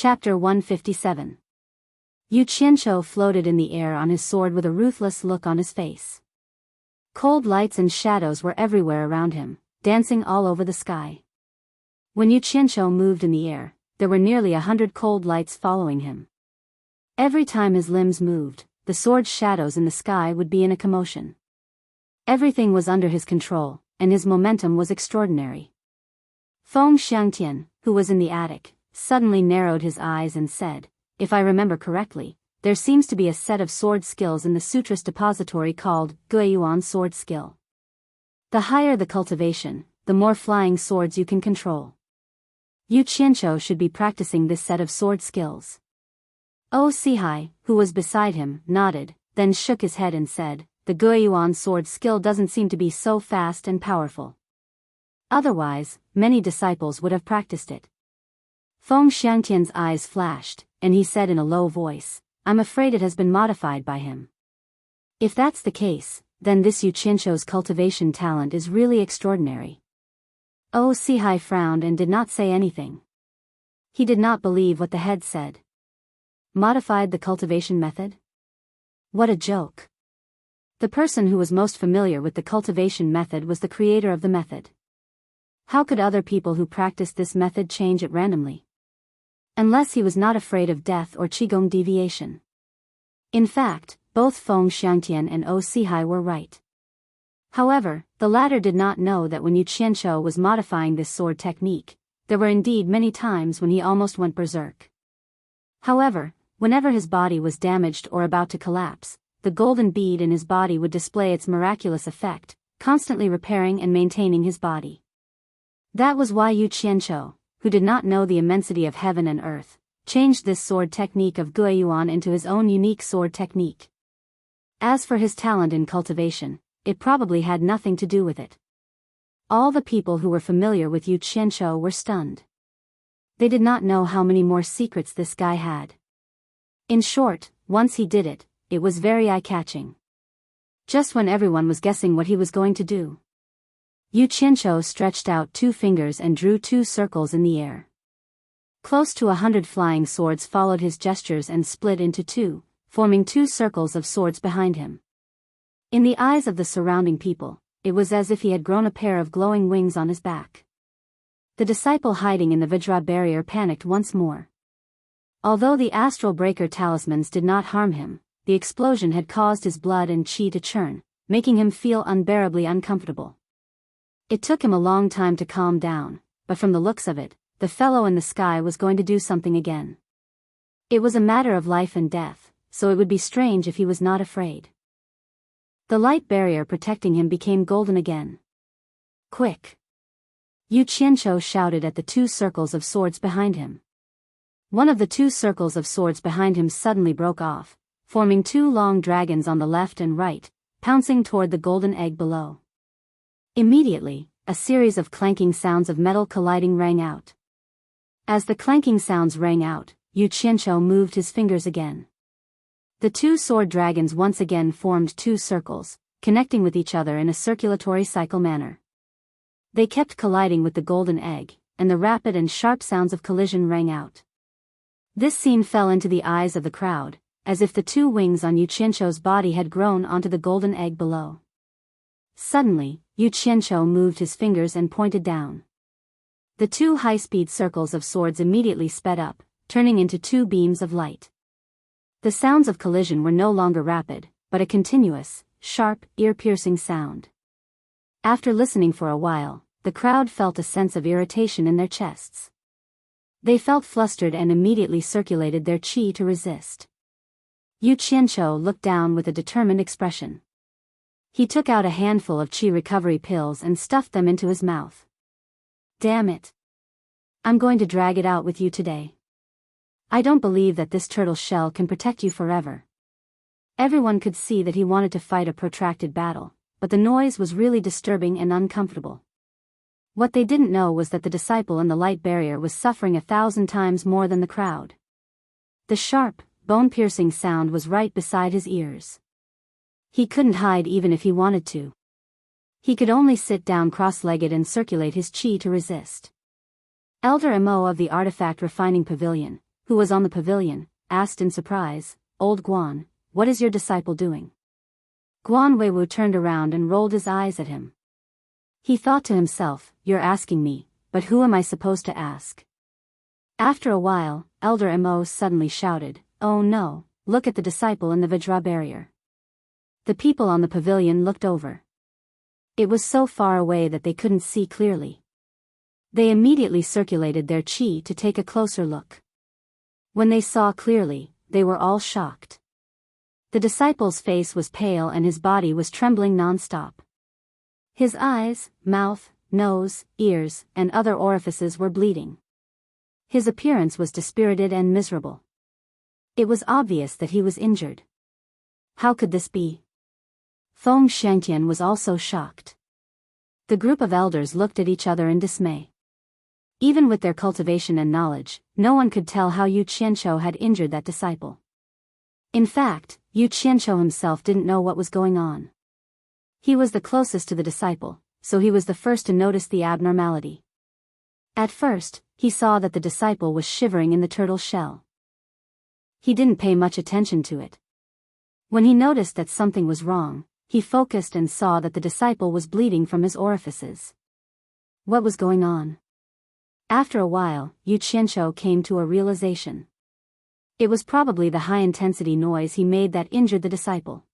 Chapter 157. Yu Qianqiu floated in the air on his sword with a ruthless look on his face. Cold lights and shadows were everywhere around him, dancing all over the sky. When Yu Qianqiu moved in the air, there were nearly 100 cold lights following him. Every time his limbs moved, the sword's shadows in the sky would be in a commotion. Everything was under his control, and his momentum was extraordinary. Feng Xiangtian, who was in the attic, suddenly narrowed his eyes and said, "If I remember correctly, there seems to be a set of sword skills in the Sutras depository called Guiyuan sword skill. The higher the cultivation, the more flying swords you can control. Yu Qianqiu should be practicing this set of sword skills." O Sihai, who was beside him, nodded, then shook his head and said, "The Guiyuan sword skill doesn't seem to be so fast and powerful. Otherwise, many disciples would have practiced it." Feng Xiangtian's eyes flashed, and he said in a low voice, "I'm afraid it has been modified by him." If that's the case, then this Yu Qianqiu's cultivation talent is really extraordinary. O Sihai frowned and did not say anything. He did not believe what the head said. Modified the cultivation method? What a joke. The person who was most familiar with the cultivation method was the creator of the method. How could other people who practiced this method change it randomly? Unless he was not afraid of death or qigong deviation. In fact, both Feng Xiangtian and O Sihai were right. However, the latter did not know that when Yu Qianqiu was modifying this sword technique, there were indeed many times when he almost went berserk. However, whenever his body was damaged or about to collapse, the golden bead in his body would display its miraculous effect, constantly repairing and maintaining his body. That was why Yu Qianqiu, who did not know the immensity of heaven and earth, changed this sword technique of Guiyuan into his own unique sword technique. As for his talent in cultivation, it probably had nothing to do with it. All the people who were familiar with Yu Qianqiu were stunned. They did not know how many more secrets this guy had. In short, once he did it, it was very eye-catching. Just when everyone was guessing what he was going to do, Yu Qianqiu stretched out 2 fingers and drew 2 circles in the air. Close to 100 flying swords followed his gestures and split into 2, forming 2 circles of swords behind him. In the eyes of the surrounding people, it was as if he had grown a pair of glowing wings on his back. The disciple hiding in the Vajra barrier panicked once more. Although the astral breaker talismans did not harm him, the explosion had caused his blood and qi to churn, making him feel unbearably uncomfortable. It took him a long time to calm down, but from the looks of it, the fellow in the sky was going to do something again. It was a matter of life and death, so it would be strange if he was not afraid. The light barrier protecting him became golden again. "Quick!" Yu Qianqiu shouted at the 2 circles of swords behind him. One of the 2 circles of swords behind him suddenly broke off, forming 2 long dragons on the left and right, pouncing toward the golden egg below. Immediately, a series of clanking sounds of metal colliding rang out. As the clanking sounds rang out, Yu Qianqiu moved his fingers again. The 2 sword dragons once again formed 2 circles, connecting with each other in a circulatory cycle manner. They kept colliding with the golden egg, and the rapid and sharp sounds of collision rang out. This scene fell into the eyes of the crowd, as if the 2 wings on Yu Qianqiu's body had grown onto the golden egg below. Suddenly, Yu Qianqiu moved his fingers and pointed down. The 2 high-speed circles of swords immediately sped up, turning into 2 beams of light. The sounds of collision were no longer rapid, but a continuous, sharp, ear-piercing sound. After listening for a while, the crowd felt a sense of irritation in their chests. They felt flustered and immediately circulated their qi to resist. Yu Qianqiu looked down with a determined expression. He took out a handful of qi recovery pills and stuffed them into his mouth. "Damn it! I'm going to drag it out with you today. I don't believe that this turtle shell can protect you forever." Everyone could see that he wanted to fight a protracted battle, but the noise was really disturbing and uncomfortable. What they didn't know was that the disciple in the light barrier was suffering 1,000 times more than the crowd. The sharp, bone-piercing sound was right beside his ears. He couldn't hide even if he wanted to. He could only sit down cross-legged and circulate his qi to resist. Elder Mo of the Artifact Refining Pavilion, who was on the pavilion, asked in surprise, "Old Guan, what is your disciple doing?" Guan Weiwu turned around and rolled his eyes at him. He thought to himself, "You're asking me, but who am I supposed to ask?" After a while, Elder Mo suddenly shouted, "Oh no, look at the disciple in the Vajra barrier." The people on the pavilion looked over. It was so far away that they couldn't see clearly. They immediately circulated their qi to take a closer look. When they saw clearly, they were all shocked. The disciple's face was pale and his body was trembling non-stop. His eyes, mouth, nose, ears, and other orifices were bleeding. His appearance was dispirited and miserable. It was obvious that he was injured. How could this be? Feng Shengtian was also shocked. The group of elders looked at each other in dismay. Even with their cultivation and knowledge, no one could tell how Yu Qianqiu had injured that disciple. In fact, Yu Qianqiu himself didn't know what was going on. He was the closest to the disciple, so he was the first to notice the abnormality. At first, he saw that the disciple was shivering in the turtle shell. He didn't pay much attention to it. When he noticed that something was wrong, he focused and saw that the disciple was bleeding from his orifices. What was going on? After a while, Yu Qianqiu came to a realization. It was probably the high-intensity noise he made that injured the disciple.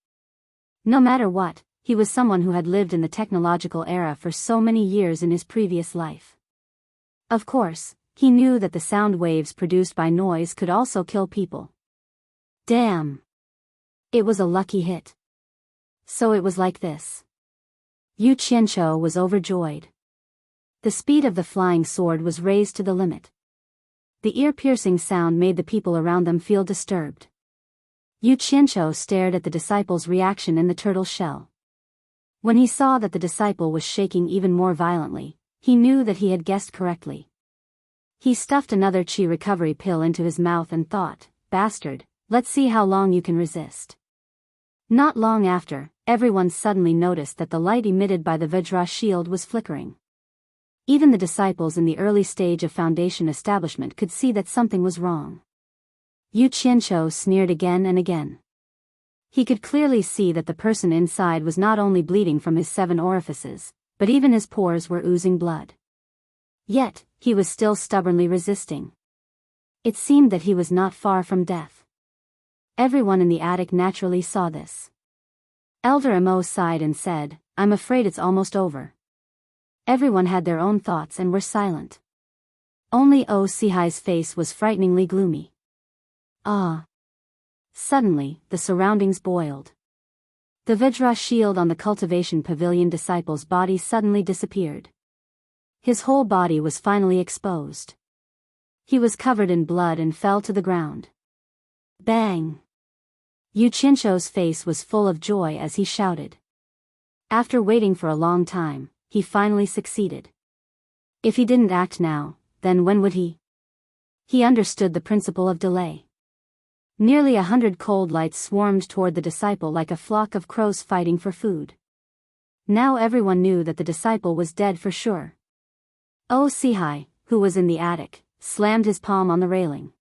No matter what, he was someone who had lived in the technological era for so many years in his previous life. Of course, he knew that the sound waves produced by noise could also kill people. Damn! It was a lucky hit. So it was like this. Yu Qianqiu was overjoyed. The speed of the flying sword was raised to the limit. The ear-piercing sound made the people around them feel disturbed. Yu Qianqiu stared at the disciple's reaction in the turtle shell. When he saw that the disciple was shaking even more violently, he knew that he had guessed correctly. He stuffed another qi recovery pill into his mouth and thought, "Bastard, let's see how long you can resist." Not long after, everyone suddenly noticed that the light emitted by the Vajra shield was flickering. Even the disciples in the early stage of foundation establishment could see that something was wrong. Yu Qianqiu sneered again and again. He could clearly see that the person inside was not only bleeding from his 7 orifices, but even his pores were oozing blood. Yet, he was still stubbornly resisting. It seemed that he was not far from death. Everyone in the attic naturally saw this. Elder Mo sighed and said, "I'm afraid it's almost over." Everyone had their own thoughts and were silent. Only O Sihai's face was frighteningly gloomy. Ah! Suddenly, the surroundings boiled. The Vajra shield on the cultivation pavilion disciple's body suddenly disappeared. His whole body was finally exposed. He was covered in blood and fell to the ground. Bang! Yu Qianqiu's face was full of joy as he shouted. After waiting for a long time, he finally succeeded. If he didn't act now, then when would he? He understood the principle of delay. Nearly 100 cold lights swarmed toward the disciple like a flock of crows fighting for food. Now everyone knew that the disciple was dead for sure. O Sihai, who was in the attic, slammed his palm on the railing.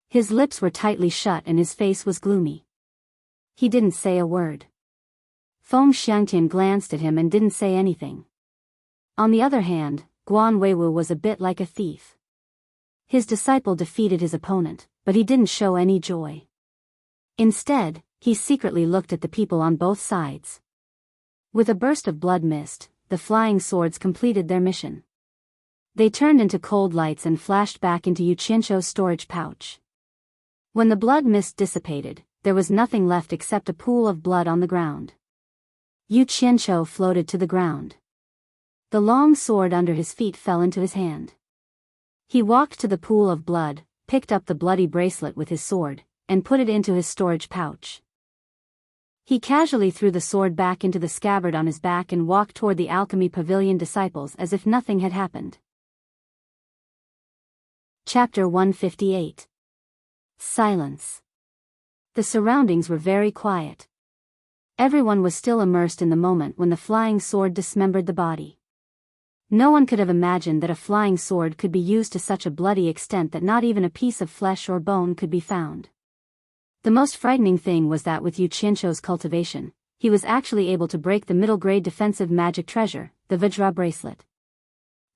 His lips were tightly shut and his face was gloomy. He didn't say a word. Feng Shengtian glanced at him and didn't say anything. On the other hand, Guan Weiwu was a bit like a thief. His disciple defeated his opponent, but he didn't show any joy. Instead, he secretly looked at the people on both sides. With a burst of blood mist, the flying swords completed their mission. They turned into cold lights and flashed back into Yu Qianqiu's storage pouch. When the blood mist dissipated, there was nothing left except a pool of blood on the ground. Yu Qianqiu floated to the ground. The long sword under his feet fell into his hand. He walked to the pool of blood, picked up the bloody bracelet with his sword, and put it into his storage pouch. He casually threw the sword back into the scabbard on his back and walked toward the alchemy pavilion disciples as if nothing had happened. Chapter 158. Silence. The surroundings were very quiet. Everyone was still immersed in the moment when the flying sword dismembered the body. No one could have imagined that a flying sword could be used to such a bloody extent that not even a piece of flesh or bone could be found. The most frightening thing was that with Yu Qianzhou's cultivation, he was actually able to break the middle-grade defensive magic treasure, the Vajra bracelet.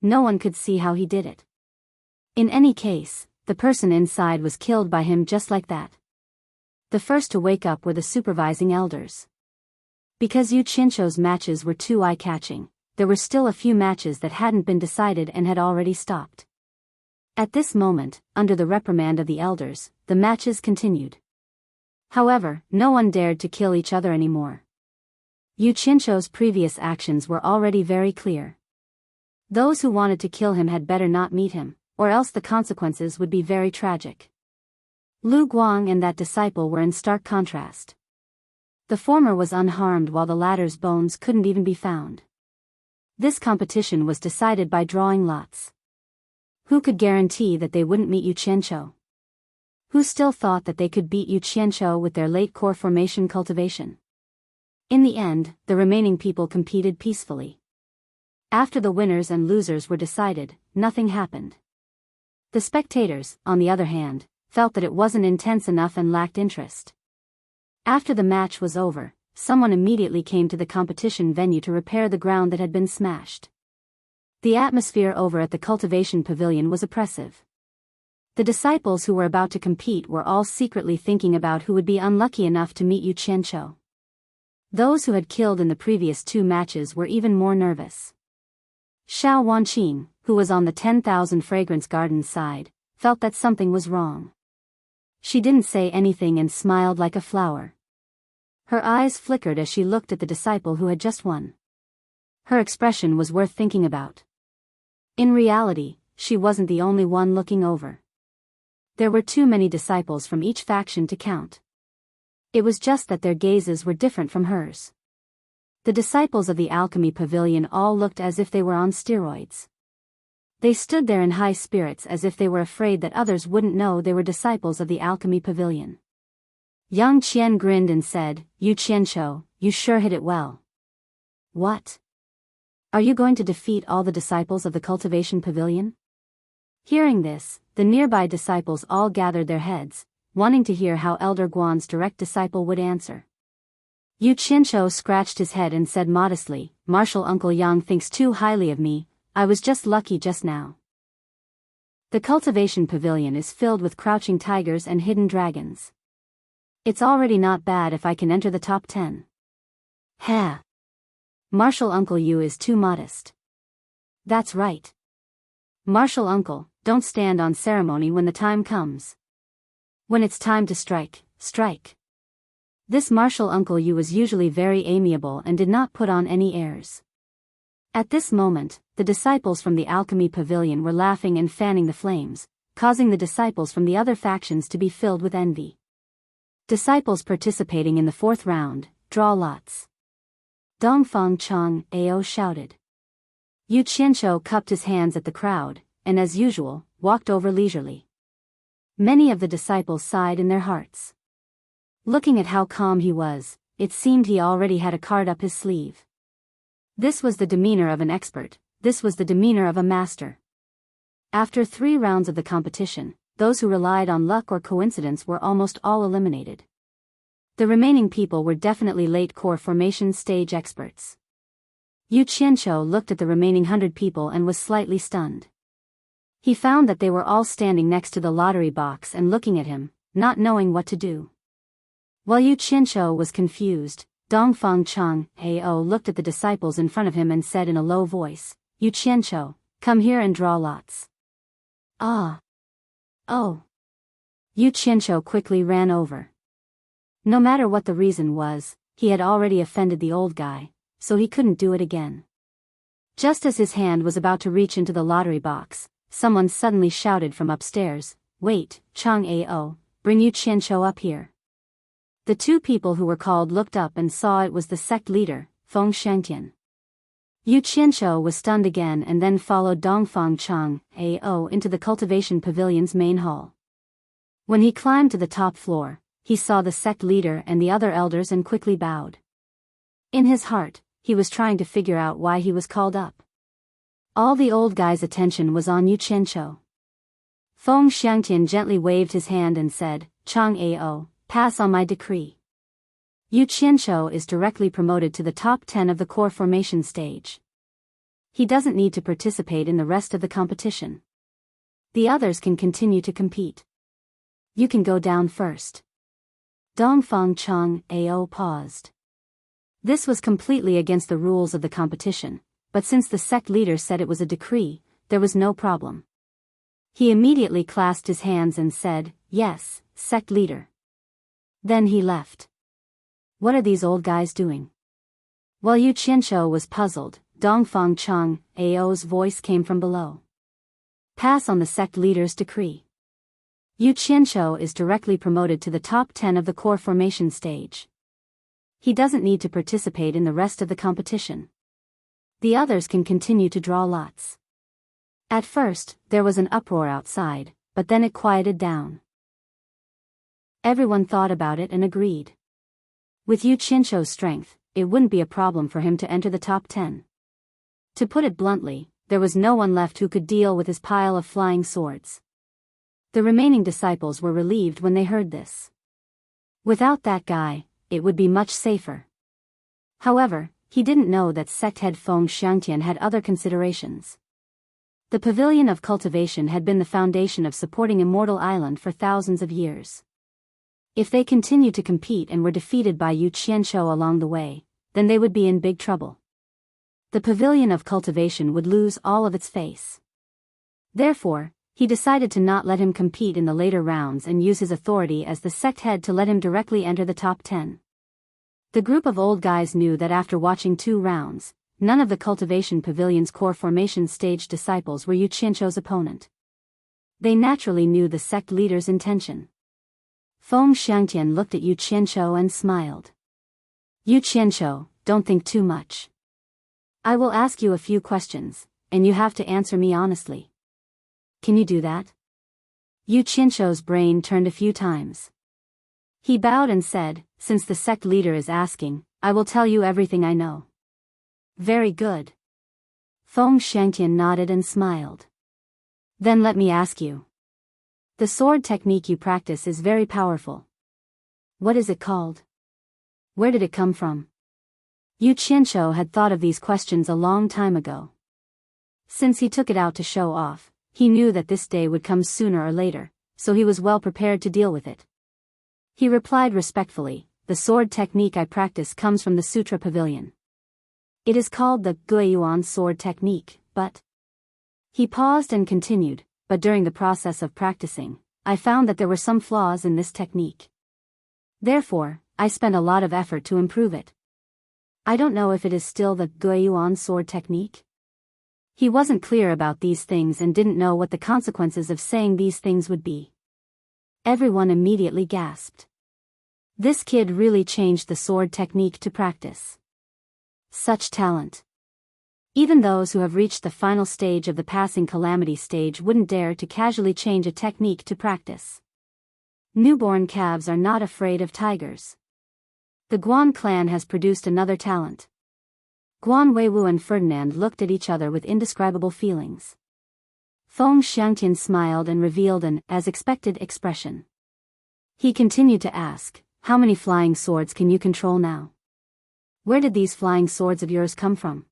No one could see how he did it. In any case, the person inside was killed by him just like that. The first to wake up were the supervising elders. Because Yu Qianzhou's matches were too eye-catching, there were still a few matches that hadn't been decided and had already stopped. At this moment, under the reprimand of the elders, the matches continued. However, no one dared to kill each other anymore. Yu Qianzhou's previous actions were already very clear. Those who wanted to kill him had better not meet him, or else the consequences would be very tragic. Lu Guang and that disciple were in stark contrast. The former was unharmed while the latter's bones couldn't even be found. This competition was decided by drawing lots. Who could guarantee that they wouldn't meet Yu Qianzhou? Who still thought that they could beat Yu Qianzhou with their late core formation cultivation? In the end, the remaining people competed peacefully. After the winners and losers were decided, nothing happened. The spectators, on the other hand, felt that it wasn't intense enough and lacked interest. After the match was over, someone immediately came to the competition venue to repair the ground that had been smashed. The atmosphere over at the cultivation pavilion was oppressive. The disciples who were about to compete were all secretly thinking about who would be unlucky enough to meet Yu Qianzhou. Those who had killed in the previous 2 matches were even more nervous. Xiao Wanqin, who was on the 10,000 Fragrance Gardens side, felt that something was wrong. She didn't say anything and smiled like a flower. Her eyes flickered as she looked at the disciple who had just won. Her expression was worth thinking about. In reality, she wasn't the only one looking over. There were too many disciples from each faction to count. It was just that their gazes were different from hers. The disciples of the alchemy pavilion all looked as if they were on steroids. They stood there in high spirits as if they were afraid that others wouldn't know they were disciples of the alchemy pavilion. Yang Qian grinned and said, "Yu Qianzhou, you sure hit it well." "What? Are you going to defeat all the disciples of the cultivation pavilion?" Hearing this, the nearby disciples all gathered their heads, wanting to hear how Elder Guan's direct disciple would answer. Yu Qianzhou scratched his head and said modestly, "Martial Uncle Yang thinks too highly of me, I was just lucky just now." The cultivation pavilion is filled with crouching tigers and hidden dragons. It's already not bad if I can enter the top 10. Heh. Martial Uncle Yu is too modest. That's right. Martial Uncle, don't stand on ceremony when the time comes. When it's time to strike, strike. This Martial Uncle Yu was usually very amiable and did not put on any airs. At this moment, the disciples from the alchemy pavilion were laughing and fanning the flames, causing the disciples from the other factions to be filled with envy. Disciples participating in the 4th round, draw lots. Dongfang Chang Ao shouted. Yu Qianzhou cupped his hands at the crowd, and as usual, walked over leisurely. Many of the disciples sighed in their hearts. Looking at how calm he was, it seemed he already had a card up his sleeve. This was the demeanor of an expert, this was the demeanor of a master. After 3 rounds of the competition, those who relied on luck or coincidence were almost all eliminated. The remaining people were definitely late core formation stage experts. Yu Qianzhou looked at the remaining 100 people and was slightly stunned. He found that they were all standing next to the lottery box and looking at him, not knowing what to do. While Yu Qianzhou was confused, Dongfang Chang Ao looked at the disciples in front of him and said in a low voice, "Yu Qianzhou, come here and draw lots." "Ah. Oh." Yu Qianzhou quickly ran over. No matter what the reason was, he had already offended the old guy, so he couldn't do it again. Just as his hand was about to reach into the lottery box, someone suddenly shouted from upstairs, "Wait, Chang Ao, bring Yu Qianzhou up here." The 2 people who were called looked up and saw it was the sect leader, Feng Shengtian. Yu Qianzhou was stunned again and then followed Dongfang Chang Ao into the cultivation pavilion's main hall. When he climbed to the top floor, he saw the sect leader and the other elders and quickly bowed. In his heart, he was trying to figure out why he was called up. All the old guy's attention was on Yu Qianqiu. Feng Xiangtian gently waved his hand and said, Chang Ao, pass on my decree. Yu Qianqiu is directly promoted to the top 10 of the core formation stage. He doesn't need to participate in the rest of the competition. The others can continue to compete. You can go down first. Dongfang Chang Ao paused. This was completely against the rules of the competition, but since the sect leader said it was a decree, there was no problem. He immediately clasped his hands and said, Yes, sect leader. Then he left. What are these old guys doing? While Yu Qianqiu was puzzled, Dongfang Chang Ao's voice came from below. Pass on the sect leader's decree. Yu Qianqiu is directly promoted to the top 10 of the core formation stage. He doesn't need to participate in the rest of the competition. The others can continue to draw lots. At first, there was an uproar outside, but then it quieted down. Everyone thought about it and agreed. With Yu Qianqiu's strength, it wouldn't be a problem for him to enter the top 10. To put it bluntly, there was no one left who could deal with his pile of flying swords. The remaining disciples were relieved when they heard this. Without that guy, it would be much safer. However, he didn't know that sect head Feng Xiangtian had other considerations. The Pavilion of Cultivation had been the foundation of supporting Immortal Island for thousands of years. If they continued to compete and were defeated by Yu Qianqiu along the way, then they would be in big trouble. The Pavilion of Cultivation would lose all of its face. Therefore, he decided to not let him compete in the later rounds and use his authority as the sect head to let him directly enter the top 10. The group of old guys knew that after watching 2 rounds, none of the Cultivation Pavilion's core formation stage disciples were Yu Qianqiu's opponent. They naturally knew the sect leader's intention. Feng Xiangtian looked at Yu Qianqiu and smiled. Yu Qianqiu, don't think too much. I will ask you a few questions, and you have to answer me honestly. Can you do that? Yu Qianqiu's brain turned a few times. He bowed and said, Since the sect leader is asking, I will tell you everything I know. Very good. Feng Xiangtian nodded and smiled. Then let me ask you. The sword technique you practice is very powerful. What is it called? Where did it come from? Yu Qianqiu had thought of these questions a long time ago. Since he took it out to show off, he knew that this day would come sooner or later, so he was well prepared to deal with it. He replied respectfully, The sword technique I practice comes from the Sutra Pavilion. It is called the Guiyuan sword technique, but... He paused and continued, but during the process of practicing, I found that there were some flaws in this technique. Therefore, I spent a lot of effort to improve it. I don't know if it is still the Guiyuan sword technique. He wasn't clear about these things and didn't know what the consequences of saying these things would be. Everyone immediately gasped. This kid really changed the sword technique to practice. Such talent. Even those who have reached the final stage of the passing calamity stage wouldn't dare to casually change a technique to practice. Newborn calves are not afraid of tigers. The Guan clan has produced another talent. Guan Weiwu and Ferdinand looked at each other with indescribable feelings. Feng Xiangtian smiled and revealed an, as expected, expression. He continued to ask, How many flying swords can you control now? Where did these flying swords of yours come from?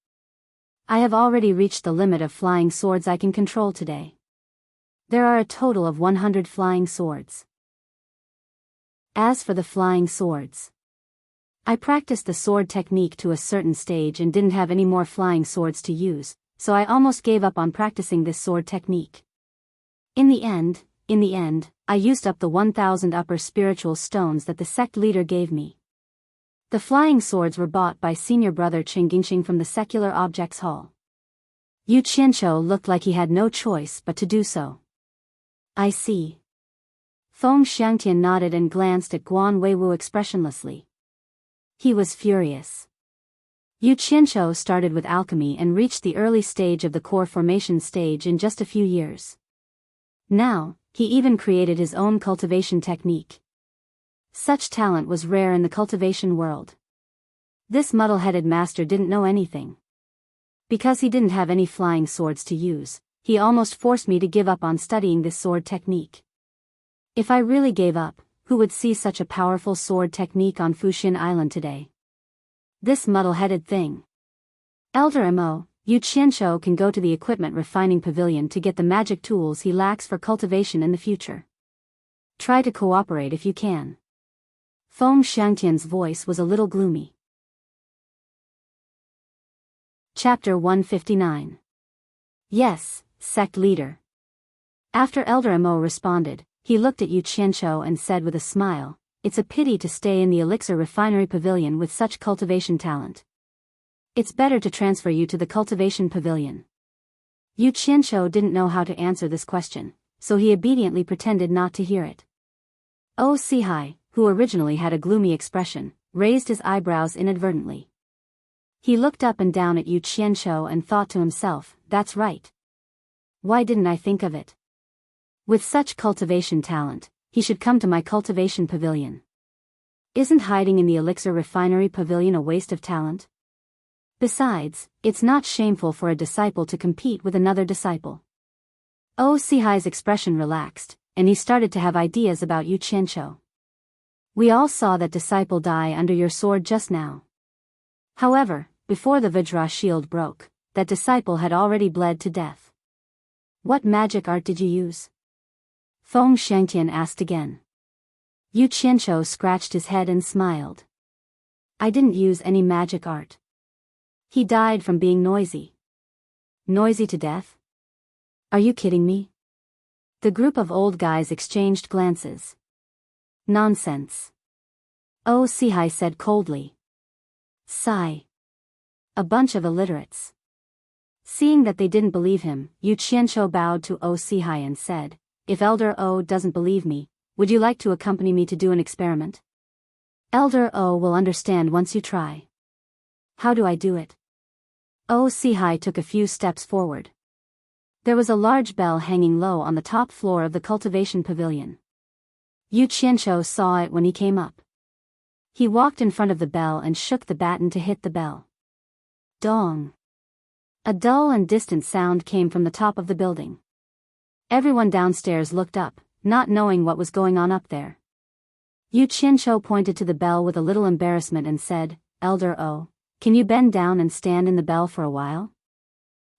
I have already reached the limit of flying swords I can control today. There are a total of 100 flying swords. As for the flying swords, I practiced the sword technique to a certain stage and didn't have any more flying swords to use, so I almost gave up on practicing this sword technique. In the end, I used up the 1,000 upper spiritual stones that the sect leader gave me. The flying swords were bought by senior brother Qinggingxing from the Secular Objects Hall. Yu Qianqiu looked like he had no choice but to do so. I see. Feng Xiangtian nodded and glanced at Guan Weiwu expressionlessly. He was furious. Yu Qianqiu started with alchemy and reached the early stage of the core formation stage in just a few years. Now, he even created his own cultivation technique. Such talent was rare in the cultivation world. This muddle-headed master didn't know anything. Because he didn't have any flying swords to use, he almost forced me to give up on studying this sword technique. If I really gave up, who would see such a powerful sword technique on Fuxin Island today? This muddle-headed thing. Elder Mo, Yu Qianshou can go to the equipment refining pavilion to get the magic tools he lacks for cultivation in the future. Try to cooperate if you can. Feng Xiangtian's voice was a little gloomy. Chapter 159. Yes, sect leader. After Elder Mo responded, he looked at Yu Qianshou and said with a smile, "It's a pity to stay in the elixir refinery pavilion with such cultivation talent. It's better to transfer you to the cultivation pavilion." Yu Qianshou didn't know how to answer this question, so he obediently pretended not to hear it. Sihai, who originally had a gloomy expression, raised his eyebrows inadvertently. He looked up and down at Yu Qianshou and thought to himself, "That's right. Why didn't I think of it? With such cultivation talent, he should come to my cultivation pavilion. Isn't hiding in the elixir refinery pavilion a waste of talent? Besides, it's not shameful for a disciple to compete with another disciple." Sihai's expression relaxed, and he started to have ideas about Yu Qianshou. "We all saw that disciple die under your sword just now. However, before the Vajra shield broke, that disciple had already bled to death. What magic art did you use?" Feng Xiangtian asked again. Yu Qianshou scratched his head and smiled. "I didn't use any magic art. He died from being noisy." "Noisy to death? Are you kidding me?" The group of old guys exchanged glances. "Nonsense," Sihai said coldly. "Sigh. A bunch of illiterates." Seeing that they didn't believe him, Yu Qianshou bowed to Sihai and said, "If Elder O doesn't believe me, would you like to accompany me to do an experiment? Elder O will understand once you try." "How do I do it?" Sihai took a few steps forward. There was a large bell hanging low on the top floor of the cultivation pavilion. Yu Qianshou saw it when he came up. He walked in front of the bell and shook the baton to hit the bell. Dong! A dull and distant sound came from the top of the building. Everyone downstairs looked up, not knowing what was going on up there. Yu Qianshou pointed to the bell with a little embarrassment and said, "Elder O, can you bend down and stand in the bell for a while?"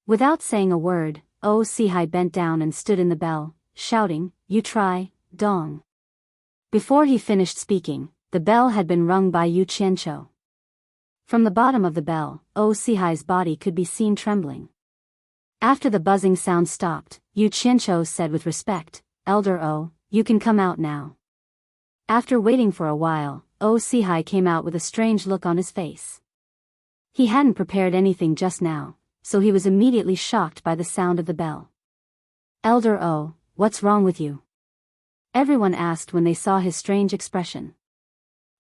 Without saying a word, Sihai bent down and stood in the bell, shouting, "You try, Dong." Before he finished speaking, the bell had been rung by Yu Qianshou. From the bottom of the bell, Sihai's body could be seen trembling. After the buzzing sound stopped, Yu Qianshou said with respect, "Elder O, you can come out now." After waiting for a while, Sihai came out with a strange look on his face. He hadn't prepared anything just now, so he was immediately shocked by the sound of the bell. "Elder O, what's wrong with you?" Everyone asked when they saw his strange expression.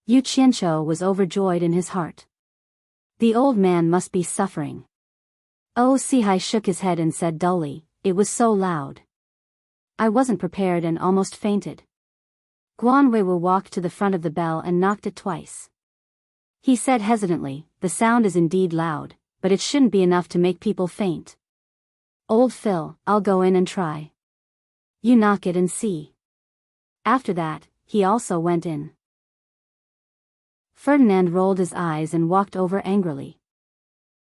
Yu Qianshou was overjoyed in his heart. The old man must be suffering. Sihai shook his head and said dully, "It was so loud. I wasn't prepared and almost fainted." Guan Weiwu walked to the front of the bell and knocked it twice. He said hesitantly, "The sound is indeed loud, but it shouldn't be enough to make people faint. Old Phil, I'll go in and try. You knock it and see." After that, he also went in. Ferdinand rolled his eyes and walked over angrily.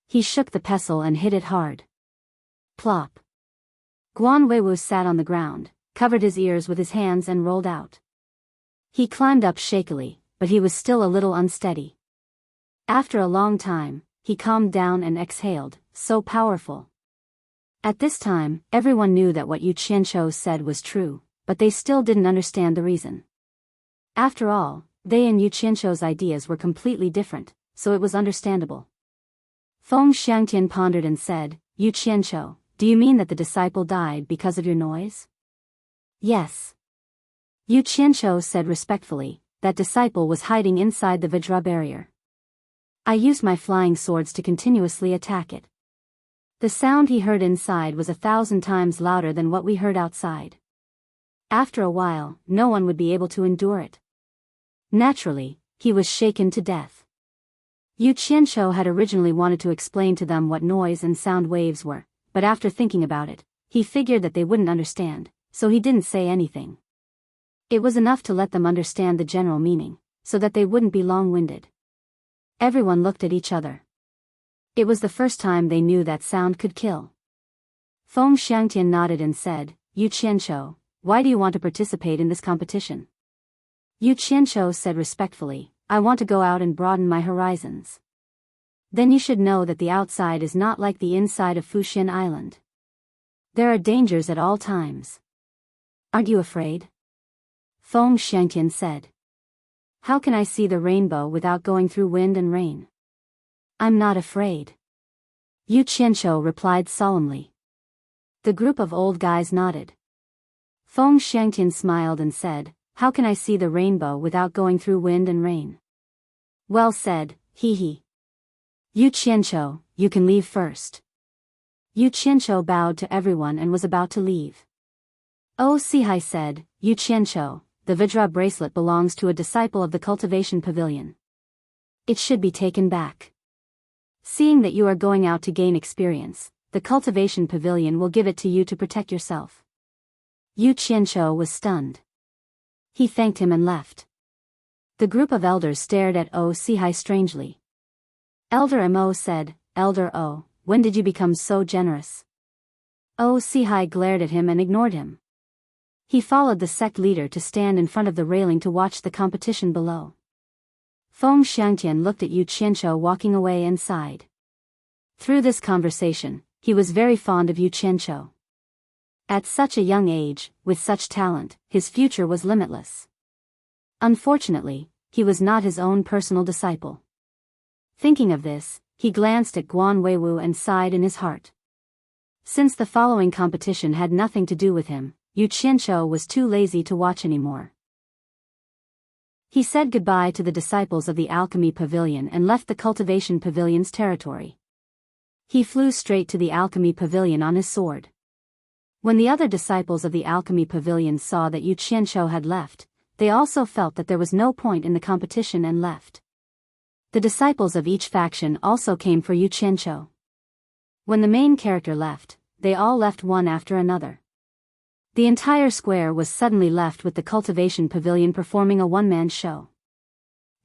He shook the pestle and hit it hard. Plop. Guan Weiwu sat on the ground, covered his ears with his hands and rolled out. He climbed up shakily, but he was still a little unsteady. After a long time, he calmed down and exhaled, "So powerful." At this time, everyone knew that what Yu Qianshou said was true, but they still didn't understand the reason. After all, they and Yu Qianshou's ideas were completely different, so it was understandable. Feng Xiangtian pondered and said, "Yu Qianshou, do you mean that the disciple died because of your noise?" "Yes." Yu Qianshou said respectfully, "That disciple was hiding inside the Vajra barrier. I used my flying swords to continuously attack it. The sound he heard inside was 1,000 times louder than what we heard outside. After a while, no one would be able to endure it. Naturally, he was shaken to death. Yu Qianshou had originally wanted to explain to them what noise and sound waves were, but after thinking about it, he figured that they wouldn't understand, so he didn't say anything. It was enough to let them understand the general meaning, so that they wouldn't be long-winded. Everyone looked at each other. It was the first time they knew that sound could kill. Feng Xiangtian nodded and said, Yu Qianshou, why do you want to participate in this competition? Yu Qianshou said respectfully, I want to go out and broaden my horizons. Then you should know that the outside is not like the inside of Fuxian Island. There are dangers at all times. Aren't you afraid? Feng Xiangtian said. How can I see the rainbow without going through wind and rain? I'm not afraid. Yu Qianshou replied solemnly. The group of old guys nodded. Feng Xiangtian smiled and said, How can I see the rainbow without going through wind and rain? Well said, he. Yu Qianshou, you can leave first. Yu Qianshou bowed to everyone and was about to leave. Oh Sihai said, Yu Qianshou, the Vajra bracelet belongs to a disciple of the cultivation pavilion. It should be taken back. Seeing that you are going out to gain experience, the cultivation pavilion will give it to you to protect yourself. Yu Qianshou was stunned. He thanked him and left. The group of elders stared at O Sihai strangely. Elder Mo said, Elder O, when did you become so generous? O Sihai glared at him and ignored him. He followed the sect leader to stand in front of the railing to watch the competition below. Feng Xiangtian looked at Yu Qianshou walking away and sighed. Through this conversation, he was very fond of Yu Qianshou. At such a young age, with such talent, his future was limitless. Unfortunately, he was not his own personal disciple. Thinking of this, he glanced at Guan Weiwu and sighed in his heart. Since the following competition had nothing to do with him, Yu Qianshou was too lazy to watch anymore. He said goodbye to the disciples of the Alchemy Pavilion and left the Cultivation Pavilion's territory. He flew straight to the Alchemy Pavilion on his sword. When the other disciples of the Alchemy Pavilion saw that Yu Qianshou had left, they also felt that there was no point in the competition and left. The disciples of each faction also came for Yu Qianshou. When the main character left, they all left one after another. The entire square was suddenly left with the Cultivation Pavilion performing a one-man show.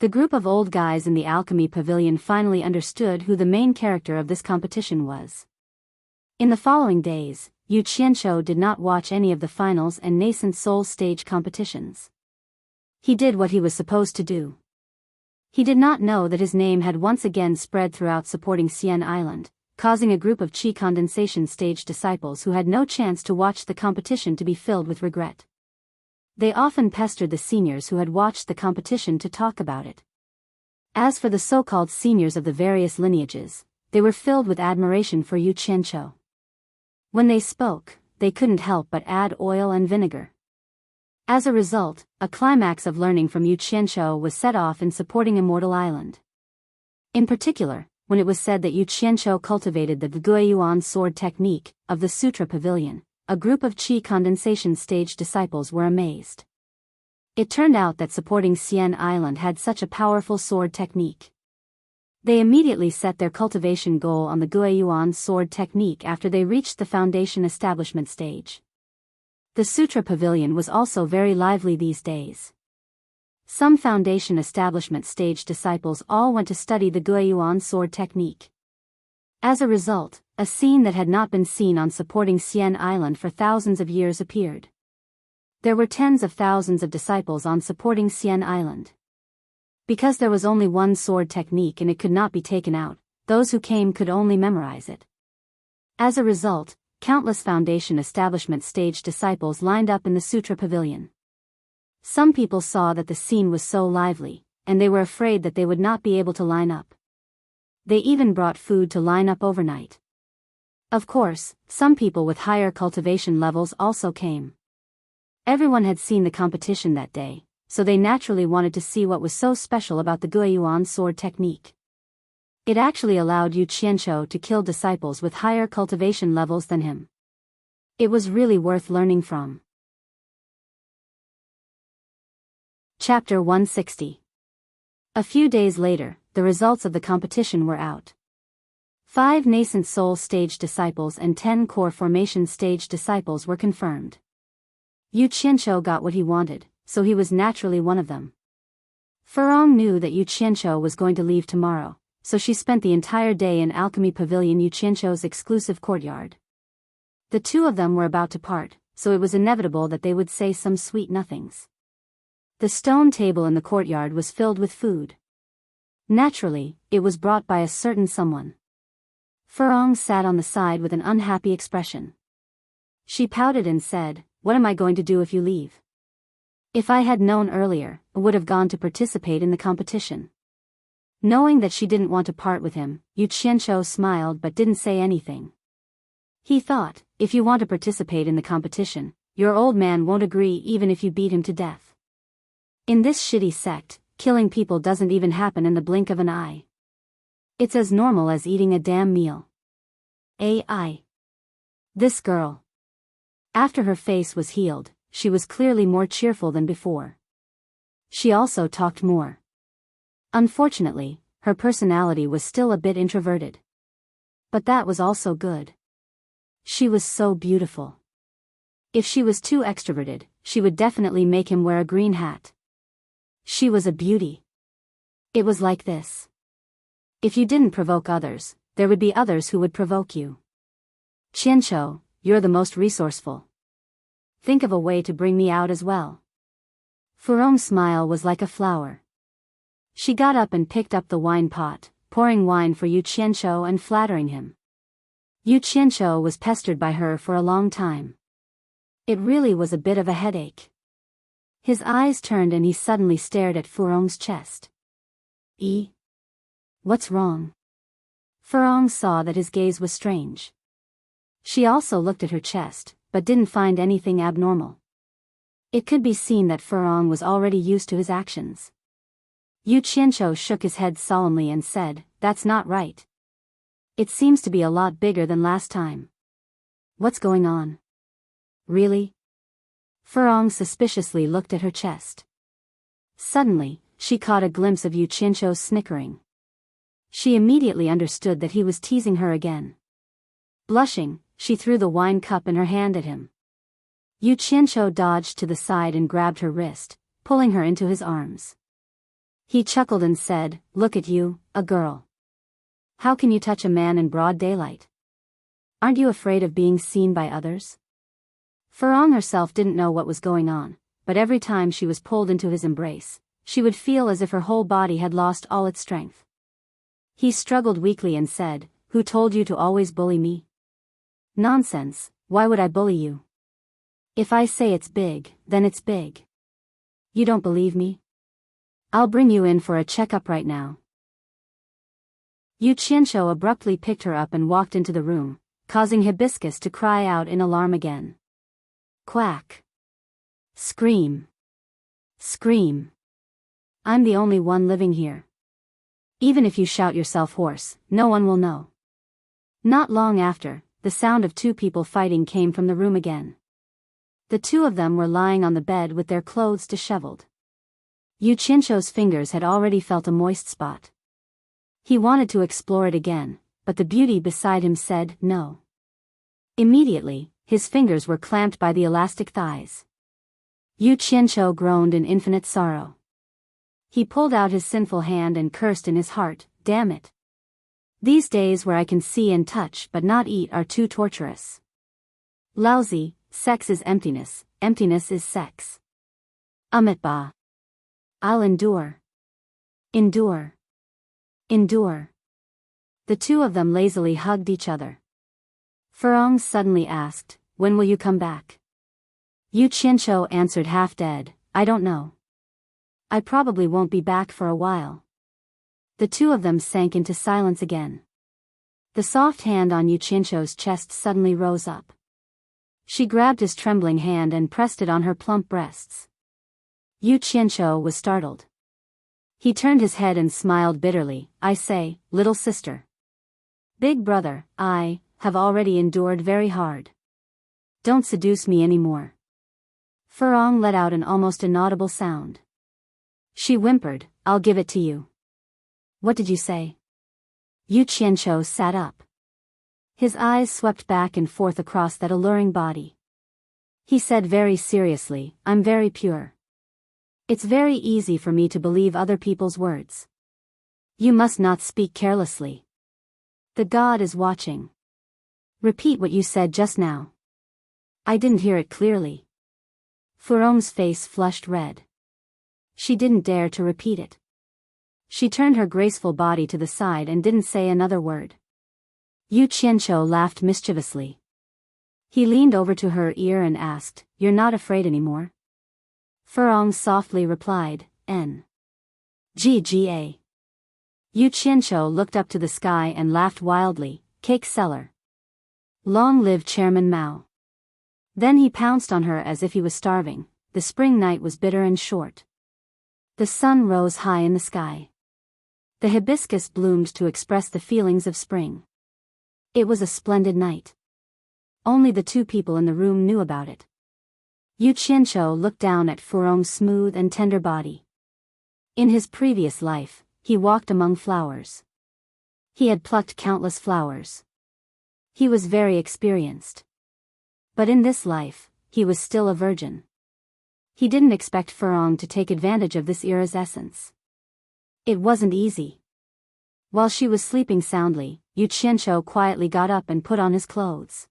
The group of old guys in the Alchemy Pavilion finally understood who the main character of this competition was. In the following days, Yu Qianshou did not watch any of the finals and nascent soul stage competitions. He did what he was supposed to do. He did not know that his name had once again spread throughout supporting Xian Island, causing a group of Qi condensation stage disciples who had no chance to watch the competition to be filled with regret. They often pestered the seniors who had watched the competition to talk about it. As for the so-called seniors of the various lineages, they were filled with admiration for Yu Qianshou. When they spoke, they couldn't help but add oil and vinegar. As a result, a climax of learning from Yu Qianshou was set off in supporting Immortal Island. In particular, when it was said that Yu Qianshou cultivated the Guiyuan sword technique of the Sutra Pavilion, a group of Qi condensation stage disciples were amazed. It turned out that supporting Xian Island had such a powerful sword technique. They immediately set their cultivation goal on the Guiyuan sword technique after they reached the foundation establishment stage. The Sutra Pavilion was also very lively these days. Some foundation establishment stage disciples all went to study the Guiyuan sword technique. As a result, a scene that had not been seen on supporting Xian Island for thousands of years appeared. There were tens of thousands of disciples on supporting Xian Island. Because there was only one sword technique and it could not be taken out, those who came could only memorize it. As a result, countless foundation establishment stage disciples lined up in the Sutra Pavilion. Some people saw that the scene was so lively, and they were afraid that they would not be able to line up. They even brought food to line up overnight. Of course, some people with higher cultivation levels also came. Everyone had seen the competition that day, so they naturally wanted to see what was so special about the Guiyuan sword technique. It actually allowed Yu Qianshou to kill disciples with higher cultivation levels than him. It was really worth learning from. Chapter 160. A few days later, the results of the competition were out. 5 nascent soul stage disciples and 10 core formation stage disciples were confirmed. Yu Qianqiu got what he wanted, so he was naturally one of them. Furong knew that Yu Qianqiu was going to leave tomorrow, so she spent the entire day in Alchemy Pavilion, Yu Qianqiu's exclusive courtyard. The two of them were about to part, so it was inevitable that they would say some sweet nothings. The stone table in the courtyard was filled with food. Naturally, it was brought by a certain someone. Furong sat on the side with an unhappy expression. She pouted and said, "What am I going to do if you leave?" If I had known earlier, I would have gone to participate in the competition. Knowing that she didn't want to part with him, Yu Qianqiu smiled but didn't say anything. He thought, if you want to participate in the competition, your old man won't agree even if you beat him to death. In this shitty sect, killing people doesn't even happen in the blink of an eye. It's as normal as eating a damn meal. AI. This girl. After her face was healed, she was clearly more cheerful than before. She also talked more. Unfortunately, her personality was still a bit introverted. But that was also good. She was so beautiful. If she was too extroverted, she would definitely make him wear a green hat. She was a beauty. It was like this. If you didn't provoke others, there would be others who would provoke you. Qianqiu, you're the most resourceful. Think of a way to bring me out as well. Furong's smile was like a flower. She got up and picked up the wine pot, pouring wine for Yu Qianqiu and flattering him. Yu Qianqiu was pestered by her for a long time. It really was a bit of a headache. His eyes turned and he suddenly stared at Furong's chest. What's wrong? Furong saw that his gaze was strange. She also looked at her chest, but didn't find anything abnormal. It could be seen that Furong was already used to his actions. Yu Qianqiu shook his head solemnly and said, "That's not right. It seems to be a lot bigger than last time. What's going on?" "Really?" Furong suspiciously looked at her chest. Suddenly, she caught a glimpse of Yu Qianqiu's snickering. She immediately understood that he was teasing her again. Blushing, she threw the wine cup in her hand at him. Yu Qianqiu dodged to the side and grabbed her wrist, pulling her into his arms. He chuckled and said, "Look at you, a girl. How can you touch a man in broad daylight? Aren't you afraid of being seen by others?" Furong herself didn't know what was going on, but every time she was pulled into his embrace, she would feel as if her whole body had lost all its strength. He struggled weakly and said, "Who told you to always bully me?" "Nonsense, why would I bully you? If I say it's big, then it's big. You don't believe me? I'll bring you in for a checkup right now." Yu Qianqiu abruptly picked her up and walked into the room, causing Hibiscus to cry out in alarm again. Quack. Scream. Scream. I'm the only one living here. Even if you shout yourself hoarse, no one will know. Not long after, the sound of 2 people fighting came from the room again. The 2 of them were lying on the bed with their clothes disheveled. Yu Qianqiu's fingers had already felt a moist spot. He wanted to explore it again, but the beauty beside him said no. Immediately, his fingers were clamped by the elastic thighs. Yu Qianqiu groaned in infinite sorrow. He pulled out his sinful hand and cursed in his heart, "Damn it. These days where I can see and touch but not eat are too torturous. Lousy, sex is emptiness, emptiness is sex. Amitba. I'll endure. Endure. Endure." The 2 of them lazily hugged each other. Furong suddenly asked, "When will you come back?" Yu Qianqiu answered half dead, "I don't know. I probably won't be back for a while." The 2 of them sank into silence again. The soft hand on Yu Qianqiu's chest suddenly rose up. She grabbed his trembling hand and pressed it on her plump breasts. Yu Qianqiu was startled. He turned his head and smiled bitterly. "I say, little sister. Big brother, I have already endured very hard. Don't seduce me anymore." Furong let out an almost inaudible sound. She whimpered, I'll give it to you. What did you say? Yu Qianqiu sat up. His eyes swept back and forth across that alluring body. He said very seriously, I'm very pure. It's very easy for me to believe other people's words. You must not speak carelessly. The god is watching. Repeat what you said just now. I didn't hear it clearly. Furong's face flushed red. She didn't dare to repeat it. She turned her graceful body to the side and didn't say another word. Yu Qianqiu laughed mischievously. He leaned over to her ear and asked, You're not afraid anymore? Furong softly replied, N. Gga. Yu Qianqiu looked up to the sky and laughed wildly, Cake seller. Long live Chairman Mao. Then he pounced on her as if he was starving. The spring night was bitter and short. The sun rose high in the sky. The hibiscus bloomed to express the feelings of spring. It was a splendid night. Only the two people in the room knew about it. Yu Qianqiu looked down at Furong's smooth and tender body. In his previous life, he walked among flowers. He had plucked countless flowers. He was very experienced. But in this life, he was still a virgin. He didn't expect Furong to take advantage of this era's essence. It wasn't easy. While she was sleeping soundly, Yu Qianqiu quietly got up and put on his clothes.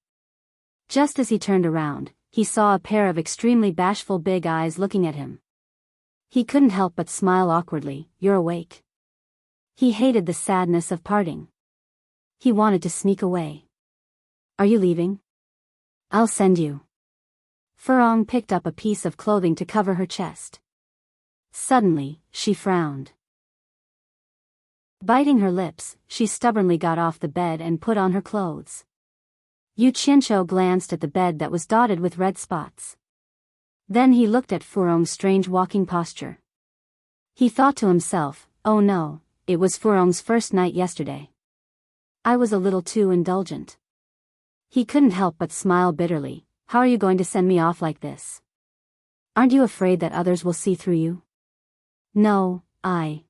Just as he turned around, he saw a pair of extremely bashful big eyes looking at him. He couldn't help but smile awkwardly. You're awake. He hated the sadness of parting. He wanted to sneak away. Are you leaving? I'll send you. Furong picked up a piece of clothing to cover her chest. Suddenly, she frowned. Biting her lips, she stubbornly got off the bed and put on her clothes. Yu Qianqiu glanced at the bed that was dotted with red spots. Then he looked at Furong's strange walking posture. He thought to himself, oh no, it was Furong's first night yesterday. I was a little too indulgent. He couldn't help but smile bitterly. How are you going to send me off like this? Aren't you afraid that others will see through you? No, I.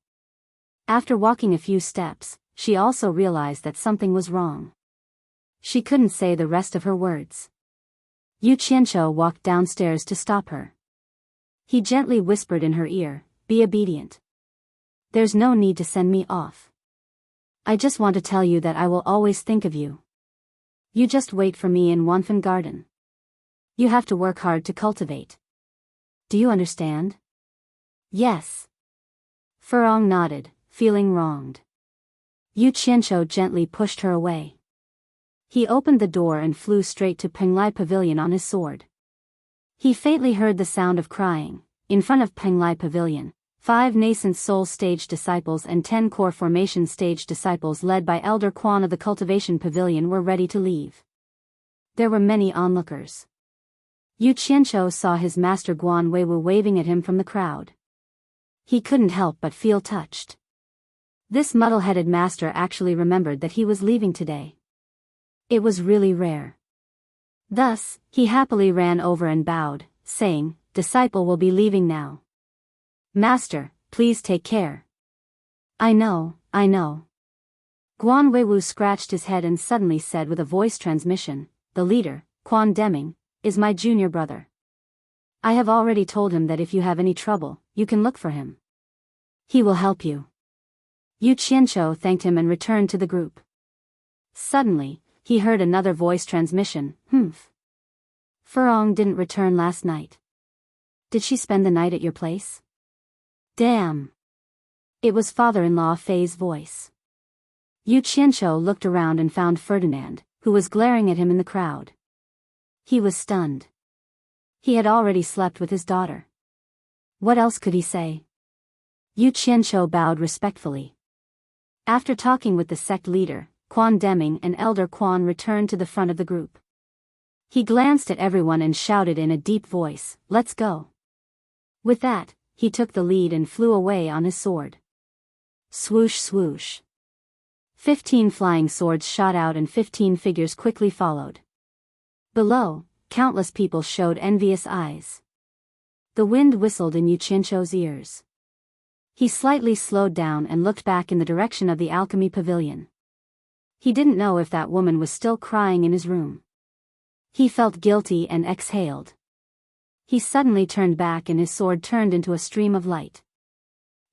After walking a few steps, she also realized that something was wrong. She couldn't say the rest of her words. Yu Qianqiu walked downstairs to stop her. He gently whispered in her ear, Be obedient. There's no need to send me off. I just want to tell you that I will always think of you. You just wait for me in Wanfen Garden. You have to work hard to cultivate. Do you understand? Yes. Furong nodded, feeling wronged. Yu Qianqiu gently pushed her away. He opened the door and flew straight to Penglai Pavilion on his sword. He faintly heard the sound of crying. In front of Penglai Pavilion, 5 nascent soul stage disciples and 10 core formation stage disciples led by Elder Quan of the Cultivation Pavilion were ready to leave. There were many onlookers. Yu Qianqiu saw his master Guan Weiwu waving at him from the crowd. He couldn't help but feel touched. This muddle-headed master actually remembered that he was leaving today. It was really rare. Thus, he happily ran over and bowed, saying, Disciple will be leaving now. Master, please take care. I know. Guan Weiwu scratched his head and suddenly said with a voice transmission, The leader, Quan Deming, is my junior brother. I have already told him that if you have any trouble, you can look for him. He will help you. Yu Qianqiu thanked him and returned to the group. Suddenly, he heard another voice transmission, Humph. Furong didn't return last night. Did she spend the night at your place? Damn. It was father-in-law Fei's voice. Yu Qianqiu looked around and found Ferdinand, who was glaring at him in the crowd. He was stunned. He had already slept with his daughter. What else could he say? Yu Qianqiu bowed respectfully. After talking with the sect leader, Quan Deming and Elder Quan returned to the front of the group. He glanced at everyone and shouted in a deep voice, Let's go. With that, he took the lead and flew away on his sword. Swoosh swoosh. 15 flying swords shot out and 15 figures quickly followed. Below, countless people showed envious eyes. The wind whistled in Yu Qianqiu's ears. He slightly slowed down and looked back in the direction of the alchemy pavilion. He didn't know if that woman was still crying in his room. He felt guilty and exhaled. He suddenly turned back and his sword turned into a stream of light.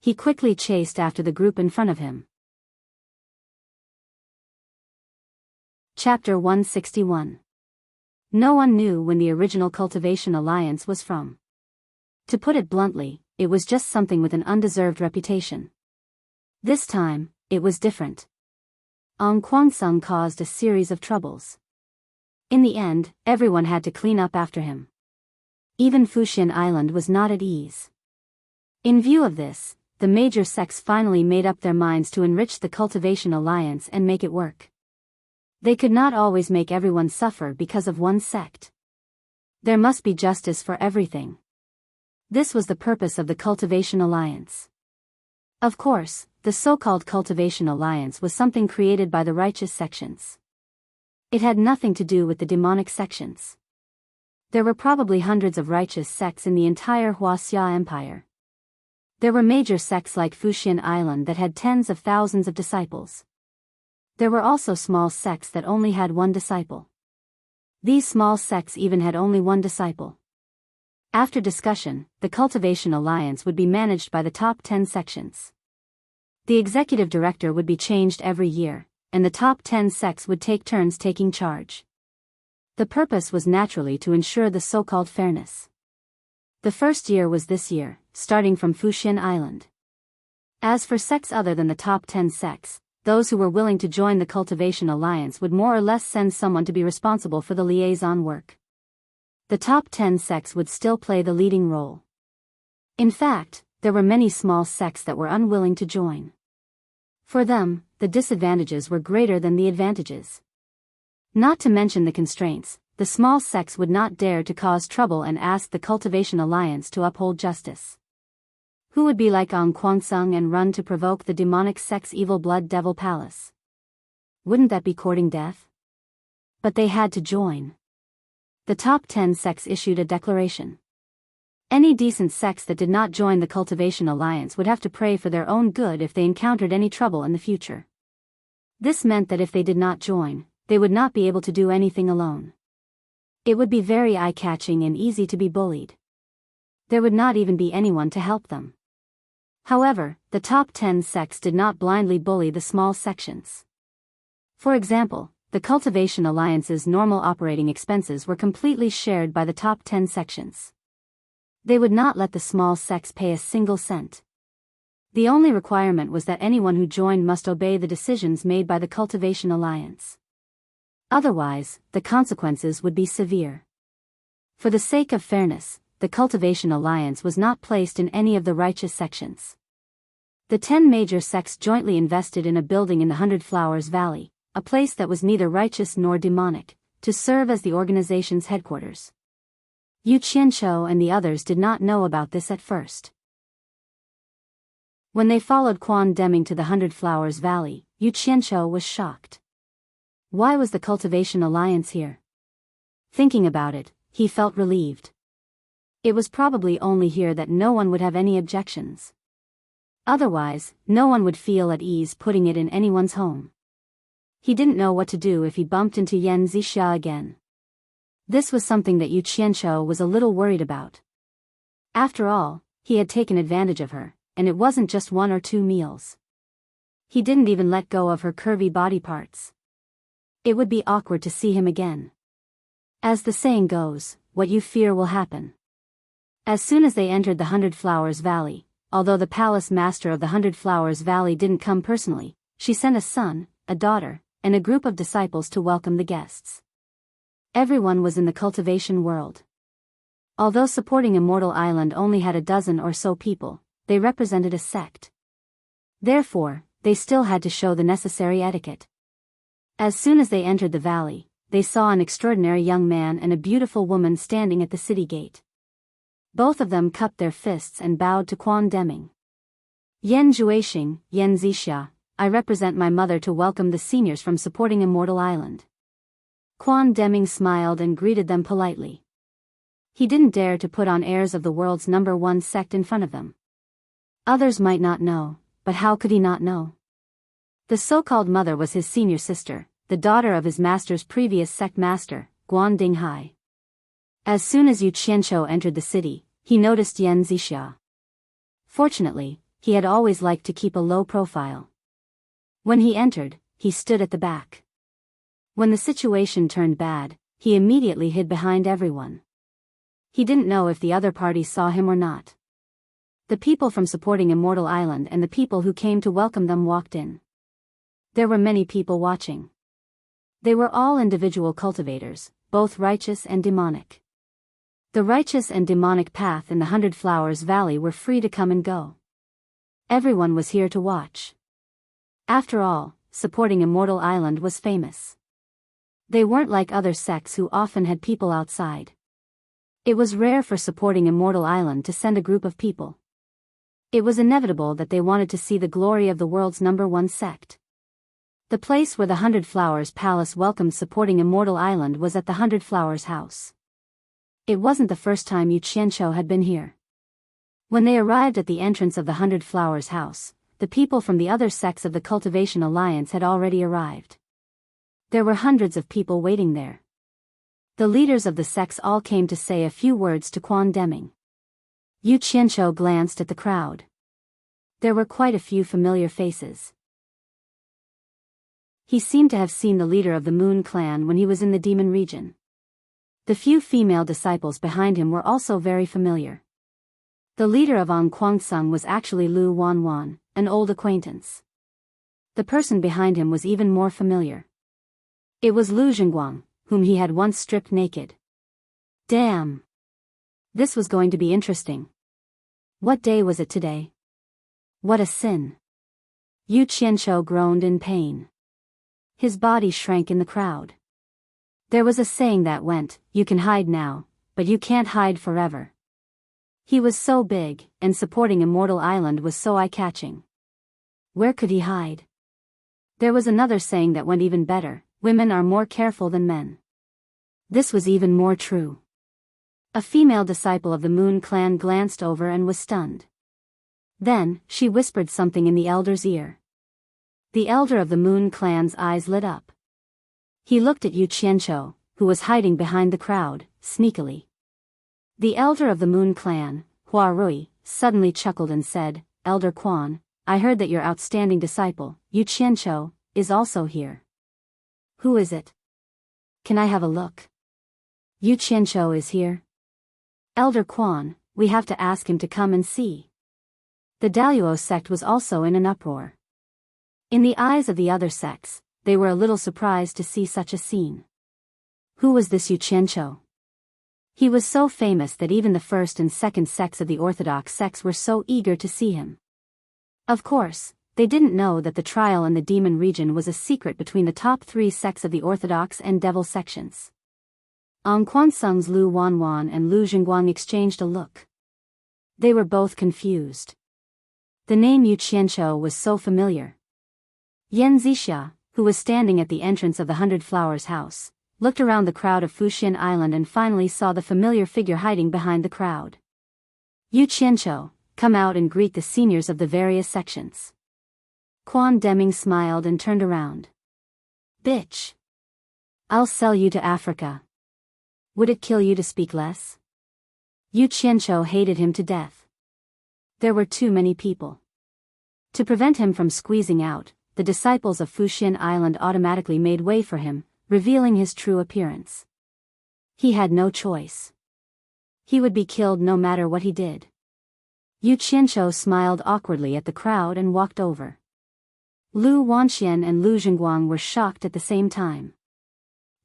He quickly chased after the group in front of him. Chapter 161. No one knew when the original Cultivation Alliance was from. To put it bluntly, it was just something with an undeserved reputation. This time, it was different. Kwangsung caused a series of troubles. In the end, everyone had to clean up after him. Even Fuxian Island was not at ease. In view of this, the major sects finally made up their minds to enrich the Cultivation Alliance and make it work. They could not always make everyone suffer because of one sect. There must be justice for everything. This was the purpose of the Cultivation Alliance. Of course, the so-called Cultivation Alliance was something created by the righteous sections. It had nothing to do with the demonic sections. There were probably hundreds of righteous sects in the entire Huaxia Empire. There were major sects like Fuxian Island that had tens of thousands of disciples. There were also small sects that only had one disciple. These small sects even had only one disciple. After discussion, the Cultivation Alliance would be managed by the top 10 sections. The executive director would be changed every year, and the top 10 sects would take turns taking charge. The purpose was naturally to ensure the so-called fairness. The first year was this year, starting from Fuxian Island. As for sects other than the top 10 sects, those who were willing to join the Cultivation Alliance would more or less send someone to be responsible for the liaison work. The top 10 sects would still play the leading role. In fact, there were many small sects that were unwilling to join. For them, the disadvantages were greater than the advantages. Not to mention the constraints, the small sects would not dare to cause trouble and ask the Cultivation Alliance to uphold justice. Who would be like Kwangsung and run to provoke the demonic sect's evil blood devil palace? Wouldn't that be courting death? But they had to join. The top 10 sects issued a declaration. Any decent sects that did not join the Cultivation Alliance would have to pray for their own good if they encountered any trouble in the future. This meant that if they did not join, they would not be able to do anything alone. It would be very eye-catching and easy to be bullied. There would not even be anyone to help them. However, the top 10 sects did not blindly bully the small sections. For example, the Cultivation Alliance's normal operating expenses were completely shared by the top 10 sections. They would not let the small sects pay a single cent. The only requirement was that anyone who joined must obey the decisions made by the Cultivation Alliance. Otherwise, the consequences would be severe. For the sake of fairness, the Cultivation Alliance was not placed in any of the righteous sections. The 10 major sects jointly invested in a building in the 100 Flowers Valley, a place that was neither righteous nor demonic, to serve as the organization's headquarters. Yu Qianqiu and the others did not know about this at first. When they followed Quan Deming to the 100 Flowers Valley, Yu Qianqiu was shocked. Why was the Cultivation Alliance here? Thinking about it, he felt relieved. It was probably only here that no one would have any objections. Otherwise, no one would feel at ease putting it in anyone's home. He didn't know what to do if he bumped into Yan Zixia again. This was something that Yu Qianqiu was a little worried about. After all, he had taken advantage of her, and it wasn't just 1 or 2 meals. He didn't even let go of her curvy body parts. It would be awkward to see him again. As the saying goes, what you fear will happen. As soon as they entered the 100 Flowers Valley, although the palace master of the 100 Flowers Valley didn't come personally, she sent a son, a daughter, and a group of disciples to welcome the guests. Everyone was in the cultivation world. Although supporting Immortal Island only had a dozen or so people, they represented a sect. Therefore, they still had to show the necessary etiquette. As soon as they entered the valley, they saw an extraordinary young man and a beautiful woman standing at the city gate. Both of them cupped their fists and bowed to Quan Deming. Yan Zhuixing, Yan Zixia, I represent my mother to welcome the seniors from supporting Immortal Island. Quan Deming smiled and greeted them politely. He didn't dare to put on airs of the world's #1 sect in front of them. Others might not know, but how could he not know? The so-called mother was his senior sister, the daughter of his master's previous sect master, Guan Dinghai. As soon as Yu Qianqiu entered the city, he noticed Yan Zixia. Fortunately, he had always liked to keep a low profile. When he entered, he stood at the back. When the situation turned bad, he immediately hid behind everyone. He didn't know if the other party saw him or not. The people from supporting Immortal Island and the people who came to welcome them walked in. There were many people watching. They were all individual cultivators, both righteous and demonic. The righteous and demonic path in the 100 Flowers Valley were free to come and go. Everyone was here to watch. After all, supporting Immortal Island was famous. They weren't like other sects who often had people outside. It was rare for supporting Immortal Island to send a group of people. It was inevitable that they wanted to see the glory of the world's #1 sect. The place where the 100 Flowers Palace welcomed supporting Immortal Island was at the 100 Flowers house. It wasn't the first time Yu Qianqiu had been here. When they arrived at the entrance of the 100 Flowers house, the people from the other sects of the Cultivation Alliance had already arrived. There were hundreds of people waiting there. The leaders of the sects all came to say a few words to Quan Deming. Yu Qianqiu glanced at the crowd. There were quite a few familiar faces. He seemed to have seen the leader of the Moon Clan when he was in the Demon region. The few female disciples behind him were also very familiar. The leader of Kuangsung was actually Lu Wanwan, an old acquaintance. The person behind him was even more familiar. It was Lu Zhengguang, whom he had once stripped naked. Damn! This was going to be interesting. What day was it today? What a sin! Yu Qianqiu groaned in pain. His body shrank in the crowd. There was a saying that went, "You can hide now, but you can't hide forever." He was so big, and supporting Immortal Island was so eye-catching. Where could he hide? There was another saying that went even better, "Women are more careful than men." This was even more true. A female disciple of the Moon Clan glanced over and was stunned. Then, she whispered something in the elder's ear. The elder of the Moon Clan's eyes lit up. He looked at Yu Qianqiu, who was hiding behind the crowd, sneakily. The elder of the Moon Clan, Hua Rui, suddenly chuckled and said, "Elder Quan, I heard that your outstanding disciple, Yu Qianqiu, is also here." "Who is it? Can I have a look?" "Yu Qianqiu is here?" "Elder Quan, we have to ask him to come and see." The Daluo sect was also in an uproar. In the eyes of the other sects, they were a little surprised to see such a scene. Who was this Yu Qianqiu? He was so famous that even the first and second sects of the Orthodox sects were so eager to see him. Of course, they didn't know that the trial in the Demon region was a secret between the top 3 sects of the Orthodox and Devil sections. Kuangsung's Lu Wanwan and Lu Zhengguang exchanged a look. They were both confused. The name Yu Qianqiu was so familiar. Yan Zixia, who was standing at the entrance of the 100 Flowers house, looked around the crowd of Fuxian Island and finally saw the familiar figure hiding behind the crowd. Yu Qianqiu, come out and greet the seniors of the various sections. Quan Deming smiled and turned around. Bitch! I'll sell you to Africa. Would it kill you to speak less? Yu Qianqiu hated him to death. There were too many people. To prevent him from squeezing out, the disciples of Fuxian Island automatically made way for him, revealing his true appearance. He had no choice. He would be killed no matter what he did. Yu Qianqiu smiled awkwardly at the crowd and walked over. Lu Wanxian and Lu Zhengguang were shocked at the same time.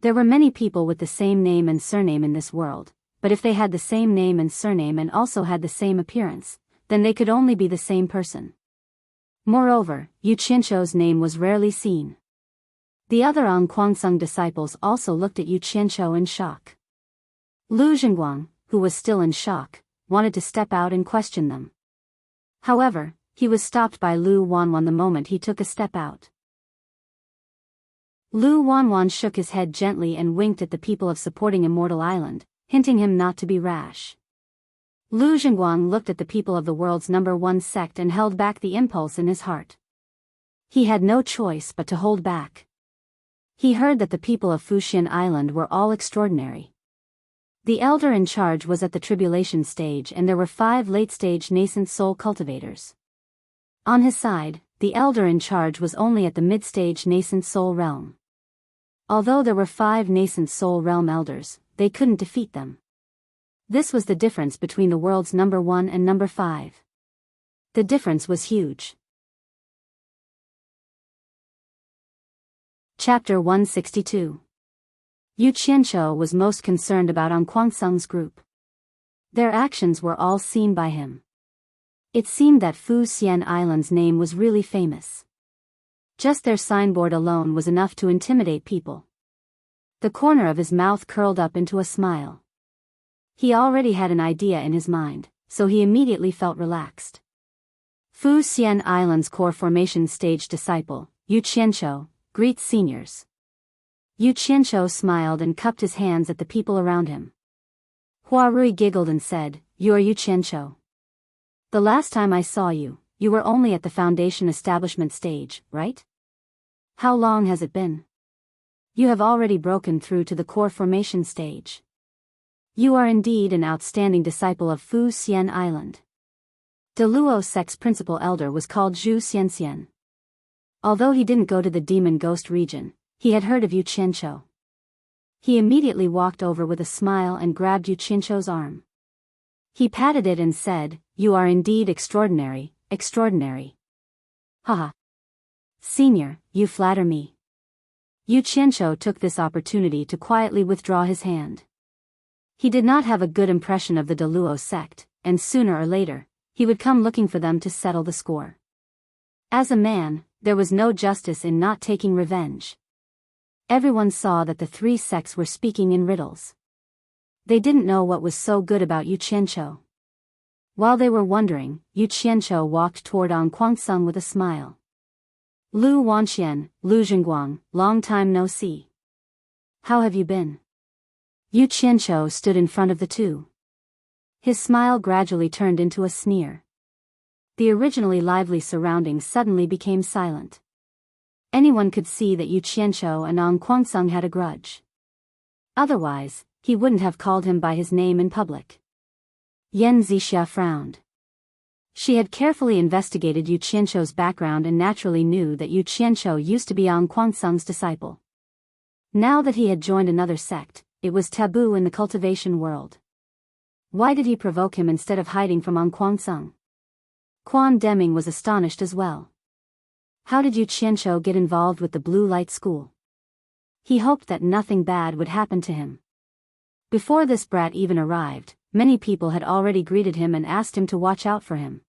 There were many people with the same name and surname in this world, but if they had the same name and surname and also had the same appearance, then they could only be the same person. Moreover, Yu Qianqiu's name was rarely seen. The other Kuangsung disciples also looked at Yu Qianqiu in shock. Lu Zhengguang, who was still in shock, wanted to step out and question them. However, he was stopped by Lu Wanwan the moment he took a step out. Lu Wanwan shook his head gently and winked at the people of supporting Immortal Island, hinting him not to be rash. Lu Zhenguang looked at the people of the world's number one sect and held back the impulse in his heart. He had no choice but to hold back. He heard that the people of Fuxian Island were all extraordinary. The elder in charge was at the tribulation stage and there were 5 late-stage nascent soul cultivators. On his side, the elder in charge was only at the mid-stage nascent soul realm. Although there were 5 nascent soul realm elders, they couldn't defeat them. This was the difference between the world's number 1 and number 5. The difference was huge. Chapter 162. Yu Qianqiu was most concerned about An Kuangsung's group. Their actions were all seen by him. It seemed that Fuxian Island's name was really famous. Just their signboard alone was enough to intimidate people. The corner of his mouth curled up into a smile. He already had an idea in his mind, so he immediately felt relaxed. Fuxian Island's core formation stage disciple, Yu Qianqiu, greets seniors. Yu Qianqiu smiled and cupped his hands at the people around him. Hua Rui giggled and said, "You are Yu Qianqiu. The last time I saw you, you were only at the foundation establishment stage, right? How long has it been? You have already broken through to the core formation stage. You are indeed an outstanding disciple of Fuxian Island." De Luo sect's principal elder was called Zhu Xianxian. Although he didn't go to the demon ghost region, he had heard of Yu Qianqiu. He immediately walked over with a smile and grabbed Yu Qianqiu's arm. He patted it and said, "You are indeed extraordinary, extraordinary." Haha. Senior, you flatter me. Yu Qianqiu took this opportunity to quietly withdraw his hand. He did not have a good impression of the De Luo sect, and sooner or later, he would come looking for them to settle the score. As a man, there was no justice in not taking revenge. Everyone saw that the 3 sects were speaking in riddles. They didn't know what was so good about Yu Qianqiu. While they were wondering, Yu Qianqiu walked toward An Kuangsung with a smile. "Lu Wanxian, Lu Zhenguang, long time no see. How have you been?" Yu Qianqiu stood in front of the two. His smile gradually turned into a sneer. The originally lively surroundings suddenly became silent. Anyone could see that Yu Qianqiu and An Kuangsung had a grudge. Otherwise, he wouldn't have called him by his name in public. Yan Zixia frowned. She had carefully investigated Yu Qianqiu's background and naturally knew that Yu Qianqiu used to be An Kuangsung's disciple. Now that he had joined another sect, it was taboo in the cultivation world. Why did he provoke him instead of hiding from An Kuangsung? Quan Deming was astonished as well. How did Yu Qianqiu get involved with the Blue Light School? He hoped that nothing bad would happen to him. Before this brat even arrived, many people had already greeted him and asked him to watch out for him.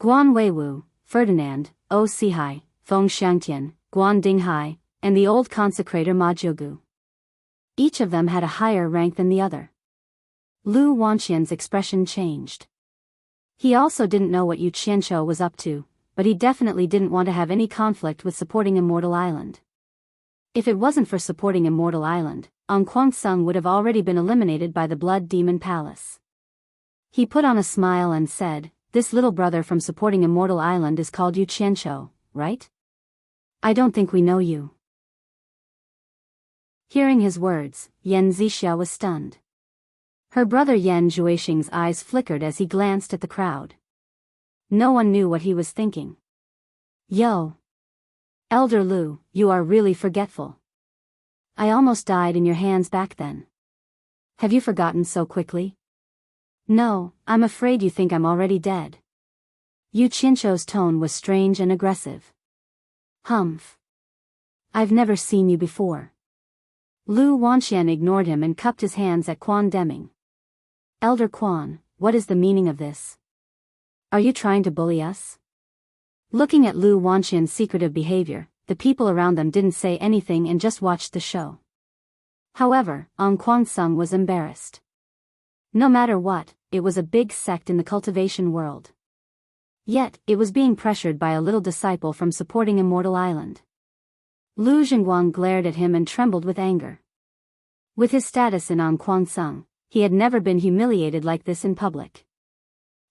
Guan Weiwu, Ferdinand, O Sihai, Feng Xiangtian, Guan Dinghai, and the old consecrator Ma Jiugu. Each of them had a higher rank than the other. Lu Wanxian's expression changed. He also didn't know what Yu Qianqiu was up to, but he definitely didn't want to have any conflict with supporting Immortal Island. If it wasn't for supporting Immortal Island, An Kuangsung would have already been eliminated by the Blood Demon Palace. He put on a smile and said, "This little brother from supporting Immortal Island is called Yu Qianqiu, right? I don't think we know you." Hearing his words, Yan Zixia was stunned. Her brother Yan Zhuixing's eyes flickered as he glanced at the crowd. No one knew what he was thinking. "Yo! Elder Lu, you are really forgetful. I almost died in your hands back then. Have you forgotten so quickly?" "No, I'm afraid you think I'm already dead." Yu Qianqiu's tone was strange and aggressive. "Humph. I've never seen you before." Lu Wanxian ignored him and cupped his hands at Quan Deming. "Elder Quan, what is the meaning of this? Are you trying to bully us?" Looking at Lu Wanxian's secretive behavior, the people around them didn't say anything and just watched the show. However, An Kuangsung was embarrassed. No matter what, it was a big sect in the cultivation world. Yet, it was being pressured by a little disciple from supporting Immortal Island. Lu Zhenguang glared at him and trembled with anger. With his status in An Kuangsung, he had never been humiliated like this in public.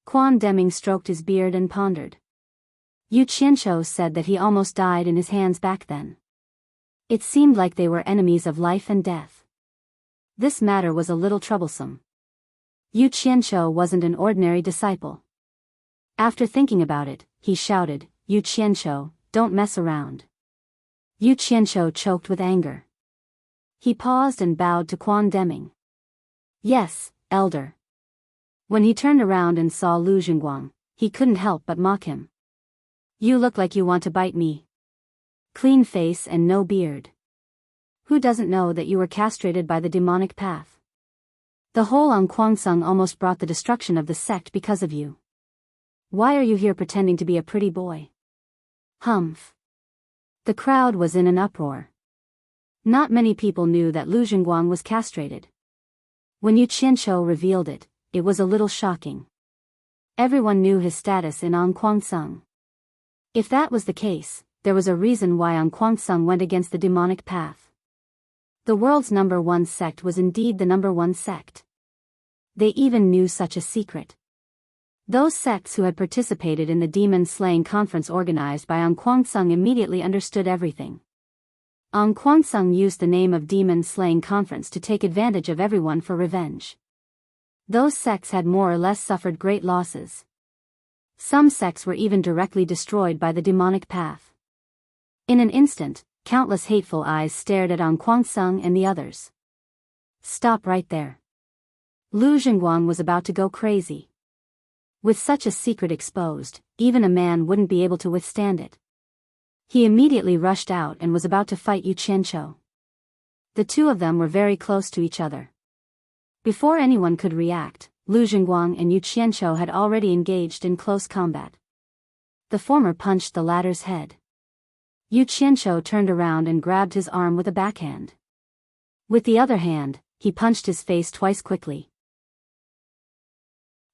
Quan Deming stroked his beard and pondered. Yu Qianqiu said that he almost died in his hands back then. It seemed like they were enemies of life and death. This matter was a little troublesome. Yu Qianqiu wasn't an ordinary disciple. After thinking about it, he shouted, "Yu Qianqiu, don't mess around." Yu Qianqiu choked with anger. He paused and bowed to Quan Deming. "Yes, elder." When he turned around and saw Lu Jingguang, he couldn't help but mock him. "You look like you want to bite me. Clean face and no beard. Who doesn't know that you were castrated by the demonic path? The whole Anquangsung almost brought the destruction of the sect because of you. Why are you here pretending to be a pretty boy?" Humph. The crowd was in an uproar. Not many people knew that Lu Jingguang was castrated. When Yu Qianqiu revealed it, it was a little shocking. Everyone knew his status in Anquangsung. If that was the case, there was a reason why Anquangsung went against the demonic path. The world's #1 sect was indeed the #1 sect. They even knew such a secret. Those sects who had participated in the demon-slaying conference organized by Anquangsung immediately understood everything. Anquangsung used the name of demon-slaying conference to take advantage of everyone for revenge. Those sects had more or less suffered great losses. Some sects were even directly destroyed by the demonic path. In an instant, countless hateful eyes stared at Anquangsung and the others. "Stop right there." Lu Jingguang was about to go crazy. With such a secret exposed, even a man wouldn't be able to withstand it. He immediately rushed out and was about to fight Yu Qianqiu. The two of them were very close to each other. Before anyone could react, Lu Jingguang and Yu Qianqiu had already engaged in close combat. The former punched the latter's head. Yu Qianqiu turned around and grabbed his arm with a backhand. With the other hand, he punched his face twice quickly.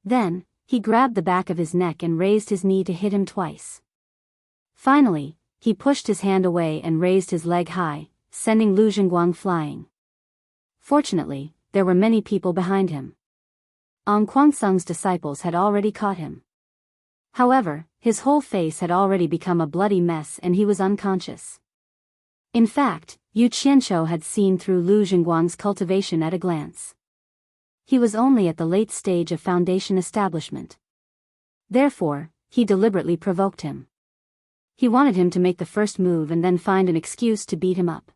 Then, he grabbed the back of his neck and raised his knee to hit him twice. Finally, he pushed his hand away and raised his leg high, sending Lu Jingguang flying. Fortunately, there were many people behind him. Anquangsung's disciples had already caught him. However, his whole face had already become a bloody mess and he was unconscious. In fact, Yu Qianqiu had seen through Lu Jingguang's cultivation at a glance. He was only at the late stage of foundation establishment. Therefore, he deliberately provoked him. He wanted him to make the first move and then find an excuse to beat him up.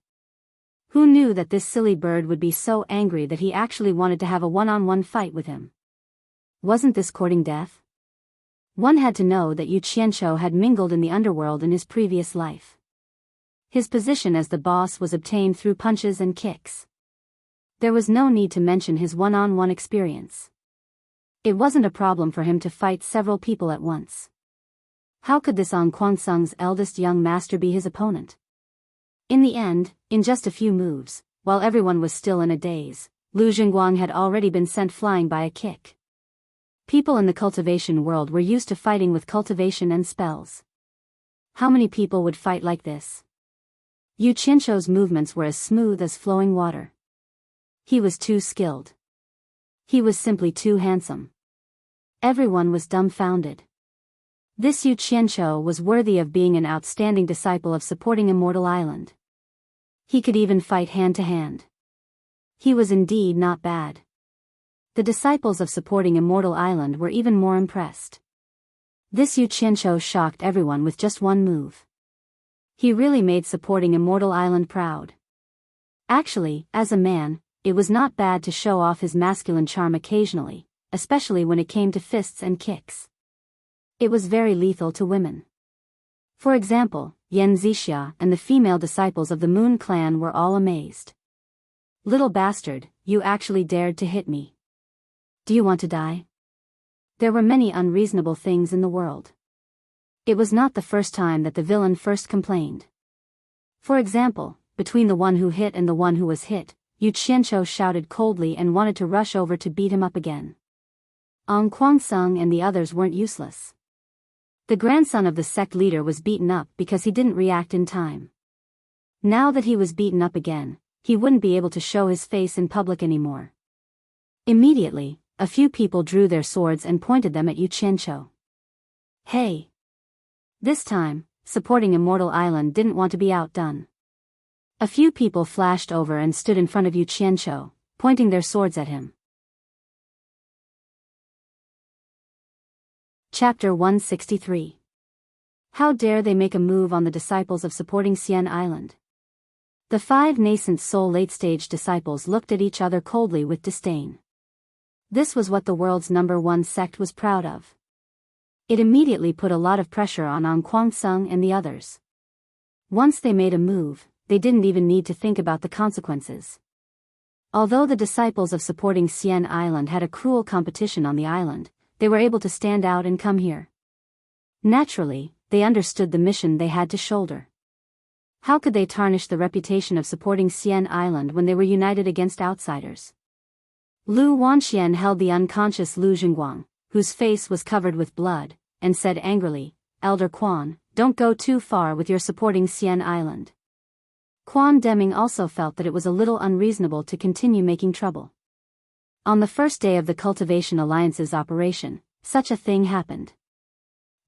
Who knew that this silly bird would be so angry that he actually wanted to have a one-on-one fight with him? Wasn't this courting death? One had to know that Yu Qianqiu had mingled in the underworld in his previous life. His position as the boss was obtained through punches and kicks. There was no need to mention his one-on-one experience. It wasn't a problem for him to fight several people at once. How could this Anquangsung's eldest young master be his opponent? In the end, in just a few moves, while everyone was still in a daze, Lu Jingguang had already been sent flying by a kick. People in the cultivation world were used to fighting with cultivation and spells. How many people would fight like this? Yu Qianqiu's movements were as smooth as flowing water. He was too skilled. He was simply too handsome. Everyone was dumbfounded. This Yu Qianqiu was worthy of being an outstanding disciple of supporting Immortal Island. He could even fight hand to hand. He was indeed not bad. The disciples of supporting Immortal Island were even more impressed. This Yu Qianqiu shocked everyone with just one move. He really made supporting Immortal Island proud. Actually, as a man, it was not bad to show off his masculine charm occasionally, especially when it came to fists and kicks. It was very lethal to women. For example, Yan Zixia and the female disciples of the Moon Clan were all amazed. "Little bastard, you actually dared to hit me. Do you want to die?" There were many unreasonable things in the world. It was not the first time that the villain first complained. For example, between the one who hit and the one who was hit, Yu Qianqiu shouted coldly and wanted to rush over to beat him up again. Anquangsung and the others weren't useless. The grandson of the sect leader was beaten up because he didn't react in time. Now that he was beaten up again, he wouldn't be able to show his face in public anymore. Immediately, a few people drew their swords and pointed them at Yu Qianqiu. Hey! This time, supporting Immortal Island didn't want to be outdone. A few people flashed over and stood in front of Yu Qianqiu, pointing their swords at him. Chapter 163. How dare they make a move on the disciples of supporting Xian Island? The 5 nascent soul late-stage disciples looked at each other coldly with disdain. This was what the world's #1 sect was proud of. It immediately put a lot of pressure on Kuang-sung and the others. Once they made a move, they didn't even need to think about the consequences. Although the disciples of supporting Xian Island had a cruel competition on the island, they were able to stand out and come here. Naturally, they understood the mission they had to shoulder. How could they tarnish the reputation of supporting Xian Island when they were united against outsiders? Lu Wanxian held the unconscious Lu Jingguang, whose face was covered with blood, and said angrily, "Elder Quan, don't go too far with your supporting Xian Island." Quan Deming also felt that it was a little unreasonable to continue making trouble. On the first day of the Cultivation Alliance's operation, such a thing happened.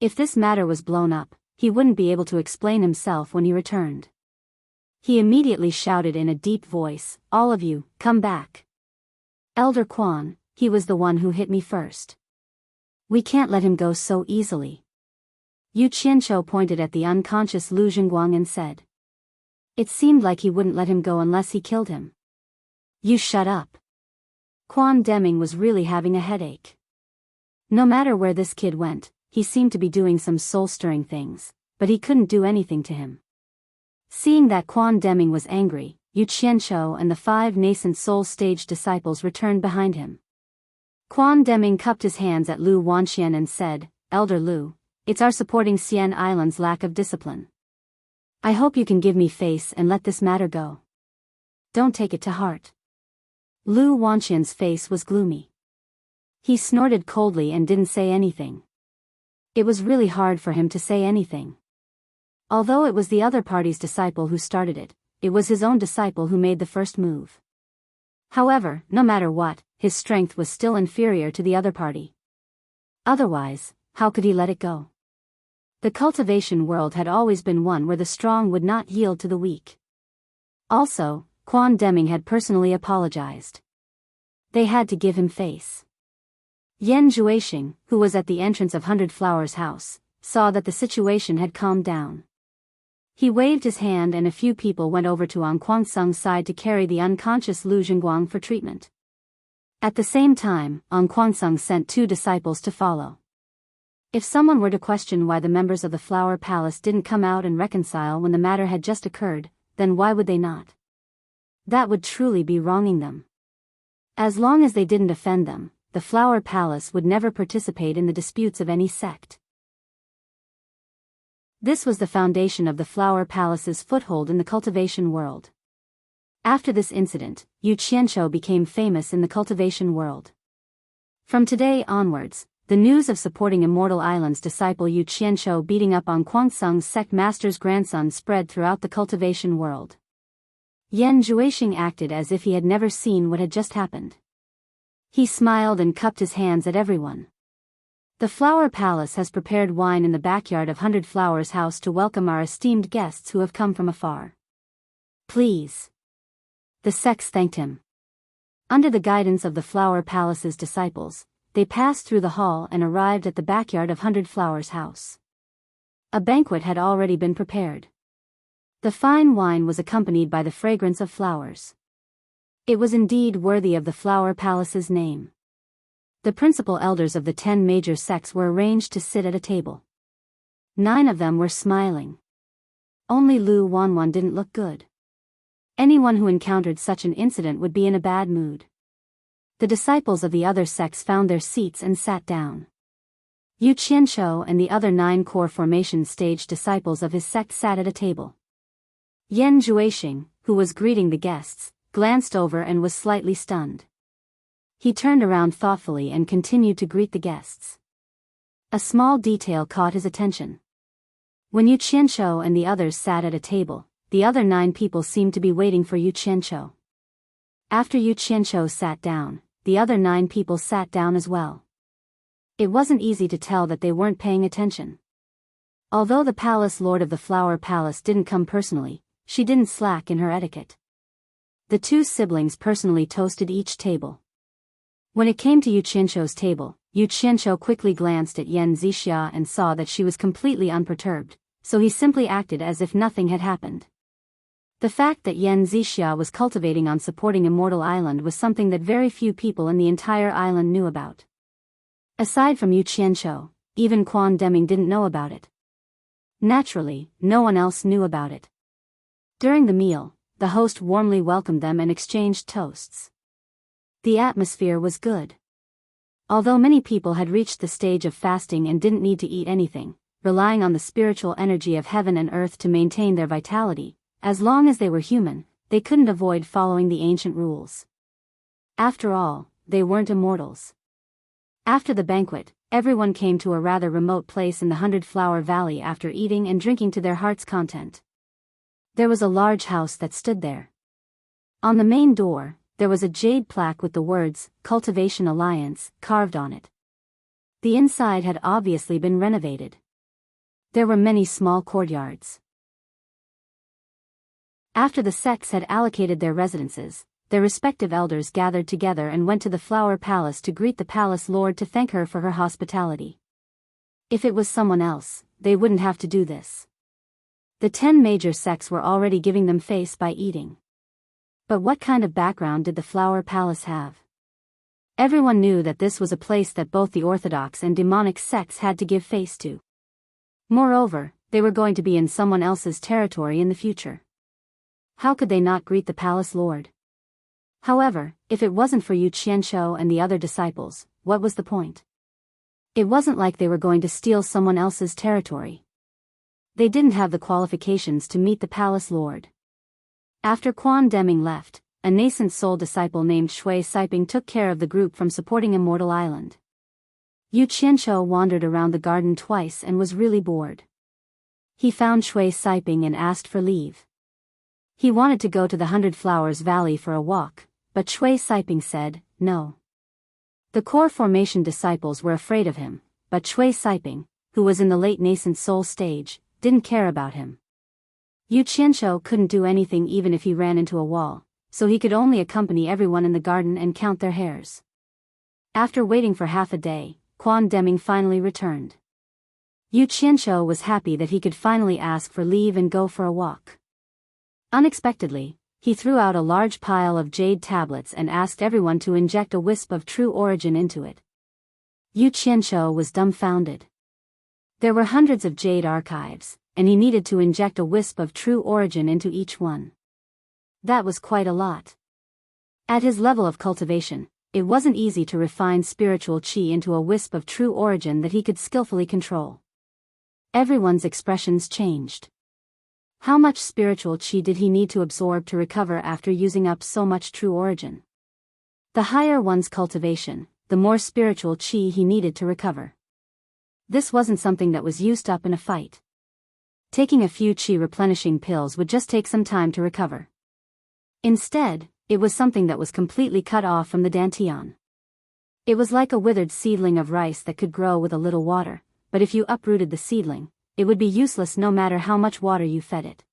If this matter was blown up, he wouldn't be able to explain himself when he returned. He immediately shouted in a deep voice, "All of you, come back. Elder Quan, he was the one who hit me first. We can't let him go so easily." Yu Qianqiu pointed at the unconscious Lu Jingguang and said. It seemed like he wouldn't let him go unless he killed him. "You shut up." Quan Deming was really having a headache. No matter where this kid went, he seemed to be doing some soul-stirring things, but he couldn't do anything to him. Seeing that Quan Deming was angry, Yu Qianqiu and the 5 nascent soul stage disciples returned behind him. Quan Deming cupped his hands at Lu Wanxian and said, "Elder Lu, it's our supporting Xian Island's lack of discipline. I hope you can give me face and let this matter go. Don't take it to heart." Lu Wanxian's face was gloomy. He snorted coldly and didn't say anything. It was really hard for him to say anything. Although it was the other party's disciple who started it, it was his own disciple who made the first move. However, no matter what, his strength was still inferior to the other party. Otherwise, how could he let it go? The cultivation world had always been one where the strong would not yield to the weak. Also, Quan Deming had personally apologized. They had to give him face. Yan Juexing, who was at the entrance of 100 Flowers' house, saw that the situation had calmed down. He waved his hand and a few people went over to Kuang-sung's side to carry the unconscious Lu Jingguang for treatment. At the same time, Kuang-sung sent 2 disciples to follow. If someone were to question why the members of the Flower Palace didn't come out and reconcile when the matter had just occurred, then why would they not? That would truly be wronging them. As long as they didn't offend them, the Flower Palace would never participate in the disputes of any sect. This was the foundation of the Flower Palace's foothold in the cultivation world. After this incident, Yu Qianqiu became famous in the cultivation world. From today onwards, the news of supporting Immortal Island's disciple Yu Qianqiu beating up Kuang-sung's sect master's grandson spread throughout the cultivation world. Yan Juexing acted as if he had never seen what had just happened. He smiled and cupped his hands at everyone. The Flower Palace has prepared wine in the backyard of 100 Flowers' house to welcome our esteemed guests who have come from afar. Please. The sects thanked him. Under the guidance of the Flower Palace's disciples, they passed through the hall and arrived at the backyard of 100 Flowers' house. A banquet had already been prepared. The fine wine was accompanied by the fragrance of flowers. It was indeed worthy of the Flower Palace's name. The principal elders of the 10 major sects were arranged to sit at a table. 9 of them were smiling. Only Lu Wanwan didn't look good. Anyone who encountered such an incident would be in a bad mood. The disciples of the other sects found their seats and sat down. Yu Qianqiu and the other 9 core formation stage disciples of his sect sat at a table. Yan Juexing, who was greeting the guests, glanced over and was slightly stunned. He turned around thoughtfully and continued to greet the guests. A small detail caught his attention. When Yu Qianqiu and the others sat at a table, the other 9 people seemed to be waiting for Yu Qianqiu. After Yu Qianqiu sat down, the other 9 people sat down as well. It wasn't easy to tell that they weren't paying attention. Although the palace lord of the Flower Palace didn't come personally, she didn't slack in her etiquette. The 2 siblings personally toasted each table. When it came to Yu Qianshou's table, Yu Qianshou quickly glanced at Yan Zixia and saw that she was completely unperturbed, so he simply acted as if nothing had happened. The fact that Yan Zixia was cultivating on supporting Immortal Island was something that very few people in the entire island knew about. Aside from Yu Qianshou, even Quan Deming didn't know about it. Naturally, no one else knew about it. During the meal, the host warmly welcomed them and exchanged toasts. The atmosphere was good. Although many people had reached the stage of fasting and didn't need to eat anything, relying on the spiritual energy of heaven and earth to maintain their vitality, as long as they were human, they couldn't avoid following the ancient rules. After all, they weren't immortals. After the banquet, everyone came to a rather remote place in the 100-Flower Valley after eating and drinking to their heart's content. There was a large house that stood there. On the main door, there was a jade plaque with the words, Cultivation Alliance, carved on it. The inside had obviously been renovated. There were many small courtyards. After the sects had allocated their residences, their respective elders gathered together and went to the Flower Palace to greet the palace lord to thank her for her hospitality. If it was someone else, they wouldn't have to do this. The 10 major sects were already giving them face by eating. But what kind of background did the Flower Palace have? Everyone knew that this was a place that both the orthodox and demonic sects had to give face to. Moreover, they were going to be in someone else's territory in the future. How could they not greet the palace lord? However, if it wasn't for Yu Qianshou and the other disciples, what was the point? It wasn't like they were going to steal someone else's territory. They didn't have the qualifications to meet the palace lord. After Quan Deming left, a nascent soul disciple named Shui Siping took care of the group from supporting Immortal Island. Yu Qianshou wandered around the garden twice and was really bored. He found Shui Siping and asked for leave. He wanted to go to the 100 Flowers Valley for a walk, but Shui Siping said, no. The core formation disciples were afraid of him, but Shui Siping, who was in the late nascent soul stage, didn't care about him. Yu Qianshou couldn't do anything even if he ran into a wall, so he could only accompany everyone in the garden and count their hairs. After waiting for half a day, Quan Deming finally returned. Yu Qianshou was happy that he could finally ask for leave and go for a walk. Unexpectedly, he threw out a large pile of jade tablets and asked everyone to inject a wisp of true origin into it. Yu Qianshou was dumbfounded. There were hundreds of jade archives, and he needed to inject a wisp of true origin into each one. That was quite a lot. At his level of cultivation, it wasn't easy to refine spiritual qi into a wisp of true origin that he could skillfully control. Everyone's expressions changed. How much spiritual qi did he need to absorb to recover after using up so much true origin? The higher one's cultivation, the more spiritual qi he needed to recover. This wasn't something that was used up in a fight. Taking a few qi replenishing pills would just take some time to recover. Instead, it was something that was completely cut off from the dantian. It was like a withered seedling of rice that could grow with a little water, but if you uprooted the seedling, it would be useless no matter how much water you fed it.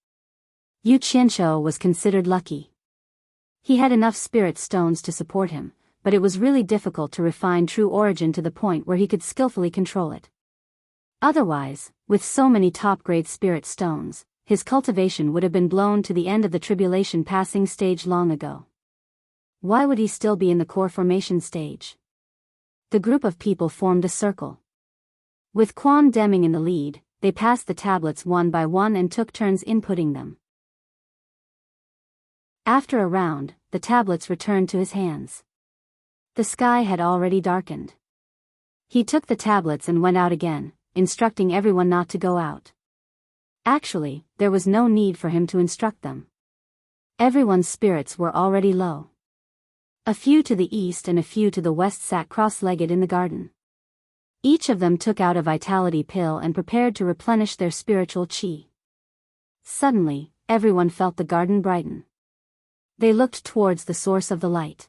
Yu Qianshou was considered lucky. He had enough spirit stones to support him, but it was really difficult to refine true origin to the point where he could skillfully control it. Otherwise, with so many top-grade spirit stones, his cultivation would have been blown to the end of the tribulation passing stage long ago. Why would he still be in the core formation stage? The group of people formed a circle. With Quan Deming in the lead, they passed the tablets one by one and took turns inputting them. After a round, the tablets returned to his hands. The sky had already darkened. He took the tablets and went out again, instructing everyone not to go out. Actually, there was no need for him to instruct them. Everyone's spirits were already low. A few to the east and a few to the west sat cross-legged in the garden. Each of them took out a vitality pill and prepared to replenish their spiritual qi. Suddenly, everyone felt the garden brighten. They looked towards the source of the light.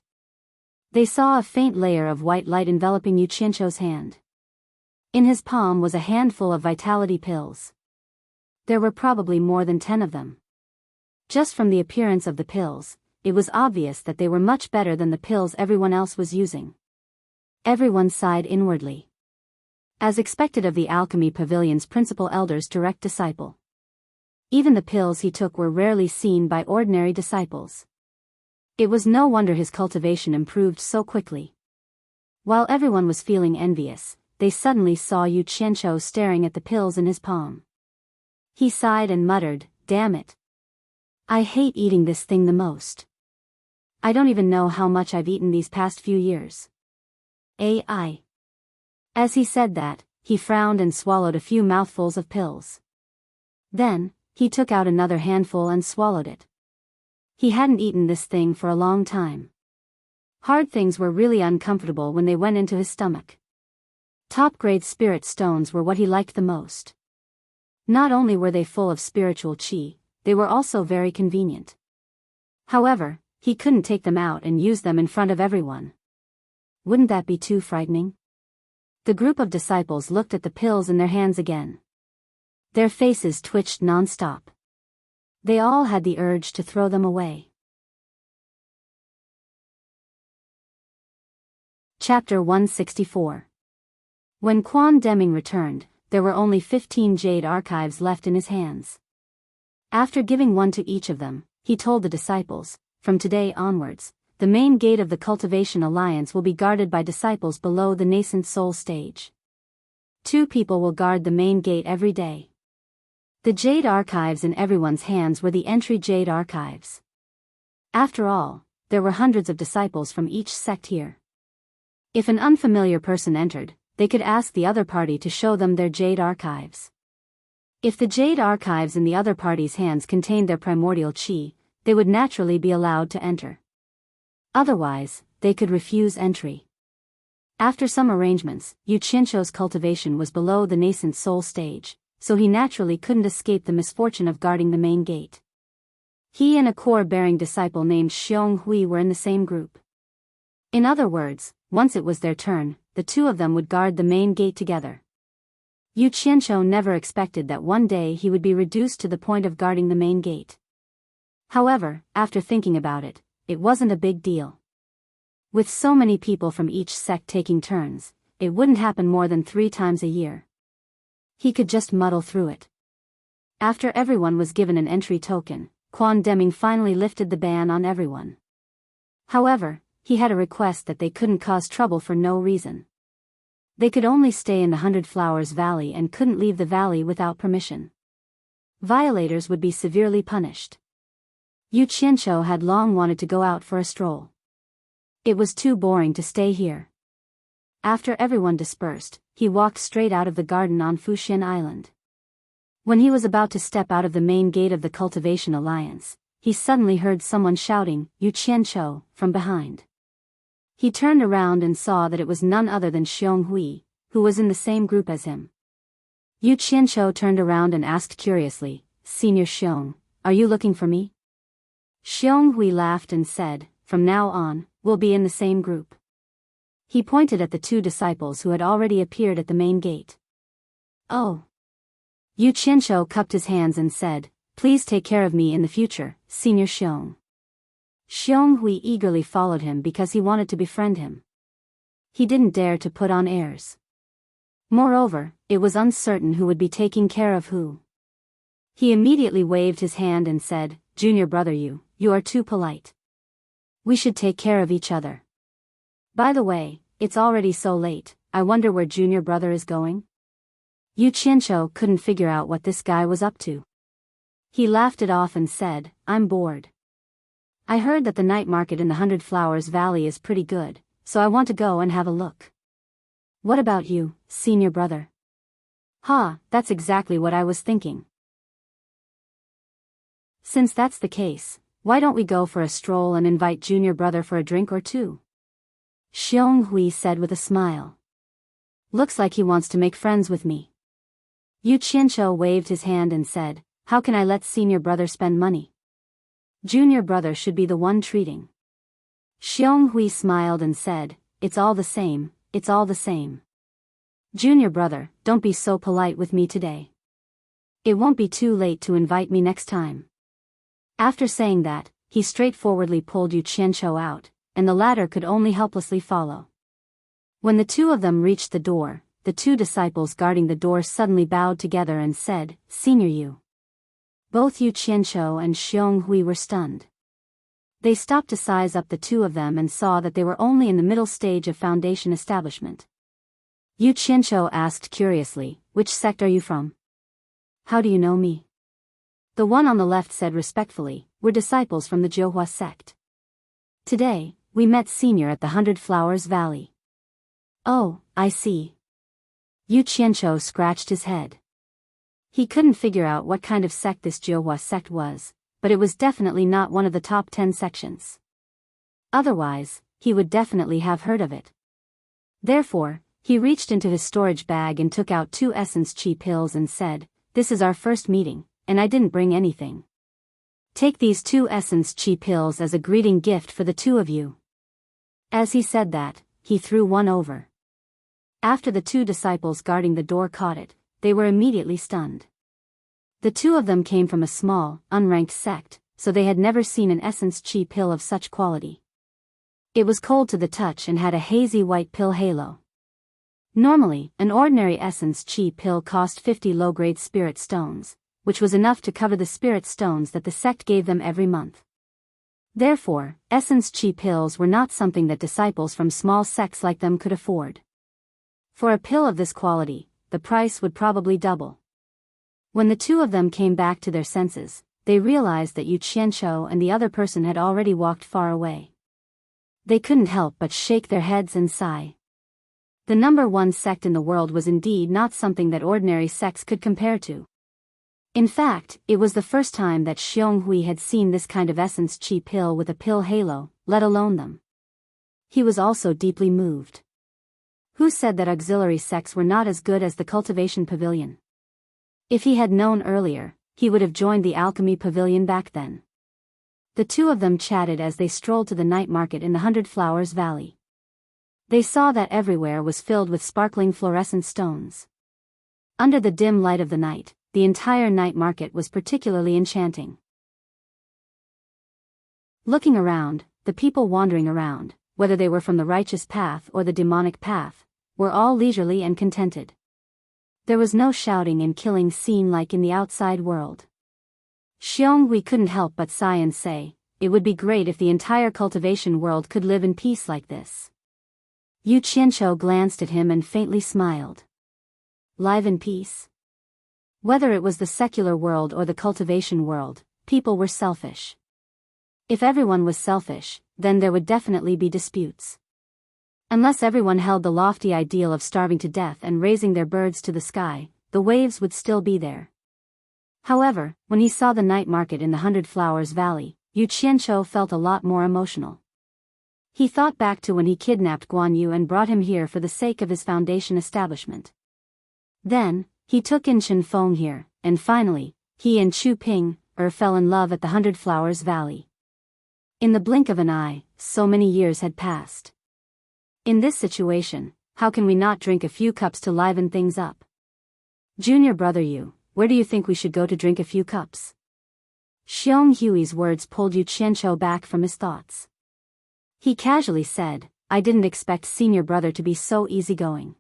They saw a faint layer of white light enveloping Yu Qianzhou's hand. In his palm was a handful of vitality pills. There were probably more than 10 of them. Just from the appearance of the pills, it was obvious that they were much better than the pills everyone else was using. Everyone sighed inwardly. As expected of the Alchemy Pavilion's principal elder's direct disciple. Even the pills he took were rarely seen by ordinary disciples. It was no wonder his cultivation improved so quickly. While everyone was feeling envious, they suddenly saw Yu Qianzhou staring at the pills in his palm. He sighed and muttered, "Damn it. I hate eating this thing the most. I don't even know how much I've eaten these past few years." AI. As he said that, he frowned and swallowed a few mouthfuls of pills. Then, he took out another handful and swallowed it. He hadn't eaten this thing for a long time. Hard things were really uncomfortable when they went into his stomach. Top-grade spirit stones were what he liked the most. Not only were they full of spiritual qi, they were also very convenient. However, he couldn't take them out and use them in front of everyone. Wouldn't that be too frightening? The group of disciples looked at the pills in their hands again. Their faces twitched non-stop. They all had the urge to throw them away. Chapter 164. When Quan Deming returned, there were only 15 jade archives left in his hands. After giving one to each of them, he told the disciples, "From today onwards, the main gate of the Cultivation Alliance will be guarded by disciples below the nascent soul stage. 2 people will guard the main gate every day." The jade archives in everyone's hands were the entry jade archives. After all, there were hundreds of disciples from each sect here. If an unfamiliar person entered, they could ask the other party to show them their jade archives. If the jade archives in the other party's hands contained their primordial qi, they would naturally be allowed to enter. Otherwise, they could refuse entry. After some arrangements, Yu Qianzhou's cultivation was below the nascent soul stage, so he naturally couldn't escape the misfortune of guarding the main gate. He and a core-bearing disciple named Xiong Hui were in the same group. In other words, once it was their turn, the 2 of them would guard the main gate together. Yu Qianzhou never expected that one day he would be reduced to the point of guarding the main gate. However, after thinking about it, it wasn't a big deal. With so many people from each sect taking turns, it wouldn't happen more than 3 times a year. He could just muddle through it. After everyone was given an entry token, Quan Deming finally lifted the ban on everyone. However, he had a request that they couldn't cause trouble for no reason. They could only stay in the 100 Flowers Valley and couldn't leave the valley without permission. Violators would be severely punished. Yu Qianzhou had long wanted to go out for a stroll. It was too boring to stay here. After everyone dispersed, he walked straight out of the garden on Fuxian Island. When he was about to step out of the main gate of the Cultivation Alliance, he suddenly heard someone shouting, "Yu Qianzhou," from behind. He turned around and saw that it was none other than Xiong Hui, who was in the same group as him. Yu Qianzhou turned around and asked curiously, "Senior Xiong, are you looking for me?" Xiong Hui laughed and said, "From now on, we'll be in the same group." He pointed at the 2 disciples who had already appeared at the main gate. "Oh." Yu Qianzhou cupped his hands and said, "Please take care of me in the future, Senior Xiong." Xiong Hui eagerly followed him because he wanted to befriend him. He didn't dare to put on airs. Moreover, it was uncertain who would be taking care of who. He immediately waved his hand and said, "Junior brother, you are too polite. We should take care of each other. By the way, it's already so late, I wonder where junior brother is going?" Yu Qianzhou couldn't figure out what this guy was up to. He laughed it off and said, "I'm bored. I heard that the night market in the 100 Flowers Valley is pretty good, so I want to go and have a look." "What about you, senior brother?" "Ha, that's exactly what I was thinking. Since that's the case, why don't we go for a stroll and invite junior brother for a drink or 2? Xiong Hui said with a smile. "Looks like he wants to make friends with me." Yu Qianzhou waved his hand and said, "How can I let senior brother spend money? Junior brother should be the one treating." Xionghui smiled and said, "It's all the same, it's all the same. Junior brother, don't be so polite with me today. It won't be too late to invite me next time." After saying that, he straightforwardly pulled Yu Qianqiu out, and the latter could only helplessly follow. When the two of them reached the door, the two disciples guarding the door suddenly bowed together and said, "Senior Yu." Both Yu Qianqiu and Xionghui were stunned. They stopped to size up the two of them and saw that they were only in the middle stage of foundation establishment. Yu Qianqiu asked curiously, "Which sect are you from? How do you know me?" The one on the left said respectfully, "We're disciples from the Jiuhua sect. Today, we met Senior at the 100 Flowers Valley." "Oh, I see." Yu Qianqiu scratched his head. He couldn't figure out what kind of sect this Jiuhua sect was, but it was definitely not one of the top 10 sections. Otherwise, he would definitely have heard of it. Therefore, he reached into his storage bag and took out 2 essence chi pills and said, "This is our first meeting, and I didn't bring anything. Take these 2 essence chi pills as a greeting gift for the two of you." As he said that, he threw one over. After the 2 disciples guarding the door caught it, they were immediately stunned. The 2 of them came from a small, unranked sect, so they had never seen an essence chi pill of such quality. It was cold to the touch and had a hazy white pill halo. Normally, an ordinary essence chi pill cost 50 low-grade spirit stones, which was enough to cover the spirit stones that the sect gave them every month. Therefore, essence chi pills were not something that disciples from small sects like them could afford. For a pill of this quality, the price would probably double. When the 2 of them came back to their senses, they realized that Yu Qianqiu and the other person had already walked far away. They couldn't help but shake their heads and sigh. The number 1 sect in the world was indeed not something that ordinary sects could compare to. In fact, it was the first time that Xionghui had seen this kind of essence chi pill with a pill halo, let alone them. He was also deeply moved. Who said that auxiliary sects were not as good as the cultivation pavilion? If he had known earlier, he would have joined the alchemy pavilion back then. The 2 of them chatted as they strolled to the night market in the 100 Flowers Valley. They saw that everywhere was filled with sparkling fluorescent stones. Under the dim light of the night, the entire night market was particularly enchanting. Looking around, the people wandering around, whether they were from the righteous path or the demonic path, were all leisurely and contented. There was no shouting and killing scene like in the outside world. Xionghui couldn't help but sigh and say, "It would be great if the entire cultivation world could live in peace like this." Yu Qianqiu glanced at him and faintly smiled. Live in peace? Whether it was the secular world or the cultivation world, people were selfish. If everyone was selfish, then there would definitely be disputes. Unless everyone held the lofty ideal of starving to death and raising their birds to the sky, the waves would still be there. However, when he saw the night market in the 100 Flowers Valley, Yu Qianqiu felt a lot more emotional. He thought back to when he kidnapped Guan Yu and brought him here for the sake of his foundation establishment. Then, he took In Chen Feng here, and finally, he and Chu Ping fell in love at the 100 Flowers Valley. In the blink of an eye, so many years had passed. In this situation, how can we not drink a few cups to liven things up? Junior brother Yu, where do you think we should go to drink a few cups? Xionghui's words pulled Yu Qianqiu back from his thoughts. He casually said, "I didn't expect senior brother to be so easygoing.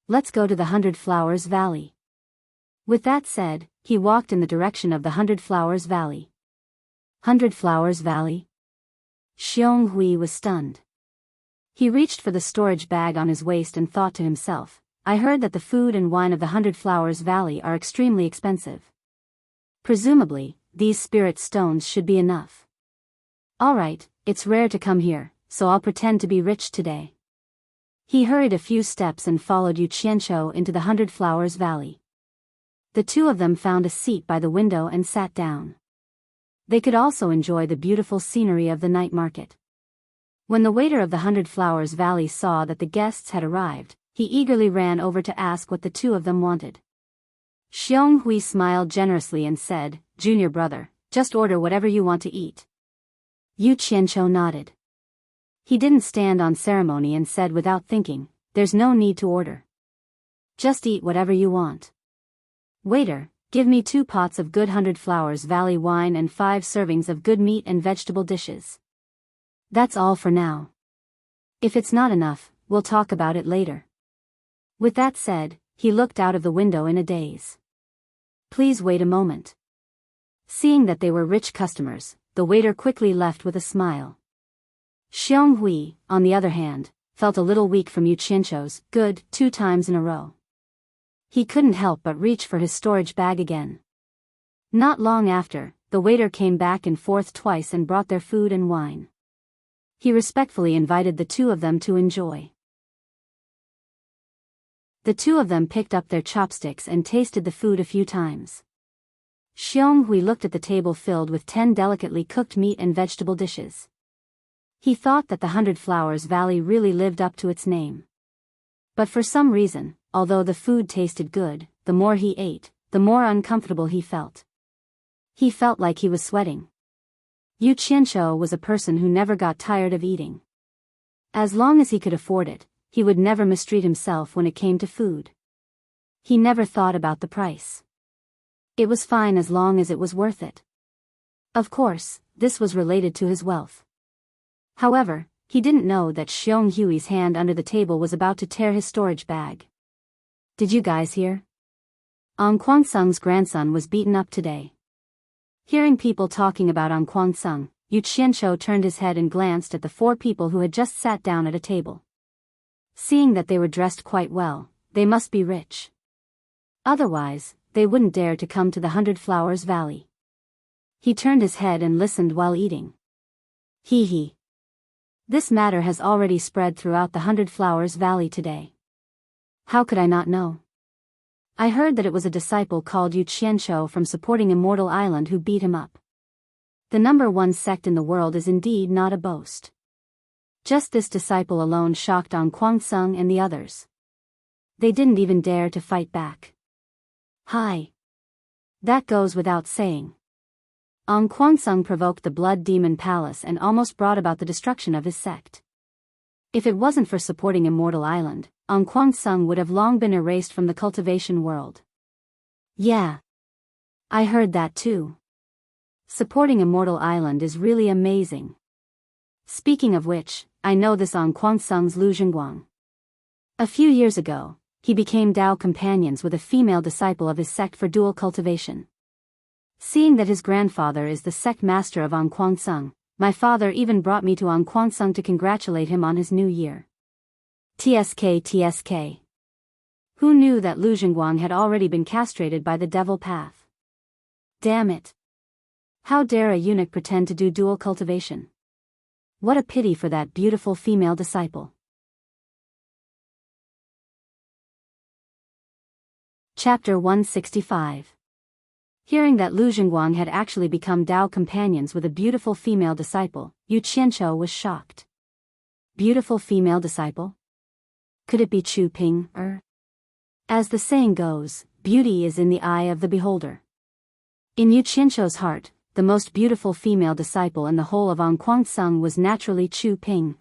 Let's go to the 100 Flowers Valley." With that said, he walked in the direction of the 100 Flowers Valley. 100 Flowers Valley? Xionghui was stunned. He reached for the storage bag on his waist and thought to himself, "I heard that the food and wine of the 100 Flowers Valley are extremely expensive. Presumably, these spirit stones should be enough. Alright, it's rare to come here, so I'll pretend to be rich today." He hurried a few steps and followed Yu Qianqiu into the 100 Flowers Valley. The 2 of them found a seat by the window and sat down. They could also enjoy the beautiful scenery of the night market. When the waiter of the 100 Flowers Valley saw that the guests had arrived, he eagerly ran over to ask what the 2 of them wanted. Xionghui smiled generously and said, "Junior brother, just order whatever you want to eat." Yu Qianqiu nodded. He didn't stand on ceremony and said without thinking, "There's no need to order. Just eat whatever you want. Waiter, give me 2 pots of good 100 Flowers Valley wine and 5 servings of good meat and vegetable dishes. That's all for now. If it's not enough, we'll talk about it later." With that said, he looked out of the window in a daze. "Please wait a moment." Seeing that they were rich customers, the waiter quickly left with a smile. Xiong Hui, on the other hand, felt a little weak from Yu Qianzhou's good 2 times in a row. He couldn't help but reach for his storage bag again. Not long after, the waiter came back and forth twice and brought their food and wine. He respectfully invited the 2 of them to enjoy. The 2 of them picked up their chopsticks and tasted the food a few times. Xiong Hui looked at the table filled with 10 delicately cooked meat and vegetable dishes. He thought that the 100 Flowers Valley really lived up to its name. But for some reason, although the food tasted good, the more he ate, the more uncomfortable he felt. He felt like he was sweating. Yu Qianzhou was a person who never got tired of eating. As long as he could afford it, he would never mistreat himself when it came to food. He never thought about the price. It was fine as long as it was worth it. Of course, this was related to his wealth. However, he didn't know that Xiong Hui's hand under the table was about to tear his storage bag. "Did you guys hear? An Kuansung's grandson was beaten up today." Hearing people talking about An Kuansung, Yu Qianzhou turned his head and glanced at the 4 people who had just sat down at a table. Seeing that they were dressed quite well, they must be rich. Otherwise, they wouldn't dare to come to the 100 Flowers Valley. He turned his head and listened while eating. Hee. This matter has already spread throughout the 100 Flowers Valley today. How could I not know? I heard that it was a disciple called Yu Qianzhou from supporting Immortal Island who beat him up. The number 1 sect in the world is indeed not a boast. Just this disciple alone shocked An Kuansung and the others. They didn't even dare to fight back. Hi. That goes without saying. An Kuansung provoked the Blood Demon Palace and almost brought about the destruction of his sect. If it wasn't for supporting Immortal Island, An Kuansung would have long been erased from the cultivation world. Yeah. I heard that too. Supporting Immortal Island is really amazing. Speaking of which, I know this An Kuansung's Lu Zhengguang. A few years ago, he became Dao companions with a female disciple of his sect for dual cultivation. Seeing that his grandfather is the sect master of An Kuansung, my father even brought me to An Kuansung to congratulate him on his new year. TSK. Who knew that Lu Zhengguang had already been castrated by the devil path? Damn it. How dare a eunuch pretend to do dual cultivation? What a pity for that beautiful female disciple. Chapter 165. Hearing that Lu Zhengguang had actually become Dao companions with a beautiful female disciple, Yu Qianzhou was shocked. Beautiful female disciple? Could it be Chu Ping? As the saying goes, beauty is in the eye of the beholder. In Yu Qianzhou's heart, the most beautiful female disciple in the whole of An Kuansung was naturally Chu Ping.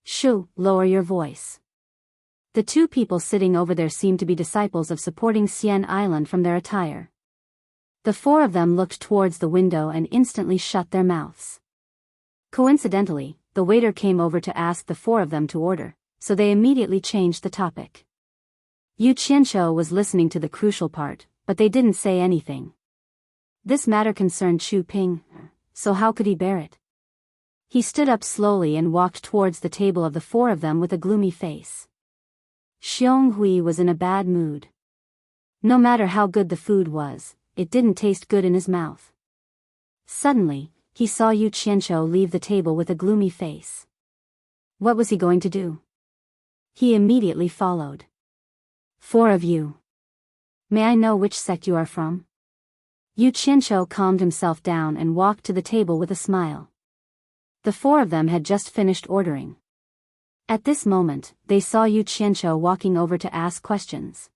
Shu, lower your voice. The 2 people sitting over there seemed to be disciples of supporting Xian Island from their attire. The 4 of them looked towards the window and instantly shut their mouths. Coincidentally, the waiter came over to ask the 4 of them to order, so they immediately changed the topic. Yu Qianzhou was listening to the crucial part, but they didn't say anything. This matter concerned Chu Ping, so how could he bear it? He stood up slowly and walked towards the table of the 4 of them with a gloomy face. Xiong Hui was in a bad mood. No matter how good the food was, it didn't taste good in his mouth. Suddenly, he saw Yu Qianzhou leave the table with a gloomy face. What was he going to do? He immediately followed. 4 of you. May I know which sect you are from? Yu Qianzhou calmed himself down and walked to the table with a smile. The 4 of them had just finished ordering. At this moment, they saw Yu Qianzhou walking over to ask questions.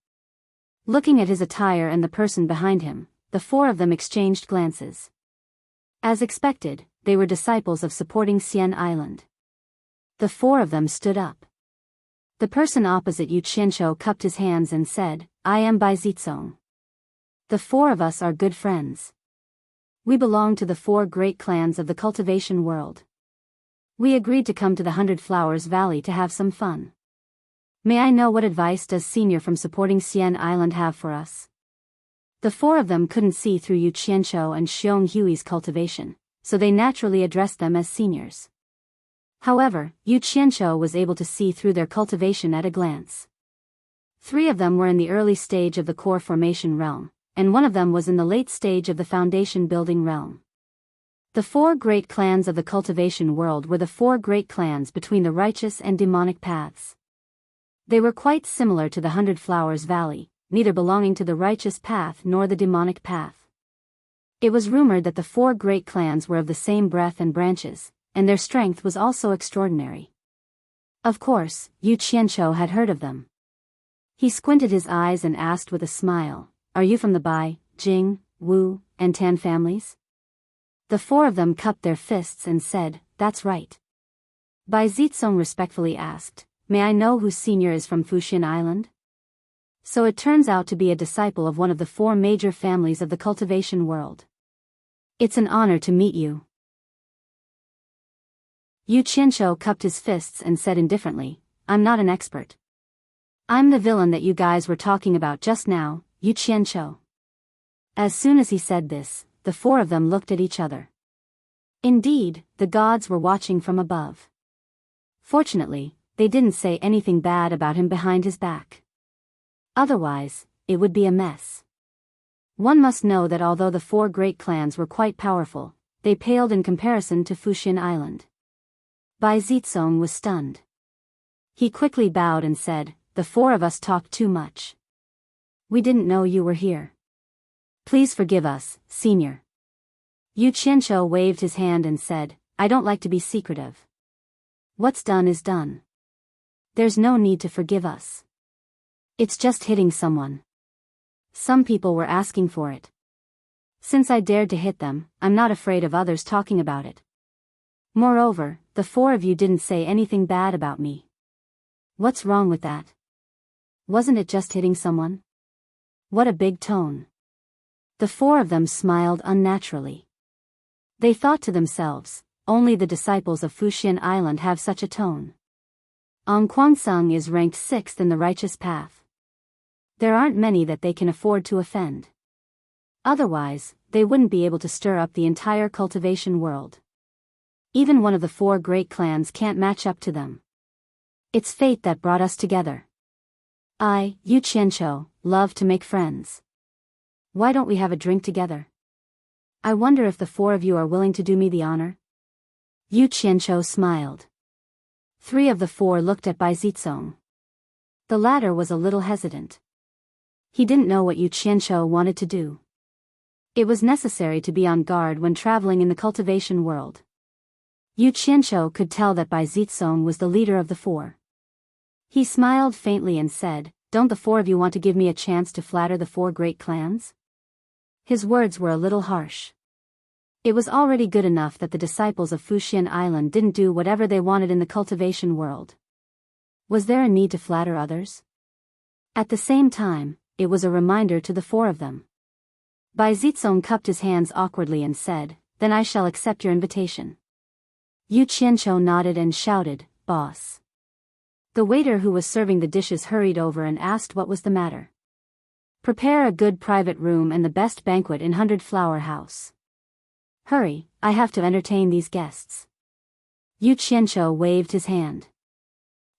Looking at his attire and the person behind him, the 4 of them exchanged glances. As expected, they were disciples of supporting Xian Island. The four of them stood up. The person opposite Yu Qianqiu cupped his hands and said, I am Bai Zizong. The four of us are good friends. We belong to the four great clans of the cultivation world. We agreed to come to the 100 Flowers Valley to have some fun. May I know what advice does Senior from supporting Xian Island have for us? The four of them couldn't see through Yu Qianqiu and Xiong Hui's cultivation, so they naturally addressed them as seniors. However, Yu Qianqiu was able to see through their cultivation at a glance. 3 of them were in the early stage of the core formation realm, and 1 of them was in the late stage of the foundation building realm. The 4 great clans of the cultivation world were the 4 great clans between the righteous and demonic paths. They were quite similar to the 100 Flowers Valley, neither belonging to the righteous path nor the demonic path. It was rumored that the 4 great clans were of the same breadth and branches, and their strength was also extraordinary. Of course, Yu Qianqiu had heard of them. He squinted his eyes and asked with a smile, Are you from the Bai, Jing, Wu, and Tan families? The 4 of them cupped their fists and said, That's right. Bai Zizong respectfully asked, May I know who Senior is from Fuxian Island? So it turns out to be a disciple of one of the 4 major families of the cultivation world. It's an honor to meet you. Yu Qianqiu cupped his fists and said indifferently, I'm not an expert. I'm the villain that you guys were talking about just now, Yu Qianqiu. As soon as he said this, the 4 of them looked at each other. Indeed, the gods were watching from above. Fortunately, they didn't say anything bad about him behind his back. Otherwise, it would be a mess. One must know that although the 4 great clans were quite powerful, they paled in comparison to Fuxian Island. Bai Zizong was stunned. He quickly bowed and said, The 4 of us talked too much. We didn't know you were here. Please forgive us, Senior. Yu Qianqiu waved his hand and said, I don't like to be secretive. What's done is done. There's no need to forgive us. It's just hitting someone. Some people were asking for it. Since I dared to hit them, I'm not afraid of others talking about it. Moreover, the 4 of you didn't say anything bad about me. What's wrong with that? Wasn't it just hitting someone? What a big tone. The 4 of them smiled unnaturally. They thought to themselves, only the disciples of Fuxian Island have such a tone. Ong Kwangsung is ranked 6th in the righteous path. There aren't many that they can afford to offend. Otherwise, they wouldn't be able to stir up the entire cultivation world. Even one of the 4 great clans can't match up to them. It's fate that brought us together. I, Yu Qianqiu, love to make friends. Why don't we have a drink together? I wonder if the 4 of you are willing to do me the honor? Yu Qianqiu smiled. 3 of the 4 looked at Bai Zizong. The latter was a little hesitant. He didn't know what Yu Qianqiu wanted to do. It was necessary to be on guard when traveling in the cultivation world. Yu Qianqiu could tell that Bai Zizong was the leader of the 4. He smiled faintly and said, Don't the 4 of you want to give me a chance to flatter the 4 great clans? His words were a little harsh. It was already good enough that the disciples of Fuxian Island didn't do whatever they wanted in the cultivation world. Was there a need to flatter others? At the same time, it was a reminder to the 4 of them. Bai Zizong cupped his hands awkwardly and said, Then I shall accept your invitation. Yu Qianqiu nodded and shouted, Boss. The waiter who was serving the dishes hurried over and asked what was the matter. Prepare a good private room and the best banquet in 100 Flower House. Hurry, I have to entertain these guests. Yu Qianqiu waved his hand.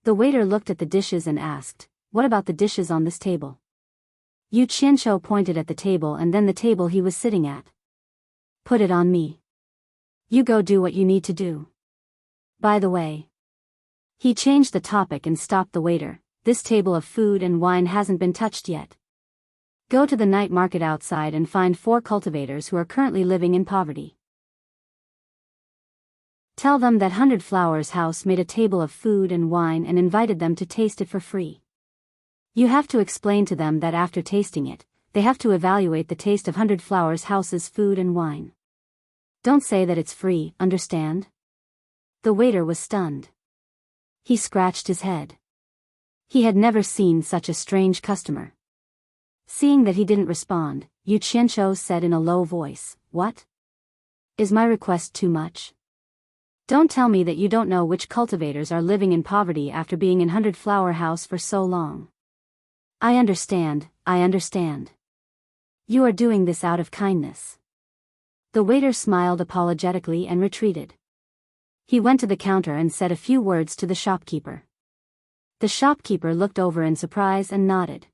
The waiter looked at the dishes and asked, What about the dishes on this table? Yu Qianqiu pointed at the table and then the table he was sitting at. Put it on me. You go do what you need to do. By the way. He changed the topic and stopped the waiter. This table of food and wine hasn't been touched yet. Go to the night market outside and find 4 cultivators who are currently living in poverty. Tell them that 100 Flowers House made a table of food and wine and invited them to taste it for free. You have to explain to them that after tasting it, they have to evaluate the taste of 100 Flowers House's food and wine. Don't say that it's free, understand? The waiter was stunned. He scratched his head. He had never seen such a strange customer. Seeing that he didn't respond, Yu Qianqiu said in a low voice, "What? Is my request too much? Don't tell me that you don't know which cultivators are living in poverty after being in 100 Flower House for so long. I understand. You are doing this out of kindness." The waiter smiled apologetically and retreated. He went to the counter and said a few words to the shopkeeper. The shopkeeper looked over in surprise and nodded.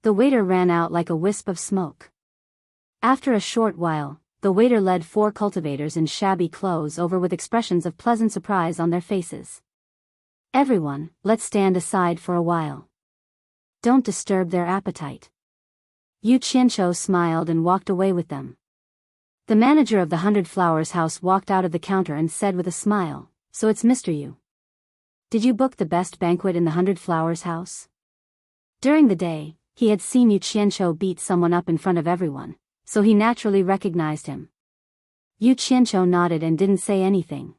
The waiter ran out like a wisp of smoke. After a short while, the waiter led 4 cultivators in shabby clothes over with expressions of pleasant surprise on their faces. "Everyone, let's stand aside for a while. Don't disturb their appetite." Yu Qianqiu smiled and walked away with them. The manager of the 100 Flowers House walked out of the counter and said with a smile, "So it's Mr. Yu. Did you book the best banquet in the 100 Flowers House?" During the day, he had seen Yu Qianqiu beat someone up in front of everyone, so he naturally recognized him. Yu Qianqiu nodded and didn't say anything.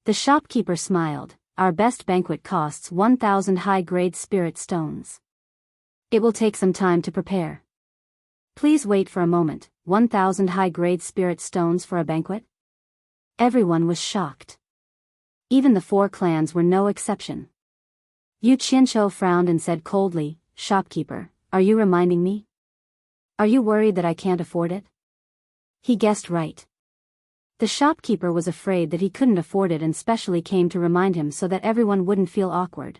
The shopkeeper smiled. "Our best banquet costs 1,000 high-grade spirit stones. It will take some time to prepare. Please wait for a moment." 1,000 high-grade spirit stones for a banquet? Everyone was shocked. Even the 4 clans were no exception. Yu Qianqiu frowned and said coldly, "Shopkeeper, are you reminding me? Are you worried that I can't afford it?" He guessed right. The shopkeeper was afraid that he couldn't afford it and specially came to remind him so that everyone wouldn't feel awkward.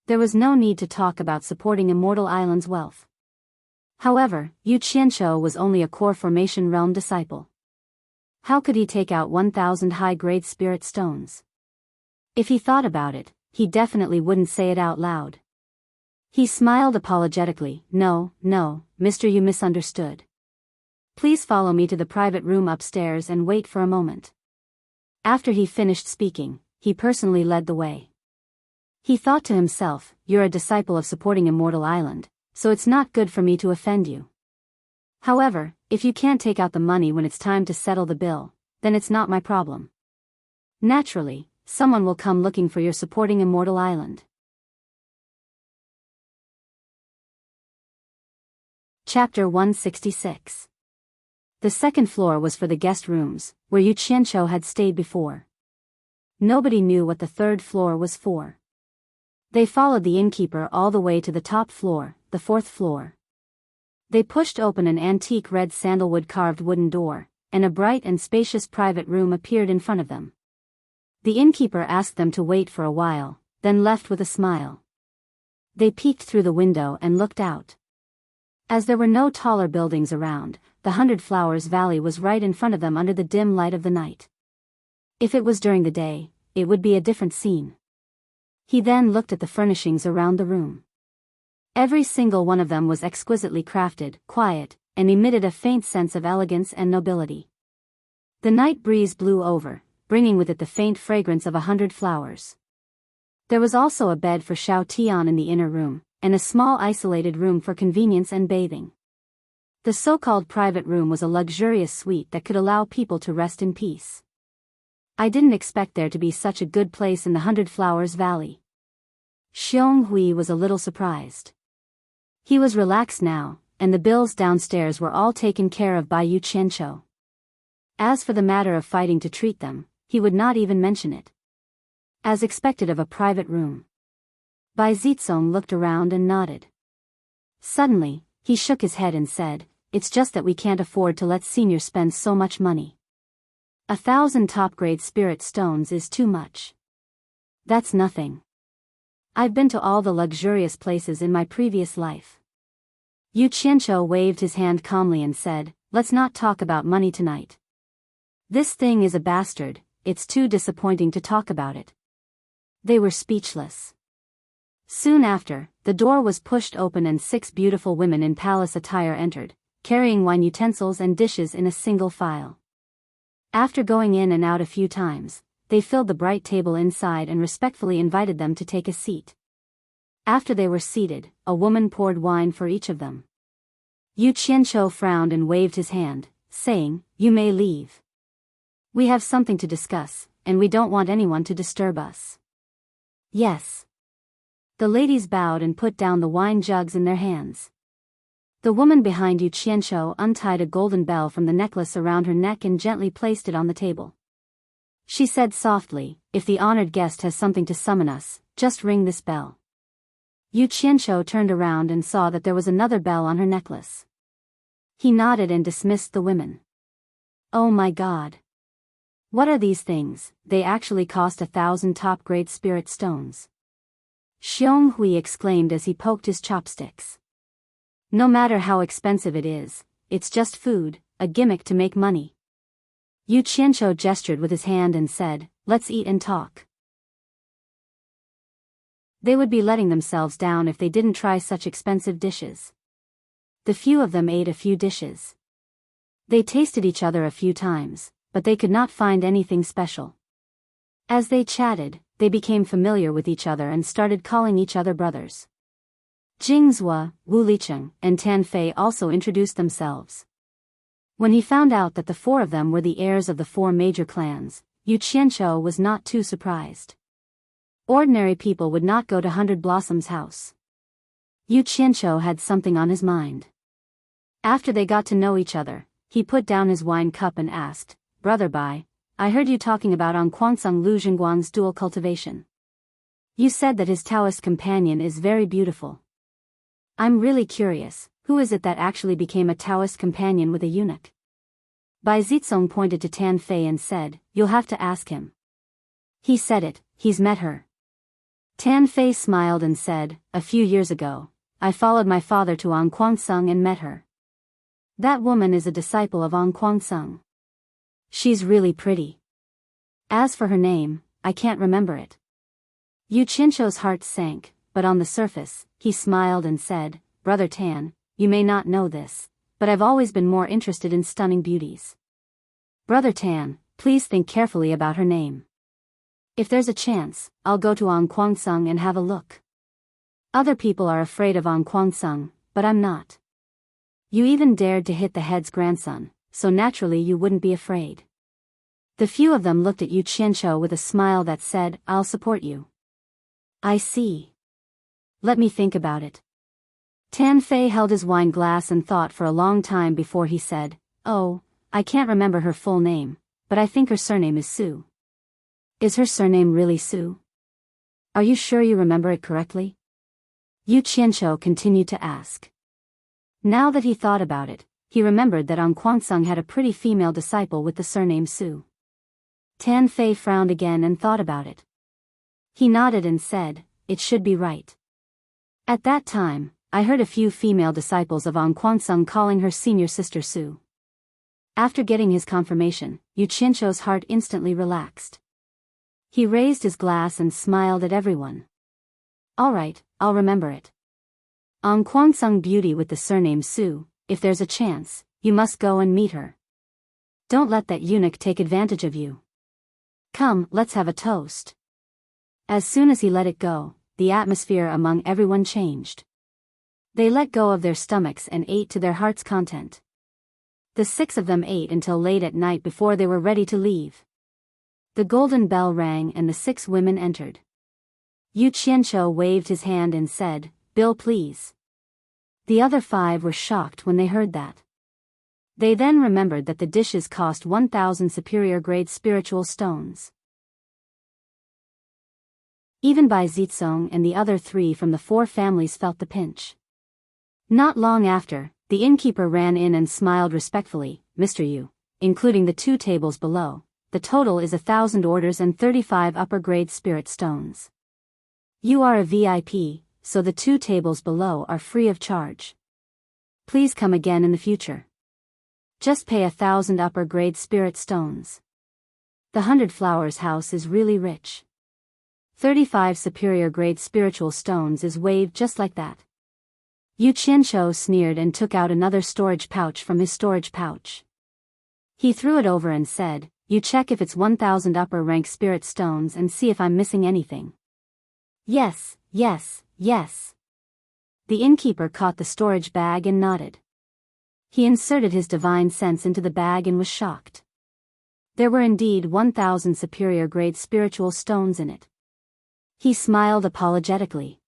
There was no need to talk about supporting Immortal Island's wealth. However, Yu Qianqiu was only a core formation realm disciple. How could he take out 1,000 high-grade spirit stones? If he thought about it, he definitely wouldn't say it out loud. He smiled apologetically. No, Mr. Yu misunderstood. Please follow me to the private room upstairs and wait for a moment." After he finished speaking, he personally led the way. He thought to himself, "You're a disciple of supporting Immortal Island, so it's not good for me to offend you. However, if you can't take out the money when it's time to settle the bill, then it's not my problem. Naturally, someone will come looking for your supporting Immortal Island." Chapter 166. The second floor was for the guest rooms, where Yu Qianqiu had stayed before. Nobody knew what the third floor was for. They followed the innkeeper all the way to the top floor, the 4th floor. They pushed open an antique red sandalwood carved wooden door, and a bright and spacious private room appeared in front of them. The innkeeper asked them to wait for a while, then left with a smile. They peeked through the window and looked out. As there were no taller buildings around, the 100 Flowers Valley was right in front of them under the dim light of the night. If it was during the day, it would be a different scene. He then looked at the furnishings around the room. Every single one of them was exquisitely crafted, quiet, and emitted a faint sense of elegance and nobility. The night breeze blew over, bringing with it the faint fragrance of 100 flowers. There was also a bed for Xiao Tian in the inner room, and a small isolated room for convenience and bathing. The so-called private room was a luxurious suite that could allow people to rest in peace. "I didn't expect there to be such a good place in the 100 Flowers Valley." Xiong Hui was a little surprised. He was relaxed now, and the bills downstairs were all taken care of by Yu Qianqiu. As for the matter of fighting to treat them, he would not even mention it. As expected of a private room. Bai Zizong looked around and nodded. Suddenly, he shook his head and said, "It's just that we can't afford to let senior spend so much money. 1,000 top-grade spirit stones is too much. That's nothing. I've been to all the luxurious places in my previous life." Yu Qianqiu waved his hand calmly and said, "Let's not talk about money tonight. This thing is a bastard, it's too disappointing to talk about it." They were speechless. Soon after, the door was pushed open and 6 beautiful women in palace attire entered, carrying wine utensils and dishes in a single file. After going in and out a few times, they filled the bright table inside and respectfully invited them to take a seat. After they were seated, a woman poured wine for each of them. Yu Qianqiu frowned and waved his hand, saying, "You may leave. We have something to discuss, and we don't want anyone to disturb us." Yes. The ladies bowed and put down the wine jugs in their hands. The woman behind Yu Qianshou untied a golden bell from the necklace around her neck and gently placed it on the table. She said softly, "If the honored guest has something to summon us, just ring this bell." Yu Qianshou turned around and saw that there was another bell on her necklace. He nodded and dismissed the women. Oh my God! What are these things? They actually cost 1,000 top-grade spirit stones. Xiong Hui exclaimed as he poked his chopsticks. No matter how expensive it is, it's just food, a gimmick to make money. Yu Qianshou gestured with his hand and said, "Let's eat and talk." They would be letting themselves down if they didn't try such expensive dishes. The few of them ate a few dishes. They tasted each other a few times, but they could not find anything special. As they chatted, they became familiar with each other and started calling each other brothers. Jingzhua, Wu Licheng, and Tan Fei also introduced themselves. When he found out that the four of them were the heirs of the four major clans, Yu Qianshou was not too surprised. Ordinary people would not go to Hundred Blossom's house. Yu Qianshou had something on his mind. After they got to know each other, he put down his wine cup and asked, "Brother Bai, I heard you talking about Anquansung Lu Jingguan's dual cultivation. You said that his Taoist companion is very beautiful. I'm really curious, who is it that actually became a Taoist companion with a eunuch?" Bai Zitsong pointed to Tan Fei and said, "You'll have to ask him." He said it, he's met her. Tan Fei smiled and said, "A few years ago, I followed my father to Anquansung and met her. That woman is a disciple of Anquansung. She's really pretty. As for her name, I can't remember it." Yu Qianshou's heart sank, but on the surface, he smiled and said, "Brother Tan, you may not know this, but I've always been more interested in stunning beauties. Brother Tan, please think carefully about her name. If there's a chance, I'll go to Anquansung and have a look. Other people are afraid of Anquansung, but I'm not. You even dared to hit the head's grandson, so naturally you wouldn't be afraid." The few of them looked at Yu Qianshou with a smile that said, "I'll support you." "I see. Let me think about it." Tan Fei held his wine glass and thought for a long time before he said, "Oh, I can't remember her full name, but I think her surname is Su." "Is her surname really Su? Are you sure you remember it correctly?" Yu Qianshou continued to ask. Now that he thought about it, he remembered that Anquansung had a pretty female disciple with the surname Su. Tan Fei frowned again and thought about it. He nodded and said, "It should be right. At that time, I heard a few female disciples of Anquansung calling her senior sister Su." After getting his confirmation, Yu Qianshou's heart instantly relaxed. He raised his glass and smiled at everyone. "All right, I'll remember it. Anquansung beauty with the surname Su, if there's a chance, you must go and meet her. Don't let that eunuch take advantage of you. Come, let's have a toast." As soon as he let it go, the atmosphere among everyone changed. They let go of their stomachs and ate to their heart's content. The six of them ate until late at night before they were ready to leave. The golden bell rang and the six women entered. Yu Qianshou waved his hand and said, "Bill please." The other five were shocked when they heard that. They then remembered that the dishes cost 1,000 superior-grade spiritual stones. Even Bai Zitsong and the other three from the four families felt the pinch. Not long after, the innkeeper ran in and smiled respectfully, "Mr. Yu, including the 2 tables below, the total is 1,000 orders and 35 upper-grade spirit stones. You are a VIP, so the 2 tables below are free of charge. Please come again in the future. Just pay 1,000 upper-grade spirit stones. The 100 Flowers house is really rich. 35 superior-grade spiritual stones is waived just like that." Yu Qianshou sneered and took out another storage pouch from his storage pouch. He threw it over and said, "You check if it's 1,000 upper-rank spirit stones and see if I'm missing anything." "Yes, yes, yes." The innkeeper caught the storage bag and nodded. He inserted his divine sense into the bag and was shocked. There were indeed 1,000 superior-grade spiritual stones in it. He smiled apologetically.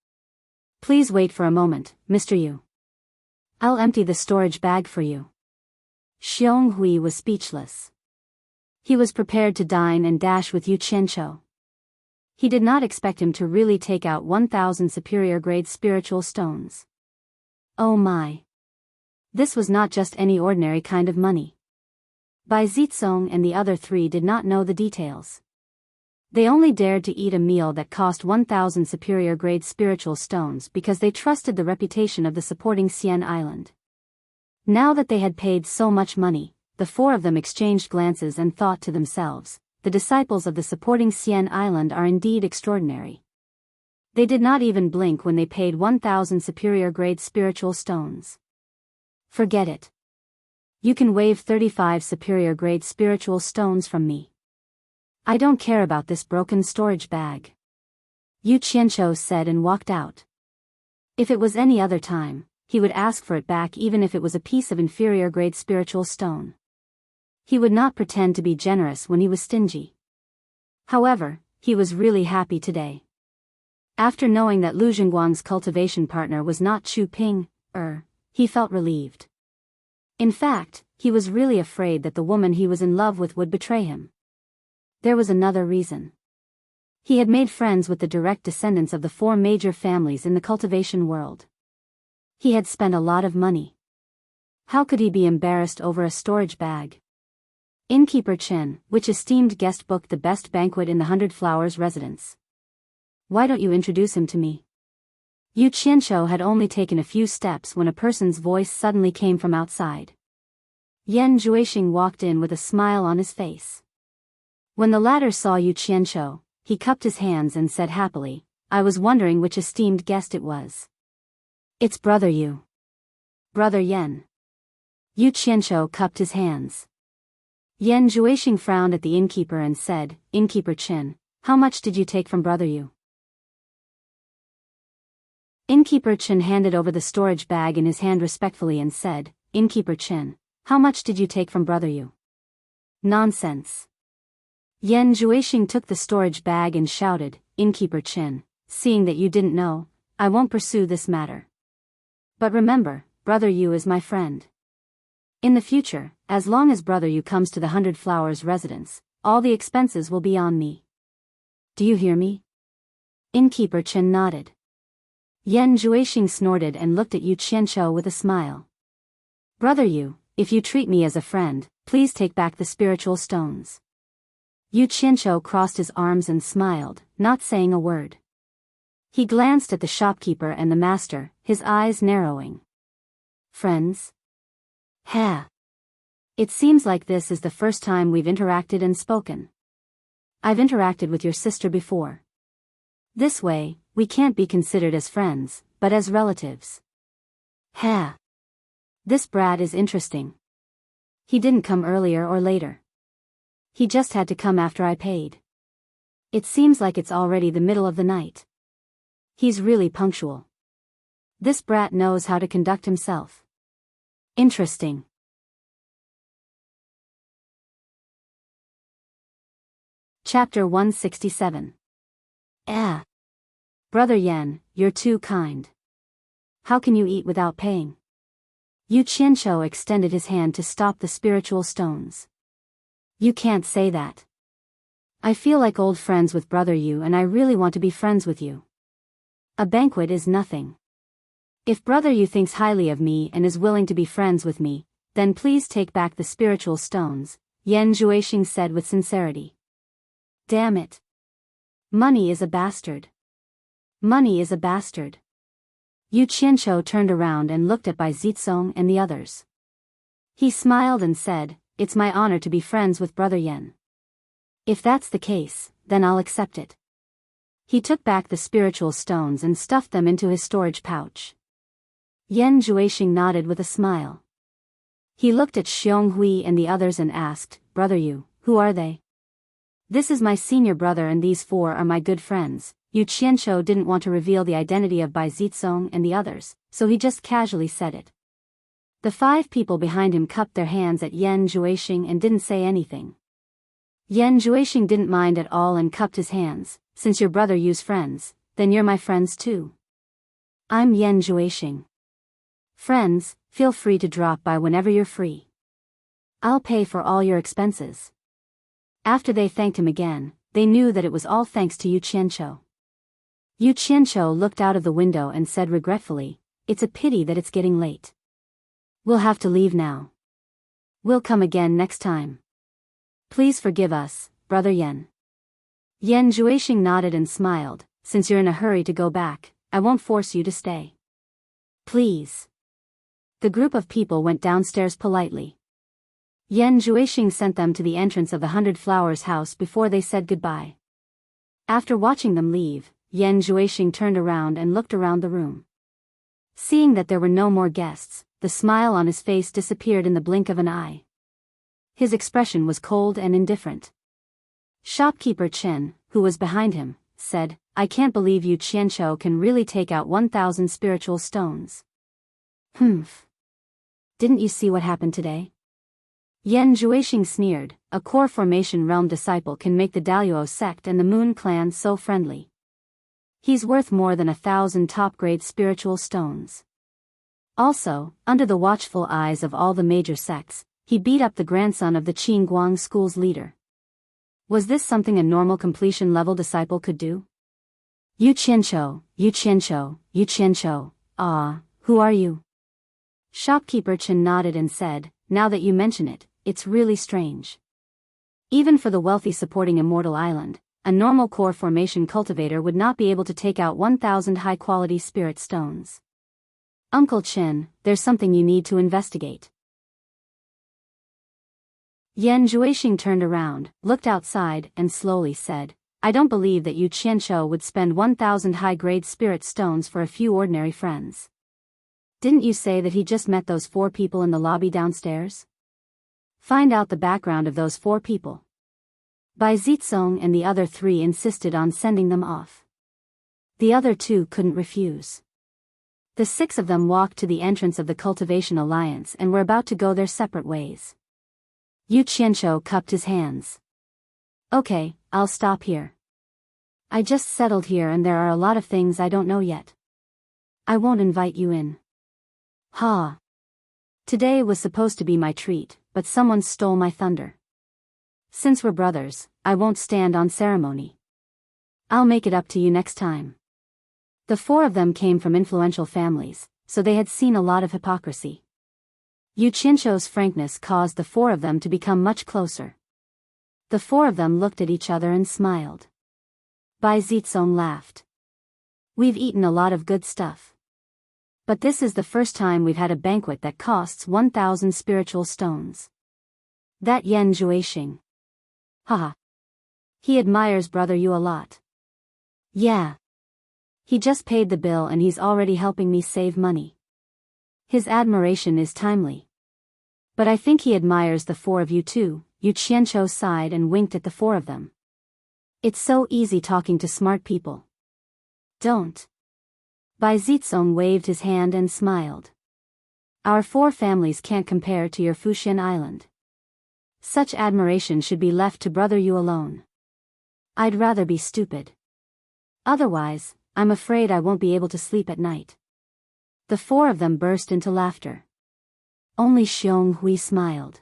Please wait for a moment, Mr. Yu. I'll empty the storage bag for you. Xiong Hui was speechless. He was prepared to dine and dash with Yu Qianqiu. He did not expect him to really take out 1,000 superior-grade spiritual stones. Oh my! This was not just any ordinary kind of money. Bai Zitsong and the other three did not know the details. They only dared to eat a meal that cost 1,000 superior-grade spiritual stones because they trusted the reputation of the supporting Xian Island. Now that they had paid so much money, the four of them exchanged glances and thought to themselves, the disciples of the supporting Xian Island are indeed extraordinary. They did not even blink when they paid 1,000 superior-grade spiritual stones. Forget it. You can waive 35 superior-grade spiritual stones from me. I don't care about this broken storage bag. Yu Qianqiu said and walked out. If it was any other time, he would ask for it back even if it was a piece of inferior-grade spiritual stone. He would not pretend to be generous when he was stingy. However, he was really happy today. After knowing that Lu Jingguang's cultivation partner was not Chu Ping, he felt relieved. In fact, he was really afraid that the woman he was in love with would betray him. There was another reason. He had made friends with the direct descendants of the four major families in the cultivation world. He had spent a lot of money. How could he be embarrassed over a storage bag? Innkeeper Chen, which esteemed guest booked the best banquet in the 100 Flowers residence. Why don't you introduce him to me? Yu Qianqiu had only taken a few steps when a person's voice suddenly came from outside. Yan Juixing walked in with a smile on his face. When the latter saw Yu Qianqiu, he cupped his hands and said happily, I was wondering which esteemed guest it was. It's Brother Yu. Brother Yan. Yu Qianqiu cupped his hands. Yan Juixing frowned at the innkeeper and said, Innkeeper Chen, how much did you take from Brother Yu? Innkeeper Chen handed over the storage bag in his hand respectfully and said, Innkeeper Chen, how much did you take from Brother Yu? Nonsense. Yan Juixing took the storage bag and shouted, Innkeeper Chen, seeing that you didn't know, I won't pursue this matter. But remember, Brother Yu is my friend. In the future, as long as Brother Yu comes to the 100 Flowers residence, all the expenses will be on me. Do you hear me? Innkeeper Chen nodded. Yan Juixing snorted and looked at Yu Qianqiu with a smile. Brother Yu, if you treat me as a friend, please take back the spiritual stones. Yu Qianqiu crossed his arms and smiled, not saying a word. He glanced at the shopkeeper and the master, his eyes narrowing. Friends? Ha! It seems like this is the first time we've interacted and spoken. I've interacted with your sister before. This way, we can't be considered as friends, but as relatives. Ha! This brat is interesting. He didn't come earlier or later. He just had to come after I paid. It seems like it's already the middle of the night. He's really punctual. This brat knows how to conduct himself. Interesting. Chapter 167. Brother Yan, you're too kind. How can you eat without paying? Yu Qianqiu extended his hand to stop the spiritual stones. You can't say that. I feel like old friends with Brother Yu and I really want to be friends with you. A banquet is nothing. If Brother Yu thinks highly of me and is willing to be friends with me, then please take back the spiritual stones, Yan Juixing said with sincerity. Damn it. Money is a bastard. Money is a bastard. Yu Qianqiu turned around and looked at Bai Zitsong and the others. He smiled and said, It's my honor to be friends with Brother Yan. If that's the case, then I'll accept it. He took back the spiritual stones and stuffed them into his storage pouch. Yan Juixing nodded with a smile. He looked at Xiong Hui and the others and asked, Brother Yu, who are they? This is my senior brother and these four are my good friends. Yu Qianqiu didn't want to reveal the identity of Bai Zitsong and the others, so he just casually said it. The 5 people behind him cupped their hands at Yan Juixing and didn't say anything. Yan Juixing didn't mind at all and cupped his hands, since your brother used friends, then you're my friends too. I'm Yan Juixing. Friends, feel free to drop by whenever you're free. I'll pay for all your expenses. After they thanked him again, they knew that it was all thanks to Yu Qianqiu. Yu Qianqiu looked out of the window and said regretfully, "It's a pity that it's getting late. We'll have to leave now. We'll come again next time. Please forgive us, Brother Yan." Yan Juixing nodded and smiled, "Since you're in a hurry to go back, I won't force you to stay. Please." The group of people went downstairs politely. Yan Juixing sent them to the entrance of the 100 Flowers house before they said goodbye. After watching them leave, Yan Juixing turned around and looked around the room. Seeing that there were no more guests, the smile on his face disappeared in the blink of an eye. His expression was cold and indifferent. Shopkeeper Chen, who was behind him, said, "I can't believe Yu Qianqiu can really take out 1,000 spiritual stones." "Humph. Didn't you see what happened today?" Yan Juixing sneered, "A core formation realm disciple can make the Daluo sect and the Moon clan so friendly. He's worth more than 1,000 top-grade spiritual stones. Also, under the watchful eyes of all the major sects, he beat up the grandson of the Qingguang school's leader. Was this something a normal completion-level disciple could do?" Yu Qianqiu, Yu Qianqiu, Yu Qianqiu, who are you?" Shopkeeper Chen nodded and said, "Now that you mention it, it's really strange. Even for the wealthy supporting Immortal Island, a normal core formation cultivator would not be able to take out 1,000 high-quality spirit stones. Uncle Chen, there's something you need to investigate." Yan Juixing turned around, looked outside, and slowly said, "I don't believe that Yu Qianqiu would spend 1,000 high-grade spirit stones for a few ordinary friends. Didn't you say that he just met those 4 people in the lobby downstairs? Find out the background of those 4 people." Bai Zitsong and the other 3 insisted on sending them off. The other 2 couldn't refuse. The 6 of them walked to the entrance of the Cultivation Alliance and were about to go their separate ways. Yu Qianqiu cupped his hands. "Okay, I'll stop here. I just settled here and there are a lot of things I don't know yet. I won't invite you in." "Ha. Today was supposed to be my treat, but someone stole my thunder. Since we're brothers, I won't stand on ceremony. I'll make it up to you next time." The 4 of them came from influential families, so they had seen a lot of hypocrisy. Yu Qianqiu's frankness caused the 4 of them to become much closer. The 4 of them looked at each other and smiled. Bai Zitsong laughed. "We've eaten a lot of good stuff. But this is the first time we've had a banquet that costs 1,000 spiritual stones. That Yan Juixing. Haha. He admires Brother Yu a lot. Yeah. He just paid the bill and he's already helping me save money. His admiration is timely. But I think he admires the 4 of you too." Yu Qianqiu sighed and winked at the 4 of them. "It's so easy talking to smart people. Don't." Bai Zitsong waved his hand and smiled. "Our 4 families can't compare to your Fuxian Island. Such admiration should be left to Brother Yu alone. I'd rather be stupid. Otherwise, I'm afraid I won't be able to sleep at night." The 4 of them burst into laughter. Only Xiong Hui smiled.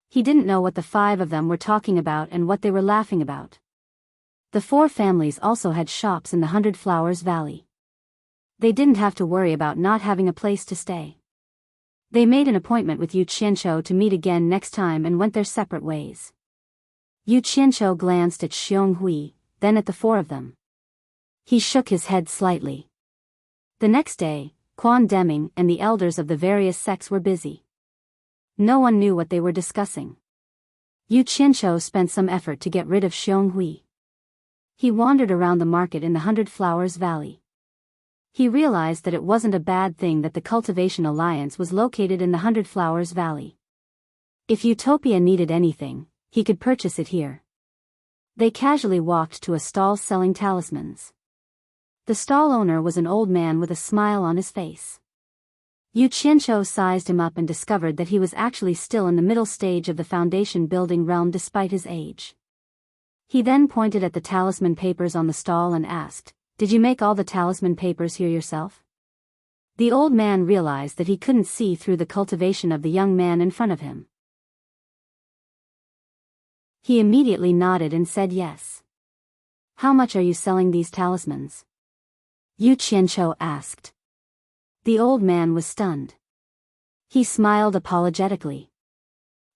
He didn't know what the 5 of them were talking about and what they were laughing about. The 4 families also had shops in the 100 Flowers Valley. They didn't have to worry about not having a place to stay. They made an appointment with Yu Qianqiu to meet again next time and went their separate ways. Yu Qianqiu glanced at Xiong Hui, then at the 4 of them. He shook his head slightly. The next day, Quan Deming and the elders of the various sects were busy. No one knew what they were discussing. Yu Qianqiu spent some effort to get rid of Xiong Hui. He wandered around the market in the 100 Flowers Valley. He realized that it wasn't a bad thing that the Cultivation Alliance was located in the 100 Flowers Valley. If Utopia needed anything, he could purchase it here. They casually walked to a stall selling talismans. The stall owner was an old man with a smile on his face. Yu Qianqiu sized him up and discovered that he was actually still in the middle stage of the foundation building realm despite his age. He then pointed at the talisman papers on the stall and asked, "Did you make all the talisman papers here yourself?" The old man realized that he couldn't see through the cultivation of the young man in front of him. He immediately nodded and said yes. "How much are you selling these talismans?" Yu Qianqiu asked. The old man was stunned. He smiled apologetically.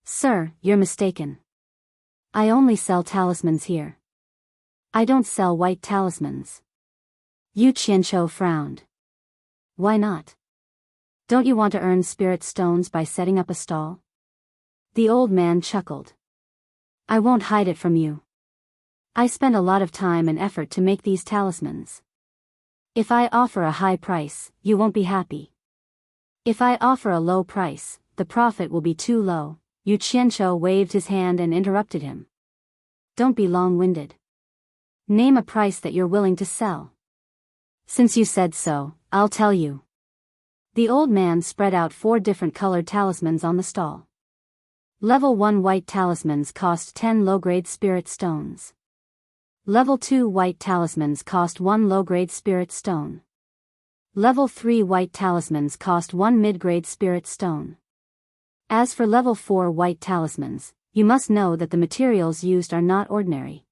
"Sir, you're mistaken. I only sell talismans here. I don't sell white talismans." Yu Qianqiu frowned. "Why not? Don't you want to earn spirit stones by setting up a stall?" The old man chuckled. "I won't hide it from you. I spend a lot of time and effort to make these talismans. If I offer a high price, you won't be happy. If I offer a low price, the profit will be too low." Yu Qianqiu waved his hand and interrupted him. "Don't be long-winded. Name a price that you're willing to sell." "Since you said so, I'll tell you." The old man spread out 4 different colored talismans on the stall. Level 1 white talismans cost 10 low-grade spirit stones. Level 2 white talismans cost 1 low-grade spirit stone. Level 3 white talismans cost 1 mid-grade spirit stone. As for level 4 white talismans, you must know that the materials used are not ordinary.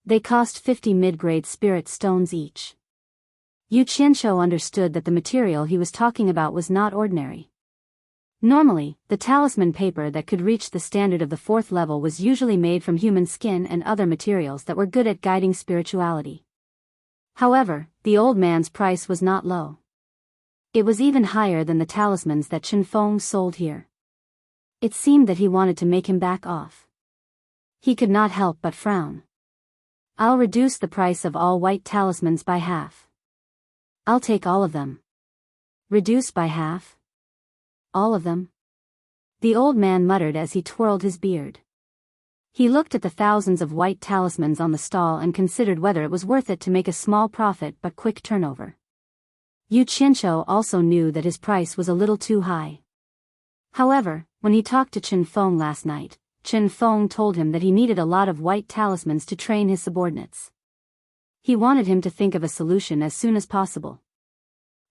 They cost 50 mid-grade spirit stones each. Yu Qianqiu understood that the material he was talking about was not ordinary. Normally, the talisman paper that could reach the standard of the 4th level was usually made from human skin and other materials that were good at guiding spirituality. However, the old man's price was not low. It was even higher than the talismans that Chen Feng sold here. It seemed that he wanted to make him back off. He could not help but frown. "I'll reduce the price of all white talismans by half. I'll take all of them." "Reduce by half? All of them?" the old man muttered as he twirled his beard. He looked at the thousands of white talismans on the stall and considered whether it was worth it to make a small profit but quick turnover. Yu Qianqiu also knew that his price was a little too high. However, when he talked to Chen Feng last night, Chen Feng told him that he needed a lot of white talismans to train his subordinates. He wanted him to think of a solution as soon as possible.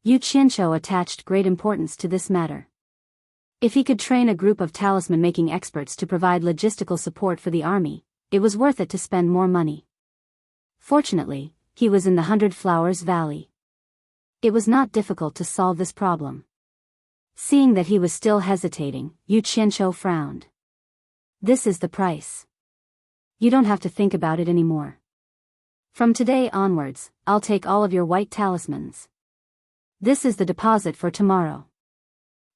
Yu Qianqiu attached great importance to this matter. If he could train a group of talisman-making experts to provide logistical support for the army, it was worth it to spend more money. Fortunately, he was in the 100 Flowers Valley. It was not difficult to solve this problem. Seeing that he was still hesitating, Yu Qianqiu frowned. "This is the price. You don't have to think about it anymore. From today onwards, I'll take all of your white talismans. This is the deposit for tomorrow."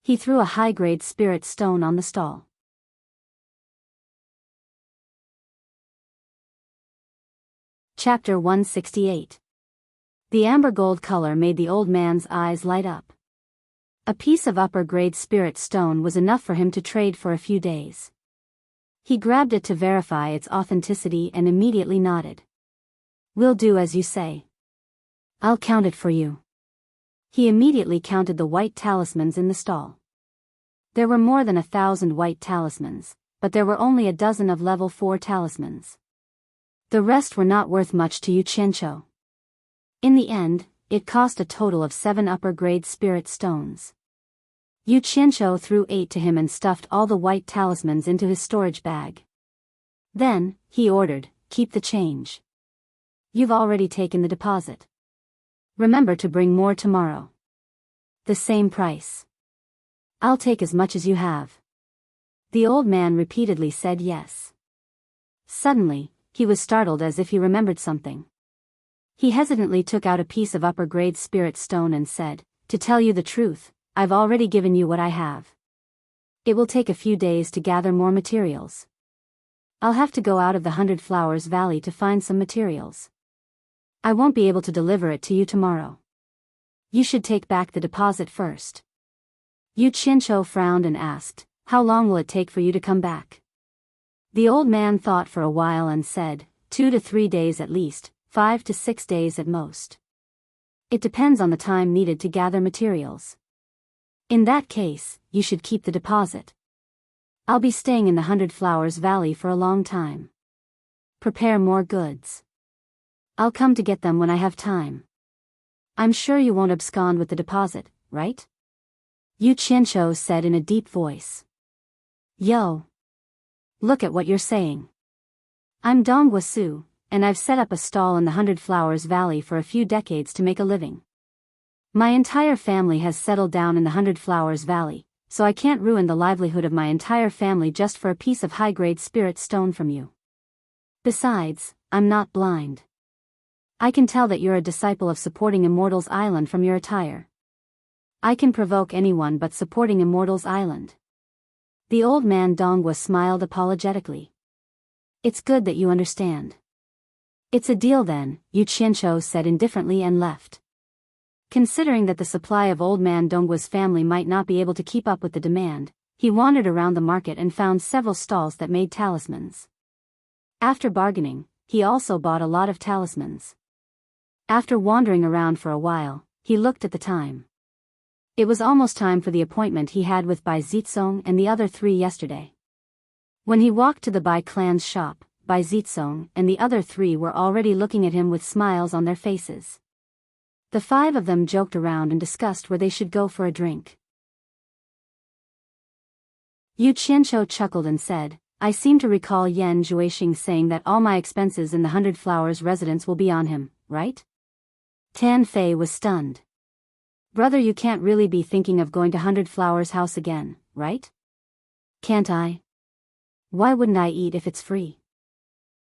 He threw a high-grade spirit stone on the stall. Chapter 168. The amber gold color made the old man's eyes light up. A piece of upper-grade spirit stone was enough for him to trade for a few days. He grabbed it to verify its authenticity and immediately nodded. "Will do as you say. I'll count it for you." He immediately counted the white talismans in the stall. There were more than 1,000 white talismans, but there were only a dozen of level 4 talismans. The rest were not worth much to Yu Qianqiu. In the end, it cost a total of 7 upper-grade spirit stones. Yu Qianqiu threw 8 to him and stuffed all the white talismans into his storage bag. Then, he ordered, "Keep the change. You've already taken the deposit. Remember to bring more tomorrow. The same price. I'll take as much as you have." The old man repeatedly said yes. Suddenly, he was startled as if he remembered something. He hesitantly took out a piece of upper-grade spirit stone and said, "To tell you the truth, I've already given you what I have. It will take a few days to gather more materials. I'll have to go out of the 100 Flowers Valley to find some materials. I won't be able to deliver it to you tomorrow. You should take back the deposit first." Yu Qianqiu frowned and asked, "How long will it take for you to come back?" The old man thought for a while and said, 2 to 3 days at least, 5 to 6 days at most. It depends on the time needed to gather materials. In that case, you should keep the deposit. I'll be staying in the 100 Flowers Valley for a long time. prepare more goods. I'll come to get them when I have time. I'm sure you won't abscond with the deposit, right? Yu Qianqiu said in a deep voice. Yo. Look at what you're saying. I'm Dong Guasu, and I've set up a stall in the 100 Flowers Valley for a few decades to make a living. My entire family has settled down in the 100 Flowers Valley, so I can't ruin the livelihood of my entire family just for a piece of high-grade spirit stone from you. Besides, I'm not blind. I can tell that you're a disciple of supporting Immortal's Island from your attire. I can provoke anyone but supporting Immortal's Island. The old man Dongwa smiled apologetically. It's good that you understand. It's a deal then, Yu Qianqiu said indifferently and left. Considering that the supply of old man Dongwa's family might not be able to keep up with the demand, he wandered around the market and found several stalls that made talismans. After bargaining, he also bought a lot of talismans. After wandering around for a while, he looked at the time. It was almost time for the appointment he had with Bai Zitsong and the other three yesterday. When he walked to the Bai clan's shop, Bai Zitsong and the other three were already looking at him with smiles on their faces. The five of them joked around and discussed where they should go for a drink. Yu Qianqiu chuckled and said, I seem to recall Yan Zhuixing saying that all my expenses in the 100 Flowers residence will be on him, right? Tan Fei was stunned. Brother, you can't really be thinking of going to 100 Flowers house again, right? Can't I? Why wouldn't I eat if it's free?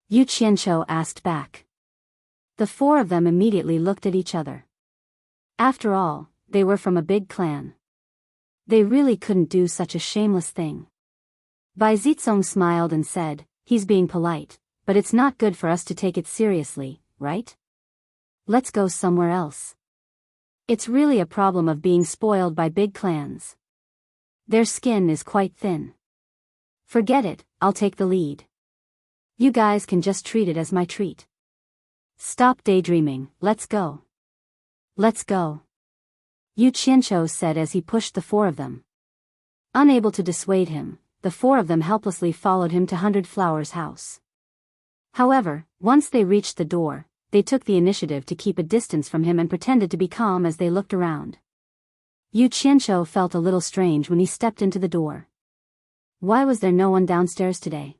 Yu Qianqiu asked back. The four of them immediately looked at each other. After all, they were from a big clan. They really couldn't do such a shameless thing. Bai Zitsong smiled and said, he's being polite, but it's not good for us to take it seriously, right? Let's go somewhere else. It's really a problem of being spoiled by big clans. Their skin is quite thin. Forget it, I'll take the lead. You guys can just treat it as my treat. Stop daydreaming, let's go. Let's go. Yu Qianqiu said as he pushed the four of them. Unable to dissuade him, the four of them helplessly followed him to 100 Flowers house. However, once they reached the door, they took the initiative to keep a distance from him and pretended to be calm as they looked around. Yu Qianqiu felt a little strange when he stepped into the door. Why was there no one downstairs today?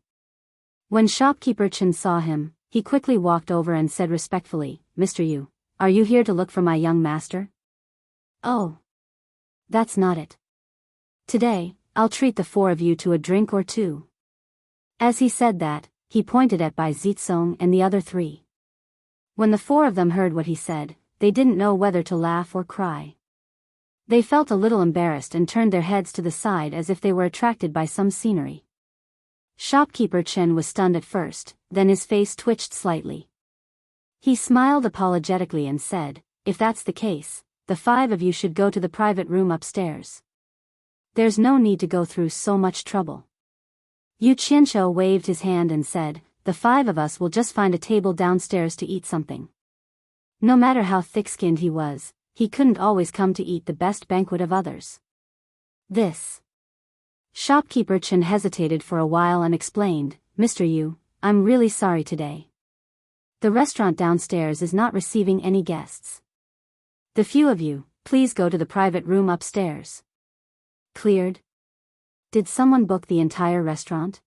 When shopkeeper Chen saw him, he quickly walked over and said respectfully, Mr. Yu, are you here to look for my young master? Oh. That's not it. Today, I'll treat the four of you to a drink or two. As he said that, he pointed at Bai Zitsong and the other three. When the four of them heard what he said, they didn't know whether to laugh or cry. They felt a little embarrassed and turned their heads to the side as if they were attracted by some scenery. Shopkeeper Chen was stunned at first, then his face twitched slightly. He smiled apologetically and said, if that's the case, the five of you should go to the private room upstairs. There's no need to go through so much trouble. Yu Qianqiu waved his hand and said, the five of us will just find a table downstairs to eat something. No matter how thick-skinned he was, he couldn't always come to eat the best banquet of others. This. Shopkeeper Chen hesitated for a while and explained, Mr. Yu, I'm really sorry today. The restaurant downstairs is not receiving any guests. The few of you, please go to the private room upstairs. Cleared? Did someone book the entire restaurant?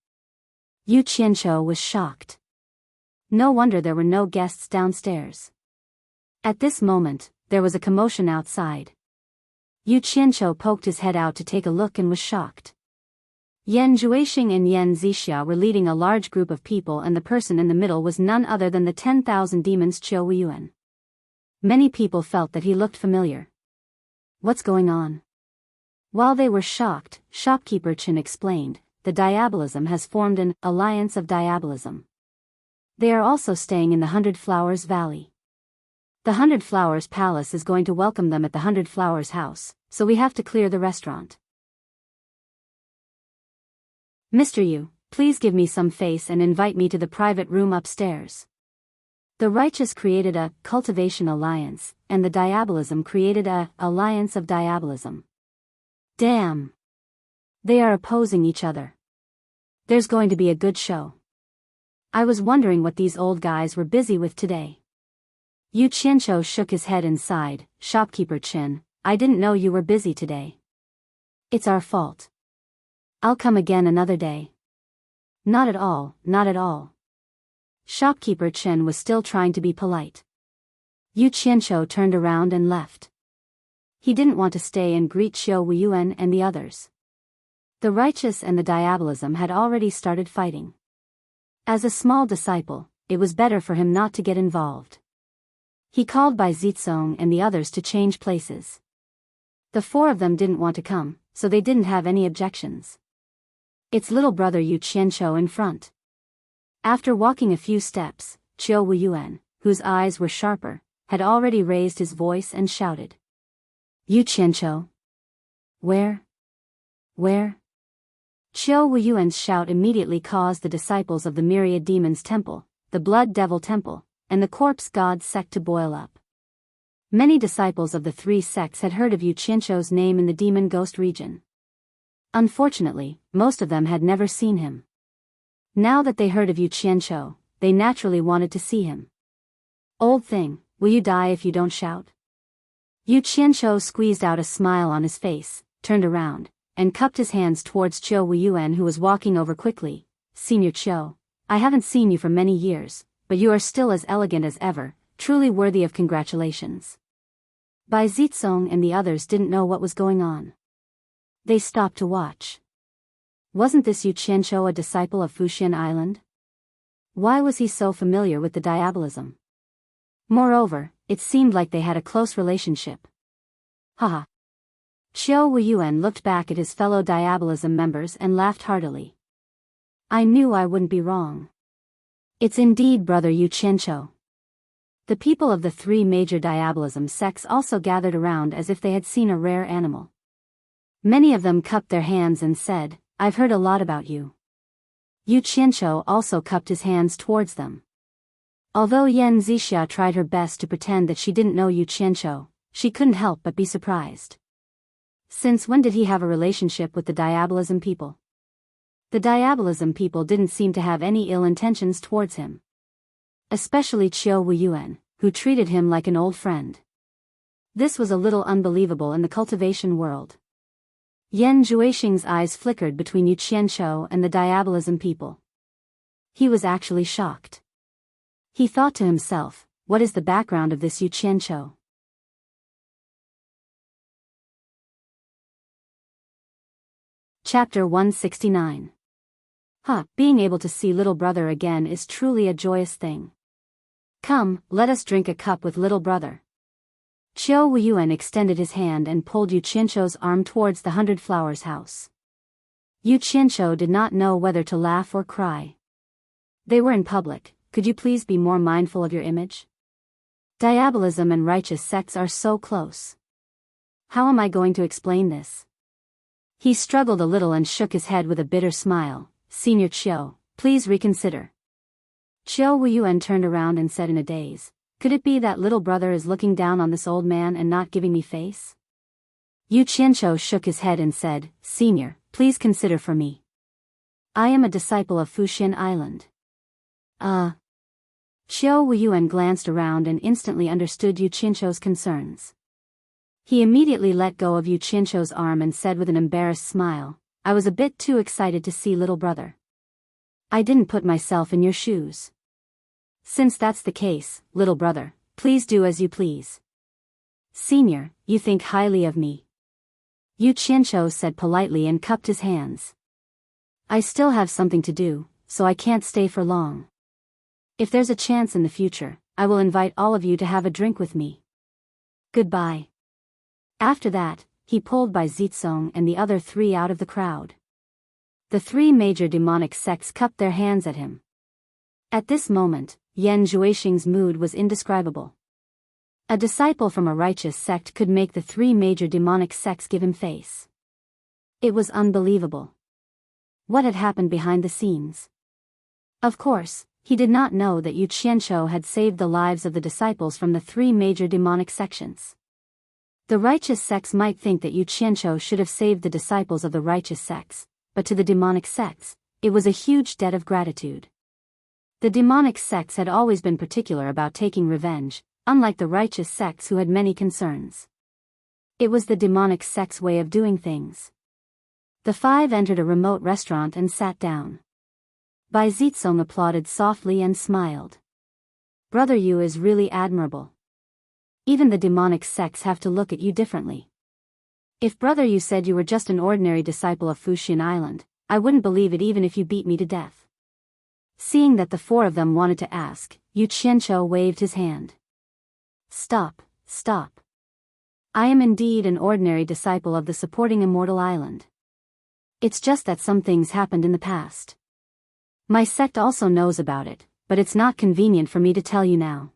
Yu Qianqiu was shocked. No wonder there were no guests downstairs. At this moment, there was a commotion outside. Yu Qianqiu poked his head out to take a look and was shocked. Yan Zhuixing and Yan Zixia were leading a large group of people, and the person in the middle was none other than the 10,000 demons Qiu Weiyuan. Many people felt that he looked familiar. What's going on? While they were shocked, shopkeeper Chen explained, the Diabolism has formed an alliance of Diabolism. They are also staying in the 100 Flowers Valley. The 100 Flowers Palace is going to welcome them at the 100 Flowers house, so we have to clear the restaurant. Mr. Yu, please give me some face and invite me to the private room upstairs. The righteous created a cultivation alliance, and the Diabolism created a alliance of Diabolism. Damn! They are opposing each other. There's going to be a good show. I was wondering what these old guys were busy with today. Yu Qianqiu shook his head and sighed. Shopkeeper Qin, I didn't know you were busy today. It's our fault. I'll come again another day. Not at all, not at all. Shopkeeper Qin was still trying to be polite. Yu Qianqiu turned around and left. He didn't want to stay and greet Xiao Wuyuan and the others. The righteous and the diabolism had already started fighting. As a small disciple, it was better for him not to get involved. He called Bai Zizong and the others to change places. The four of them didn't want to come, so they didn't have any objections. It's little brother Yu Qianqiu in front. After walking a few steps, Xiao Wuyuan, whose eyes were sharper, had already raised his voice and shouted. Yu Qianqiu. Where? Where? Xiao Wuyuan's shout immediately caused the disciples of the Myriad Demons Temple, the Blood Devil Temple, and the Corpse God sect to boil up. Many disciples of the three sects had heard of Yu Qianqiu's name in the Demon Ghost region. Unfortunately, most of them had never seen him. Now that they heard of Yu Qianqiu, they naturally wanted to see him. Old thing, will you die if you don't shout? Yu Qianqiu squeezed out a smile on his face, turned around, and cupped his hands towards Qiao Wuyuan, who was walking over quickly. Senior Qiao, I haven't seen you for many years, but you are still as elegant as ever, truly worthy of congratulations. Bai Zizong and the others didn't know what was going on. They stopped to watch. Wasn't this Yu Qianqiu a disciple of Fuxian Island? Why was he so familiar with the diabolism? Moreover, it seemed like they had a close relationship. Haha. Qiao Wuyuan looked back at his fellow diabolism members and laughed heartily. I knew I wouldn't be wrong. It's indeed brother Yu Qianqiu. The people of the three major diabolism sects also gathered around as if they had seen a rare animal. Many of them cupped their hands and said, I've heard a lot about you. Yu Qianqiu also cupped his hands towards them. Although Yan Zixia tried her best to pretend that she didn't know Yu Qianqiu, she couldn't help but be surprised. Since when did he have a relationship with the diabolism people? The diabolism people didn't seem to have any ill intentions towards him. Especially Qiao Wuyuan, who treated him like an old friend. This was a little unbelievable in the cultivation world. Yan Zhuixing's eyes flickered between Yu Qianqiu and the diabolism people. He was actually shocked. He thought to himself, what is the background of this Yu Qianqiu? Chapter 169. Being able to see little brother again is truly a joyous thing. Come, let us drink a cup with little brother. Qiao Wuyuan extended his hand and pulled Yu Qianqiu's arm towards the 100 Flowers house. Yu Qianqiu did not know whether to laugh or cry. They were in public. Could you please be more mindful of your image? Diabolism and righteous sects are so close. How am I going to explain this? He struggled a little and shook his head with a bitter smile. Senior Qiao, please reconsider. Qiao Wuyuan turned around and said in a daze, could it be that little brother is looking down on this old man and not giving me face? Yu Qianqiu shook his head and said, Senior, please consider for me. I am a disciple of Fuxian Island. Qiao Wuyuan glanced around and instantly understood Yu Qianqiu's concerns. He immediately let go of Yu Qianqiu's arm and said with an embarrassed smile, I was a bit too excited to see little brother. I didn't put myself in your shoes. Since that's the case, little brother, please do as you please. Senior, you think highly of me. Yu Qianqiu said politely and cupped his hands. I still have something to do, so I can't stay for long. If there's a chance in the future, I will invite all of you to have a drink with me. Goodbye. After that, he pulled Bai Zizong and the other three out of the crowd. The three major demonic sects cupped their hands at him. At this moment, Yan Zhuixing's mood was indescribable. A disciple from a righteous sect could make the three major demonic sects give him face. It was unbelievable. What had happened behind the scenes? Of course, he did not know that Yu Qianqiu had saved the lives of the disciples from the three major demonic sections. The righteous sects might think that Yu Qianqiu should have saved the disciples of the righteous sects, but to the demonic sects, it was a huge debt of gratitude. The demonic sects had always been particular about taking revenge, unlike the righteous sects who had many concerns. It was the demonic sect's way of doing things. The five entered a remote restaurant and sat down. Bai Zitsong applauded softly and smiled. Brother Yu is really admirable. Even the demonic sects have to look at you differently. If Brother Yu said you were just an ordinary disciple of Fuxian Island, I wouldn't believe it even if you beat me to death. Seeing that the four of them wanted to ask, Yu Qianqiu waved his hand. Stop, stop. I am indeed an ordinary disciple of the supporting Immortal Island. It's just that some things happened in the past. My sect also knows about it, but it's not convenient for me to tell you now.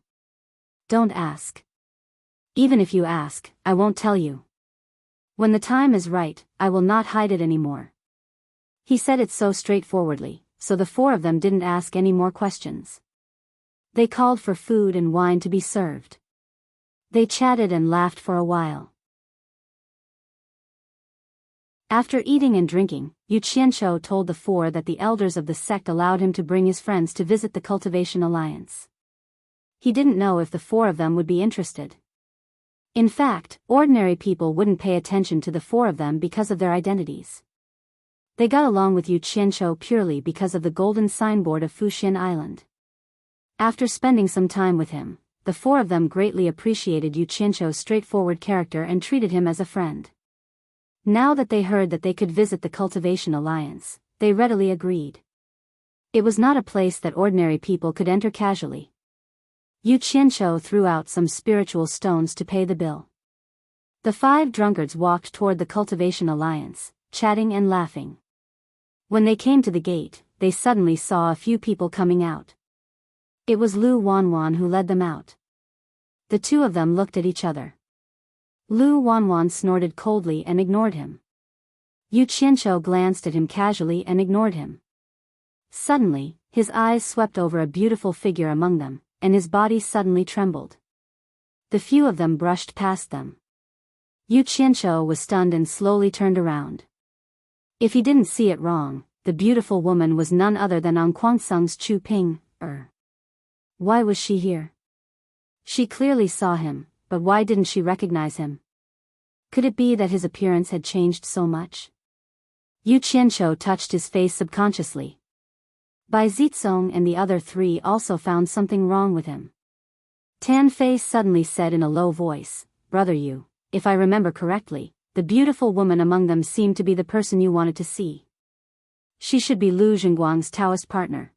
Don't ask. Even if you ask, I won't tell you. When the time is right, I will not hide it anymore. He said it so straightforwardly, so the four of them didn't ask any more questions. They called for food and wine to be served. They chatted and laughed for a while. After eating and drinking, Yu Qianqiu told the four that the elders of the sect allowed him to bring his friends to visit the Cultivation Alliance. He didn't know if the four of them would be interested. In fact, ordinary people wouldn't pay attention to the four of them because of their identities. They got along with Yu Qianqiu purely because of the golden signboard of Fuxian Island. After spending some time with him, the four of them greatly appreciated Yu Qianqiu's straightforward character and treated him as a friend. Now that they heard that they could visit the Cultivation Alliance, they readily agreed. It was not a place that ordinary people could enter casually. Yu Qianqiu threw out some spiritual stones to pay the bill. The five drunkards walked toward the Cultivation Alliance, chatting and laughing. When they came to the gate, they suddenly saw a few people coming out. It was Lu Wanwan who led them out. The two of them looked at each other. Lu Wanwan snorted coldly and ignored him. Yu Qianqiu glanced at him casually and ignored him. Suddenly, his eyes swept over a beautiful figure among them, and his body suddenly trembled. The few of them brushed past them. Yu Qianqiu was stunned and slowly turned around. If he didn't see it wrong, the beautiful woman was none other than Kuangsung's Chu Ping. Why was she here? She clearly saw him, but why didn't she recognize him? Could it be that his appearance had changed so much? Yu Qianqiu touched his face subconsciously. Bai Zitsong and the other three also found something wrong with him. Tan Fei suddenly said in a low voice, Brother Yu, if I remember correctly, the beautiful woman among them seemed to be the person you wanted to see. She should be Lu Zhengguang's Taoist partner.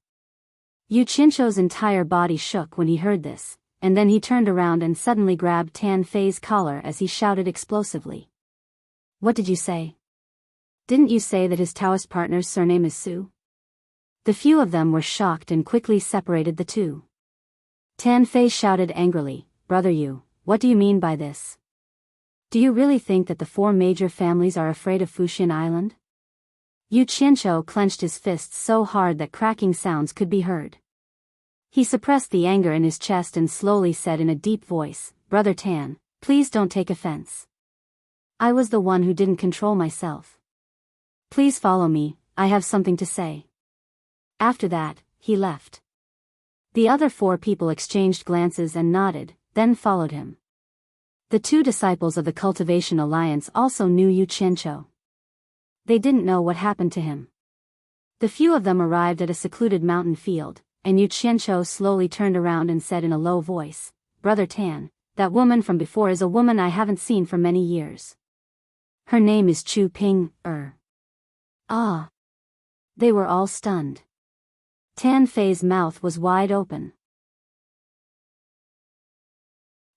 Yu Qianqiu's entire body shook when he heard this, and then he turned around and suddenly grabbed Tan Fei's collar as he shouted explosively. What did you say? Didn't you say that his Taoist partner's surname is Su? The few of them were shocked and quickly separated the two. Tan Fei shouted angrily, Brother Yu, what do you mean by this? Do you really think that the four major families are afraid of Fuxian Island? Yu Qianqiu clenched his fists so hard that cracking sounds could be heard. He suppressed the anger in his chest and slowly said in a deep voice, Brother Tan, please don't take offense. I was the one who didn't control myself. Please follow me, I have something to say. After that, he left. The other four people exchanged glances and nodded, then followed him. The two disciples of the Cultivation Alliance also knew Yu Qianqiu. They didn't know what happened to him. The few of them arrived at a secluded mountain field, and Yu Qianqiu slowly turned around and said in a low voice, Brother Tan, that woman from before is a woman I haven't seen for many years. Her name is Chu Ping. Ah. They were all stunned. Tan Fei's mouth was wide open.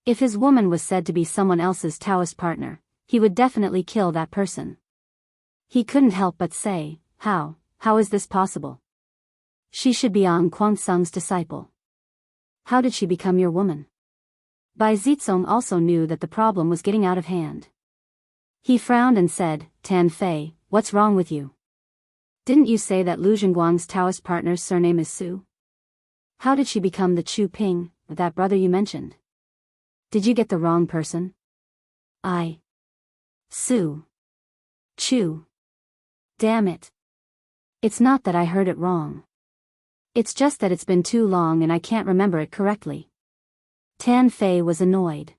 If his woman was said to be someone else's Taoist partner, he would definitely kill that person. He couldn't help but say, how is this possible? She should be Kuangsung's disciple. How did she become your woman? Bai Zitsong also knew that the problem was getting out of hand. He frowned and said, Tan Fei, what's wrong with you? Didn't you say that Lu Zhengguang's Taoist partner's surname is Su? How did she become the Chu Ping, that brother you mentioned? Did you get the wrong person? Su. Chu. Damn it. It's not that I heard it wrong. It's just that it's been too long and I can't remember it correctly. Tan Fei was annoyed.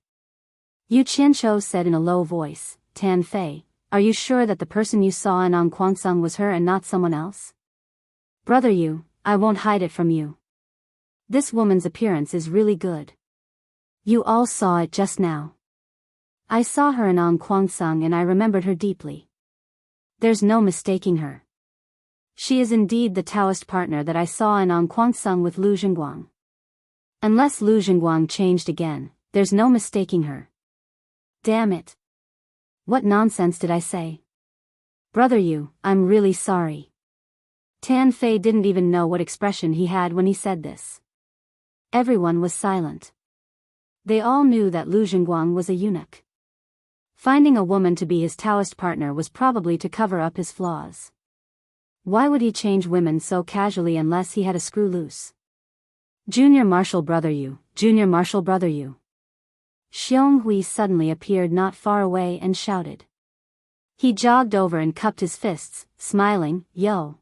Yu Qianzhou said in a low voice, Tan Fei, are you sure that the person you saw in Anquansung was her and not someone else? Brother Yu, I won't hide it from you. This woman's appearance is really good. You all saw it just now. I saw her in Anquansung and I remembered her deeply. There's no mistaking her. She is indeed the Taoist partner that I saw in Anquansung with Lu Jingguang. Unless Lu Jingguang changed again, there's no mistaking her. Damn it. What nonsense did I say? Brother Yu, I'm really sorry. Tan Fei didn't even know what expression he had when he said this. Everyone was silent. They all knew that Lu Jingguang was a eunuch. Finding a woman to be his Taoist partner was probably to cover up his flaws. Why would he change women so casually unless he had a screw loose? Junior Marshal Brother Yu, Junior Marshal Brother Yu. Xiong Hui suddenly appeared not far away and shouted. He jogged over and cupped his fists, smiling, yo.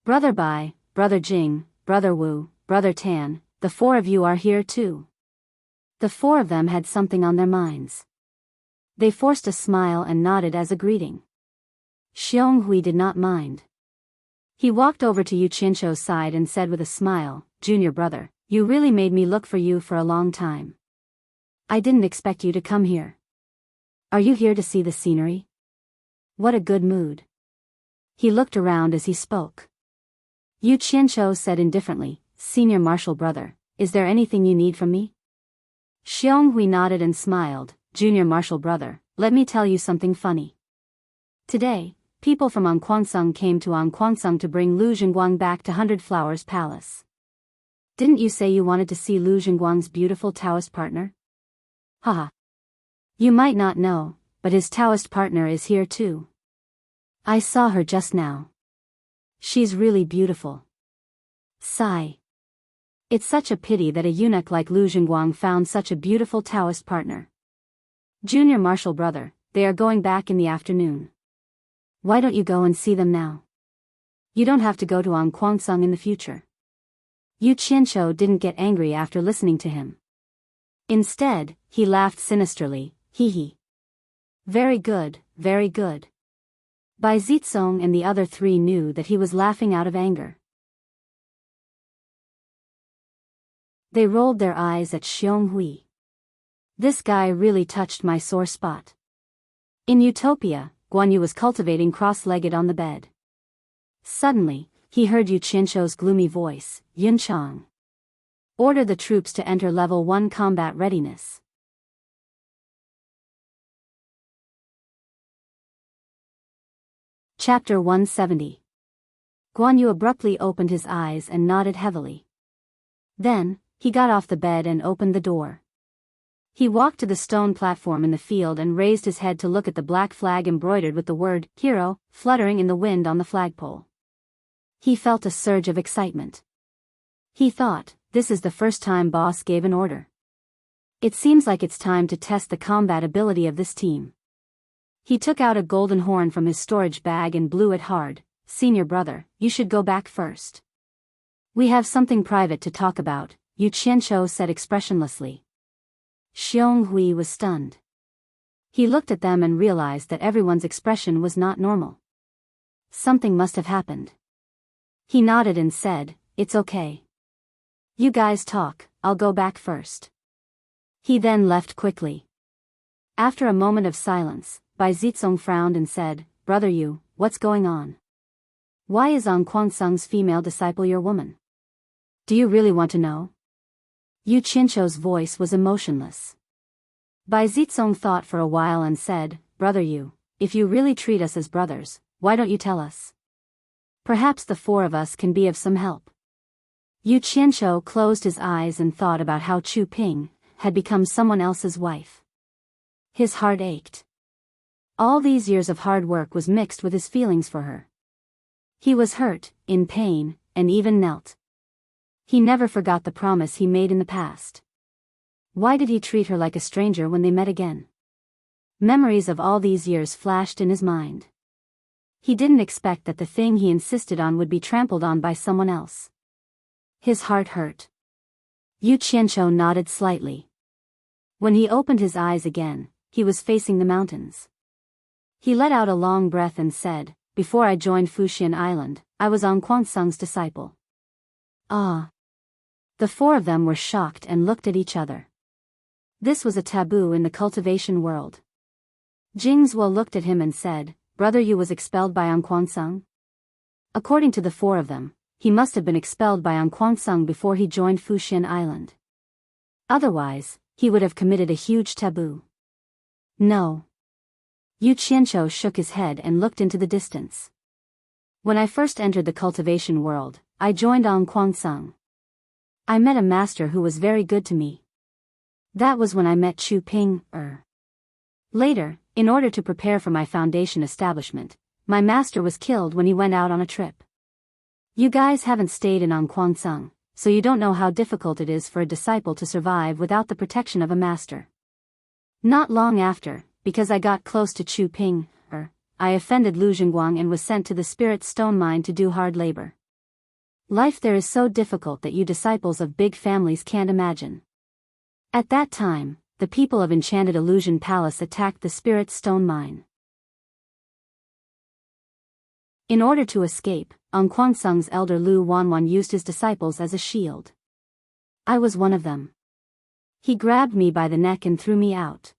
Brother Bai, Brother Jing, Brother Wu, Brother Tan, the four of you are here too. The four of them had something on their minds. They forced a smile and nodded as a greeting. Xiong Hui did not mind. He walked over to Yu Qianzhou's side and said with a smile, Junior brother, you really made me look for you for a long time. I didn't expect you to come here. Are you here to see the scenery? What a good mood. He looked around as he spoke. Yu Qianzhou said indifferently, Senior Marshal brother, is there anything you need from me? Xiong Hui nodded and smiled, Junior Marshal brother, let me tell you something funny. Today, people from Anquansung came to Anquansung to bring Lu Jingguang back to Hundred Flowers Palace. Didn't you say you wanted to see Lu Jingguang's beautiful Taoist partner? Haha. You might not know, but his Taoist partner is here too. I saw her just now. She's really beautiful. Sigh. It's such a pity that a eunuch like Lu Jingguang found such a beautiful Taoist partner. Junior Marshal brother, they are going back in the afternoon. Why don't you go and see them now? You don't have to go to Anquansung in the future. Yu Qianzhou didn't get angry after listening to him. Instead, he laughed sinisterly, hee hee. Very good, very good. Bai Zitsong and the other three knew that he was laughing out of anger. They rolled their eyes at Xiong Hui. This guy really touched my sore spot. In Utopia, Guan Yu was cultivating cross-legged on the bed. Suddenly, he heard Yu Qianzhou's gloomy voice, Yun Chang. Order the troops to enter level 1 combat readiness. Chapter 170. Guan Yu abruptly opened his eyes and nodded heavily. Then, he got off the bed and opened the door. He walked to the stone platform in the field and raised his head to look at the black flag embroidered with the word, Hero, fluttering in the wind on the flagpole. He felt a surge of excitement. He thought, this is the first time boss gave an order. It seems like it's time to test the combat ability of this team. He took out a golden horn from his storage bag and blew it hard. Senior brother, you should go back first. We have something private to talk about, Yu Qianzhou said expressionlessly. Xiong Hui was stunned. He looked at them and realized that everyone's expression was not normal. Something must have happened. He nodded and said, it's okay. You guys talk, I'll go back first. He then left quickly. After a moment of silence, Bai Zitsong frowned and said, Brother Yu, what's going on? Why is Anquansung's female disciple your woman? Do you really want to know? Yu Qianzhou's voice was emotionless. Bai Zitsong thought for a while and said, Brother Yu, if you really treat us as brothers, why don't you tell us? Perhaps the four of us can be of some help. Yu Qianzhou closed his eyes and thought about how Chu Ping had become someone else's wife. His heart ached. All these years of hard work was mixed with his feelings for her. He was hurt, in pain, and even knelt. He never forgot the promise he made in the past. Why did he treat her like a stranger when they met again? Memories of all these years flashed in his mind. He didn't expect that the thing he insisted on would be trampled on by someone else. His heart hurt. Yu Qianqiu nodded slightly. When he opened his eyes again, he was facing the mountains. He let out a long breath and said, "Before I joined Fuxian Island, I was Anquansung's disciple." Ah! The four of them were shocked and looked at each other. This was a taboo in the cultivation world. Jingzuo looked at him and said, "Brother Yu was expelled by Anquansung?" According to the four of them, he must have been expelled by Anquansung before he joined Fuxian Island. Otherwise, he would have committed a huge taboo. No. Yu Qianqiu shook his head and looked into the distance. When I first entered the cultivation world, I joined Anquansung. I met a master who was very good to me. That was when I met Chu Ping. Later, in order to prepare for my foundation establishment, my master was killed when he went out on a trip. You guys haven't stayed in Anquansung, so you don't know how difficult it is for a disciple to survive without the protection of a master. Not long after, because I got close to Chu Ping, I offended Lu Jingguang and was sent to the Spirit Stone Mine to do hard labor. Life there is so difficult that you disciples of big families can't imagine. At that time, the people of Enchanted Illusion Palace attacked the Spirit Stone Mine. In order to escape, Anquansung's elder Lu Wanwan used his disciples as a shield. I was one of them. He grabbed me by the neck and threw me out.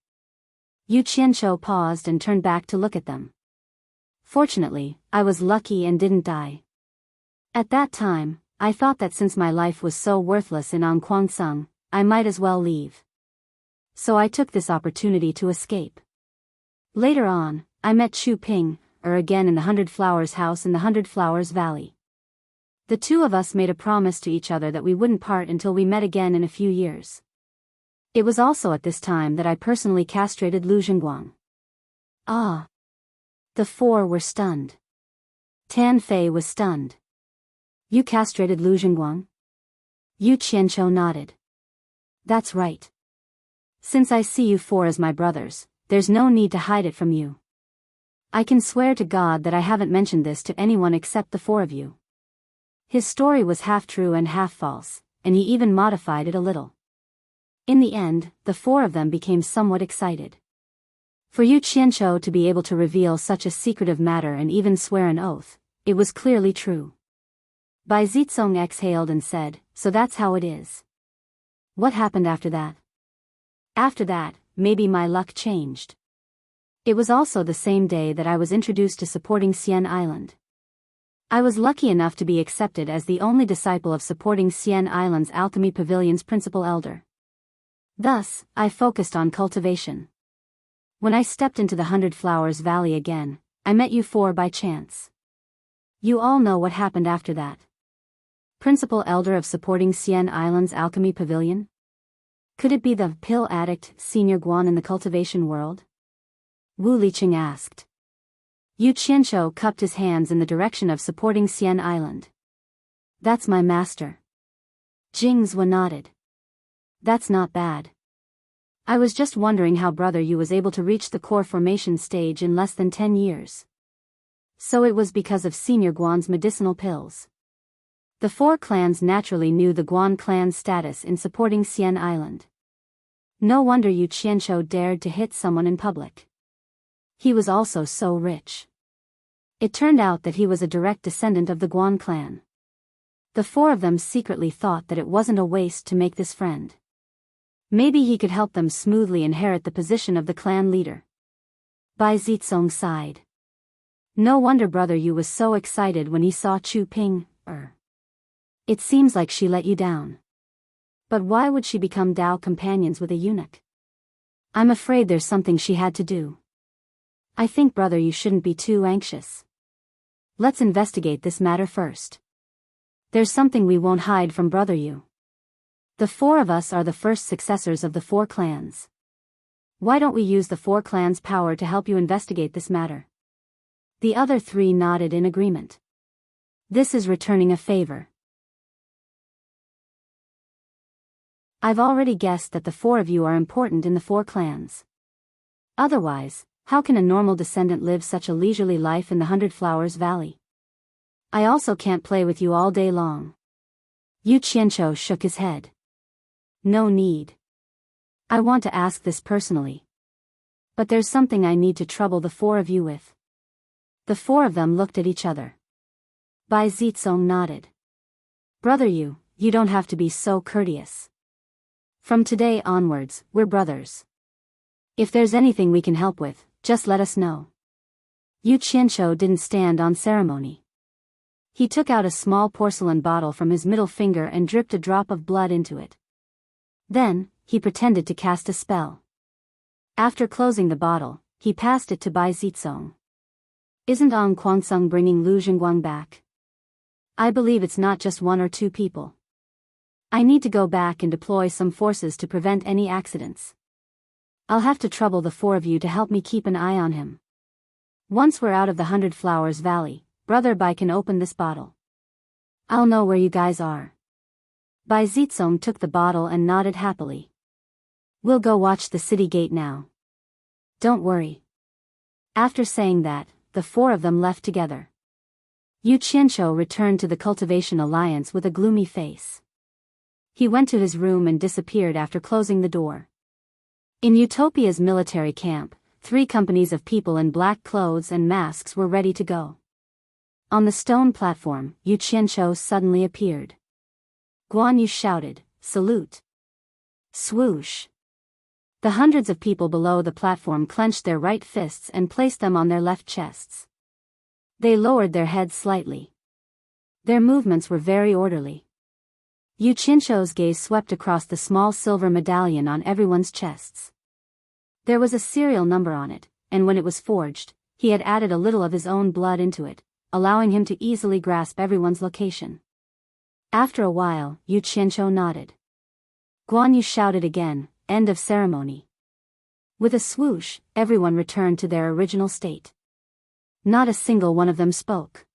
Yu Qianqiu paused and turned back to look at them. Fortunately, I was lucky and didn't die. At that time, I thought that since my life was so worthless in Anquansung, I might as well leave. So I took this opportunity to escape. Later on, I met Chu Ping, again in the 100 Flowers house in the 100 Flowers Valley. The two of us made a promise to each other that we wouldn't part until we met again in a few years. It was also at this time that I personally castrated Lu Jingguang. Ah! The four were stunned. Tan Fei was stunned. You castrated Lu Jingguang? Yu Qianqiu nodded. That's right. Since I see you four as my brothers, there's no need to hide it from you. I can swear to God that I haven't mentioned this to anyone except the four of you. His story was half true and half false, and he even modified it a little. In the end, the four of them became somewhat excited. For Yu Qianqiu to be able to reveal such a secretive matter and even swear an oath, it was clearly true. Bai Zizong exhaled and said, "So that's how it is." What happened after that? After that, maybe my luck changed. It was also the same day that I was introduced to supporting Xian Island. I was lucky enough to be accepted as the only disciple of supporting Xian Island's Alchemy Pavilion's principal elder. Thus, I focused on cultivation. When I stepped into the 100 Flowers Valley again, I met you four by chance. You all know what happened after that. Principal elder of supporting Xian Island's Alchemy Pavilion? Could it be the pill addict Senior Guan in the cultivation world? Wu Liqing asked. Yu Qianqiu cupped his hands in the direction of supporting Xian Island. That's my master. Jingzuo nodded. That's not bad. I was just wondering how Brother Yu was able to reach the core formation stage in less than 10 years. So it was because of Senior Guan's medicinal pills. The four clans naturally knew the Guan clan's status in supporting Xian Island. No wonder Yu Qianqiu dared to hit someone in public. He was also so rich. It turned out that he was a direct descendant of the Guan clan. The four of them secretly thought that it wasn't a waste to make this friend. Maybe he could help them smoothly inherit the position of the clan leader. Bai Zizong sighed. No wonder Brother Yu was so excited when he saw Chu Ping. It seems like she let you down. But why would she become Dao companions with a eunuch? I'm afraid there's something she had to do. I think Brother Yu shouldn't be too anxious. Let's investigate this matter first. There's something we won't hide from Brother Yu. The four of us are the first successors of the four clans. Why don't we use the four clans' power to help you investigate this matter? The other three nodded in agreement. This is returning a favor. I've already guessed that the four of you are important in the four clans. Otherwise, how can a normal descendant live such a leisurely life in the 100 Flowers Valley? I also can't play with you all day long. Yu Qianqiu shook his head. No need. I want to ask this personally. But there's something I need to trouble the four of you with. The four of them looked at each other. Bai Zitsong nodded. Brother you don't have to be so courteous. From today onwards, we're brothers. If there's anything we can help with, just let us know. Yu Qianqiu didn't stand on ceremony. He took out a small porcelain bottle from his middle finger and dripped a drop of blood into it. Then, he pretended to cast a spell. After closing the bottle, he passed it to Bai Zitsong. Isn't Ang Kuangsung bringing Lu Jingguang back? I believe it's not just one or two people. I need to go back and deploy some forces to prevent any accidents. I'll have to trouble the four of you to help me keep an eye on him. Once we're out of the 100 Flowers Valley, Brother Bai can open this bottle. I'll know where you guys are. Bai Zitsong took the bottle and nodded happily. We'll go watch the city gate now. Don't worry. After saying that, the four of them left together. Yu Qianqiu returned to the Cultivation Alliance with a gloomy face. He went to his room and disappeared after closing the door. In Utopia's military camp, 3 companies of people in black clothes and masks were ready to go. On the stone platform, Yu Qianqiu suddenly appeared. Guan Yu shouted, "Salute!" Swoosh! The hundreds of people below the platform clenched their right fists and placed them on their left chests. They lowered their heads slightly. Their movements were very orderly. Yu Qianqiu's gaze swept across the small silver medallion on everyone's chests. There was a serial number on it, and when it was forged, he had added a little of his own blood into it, allowing him to easily grasp everyone's location. After a while, Yu Qianqiu nodded. Guan Yu shouted again, "End of ceremony." With a swoosh, everyone returned to their original state. Not a single one of them spoke.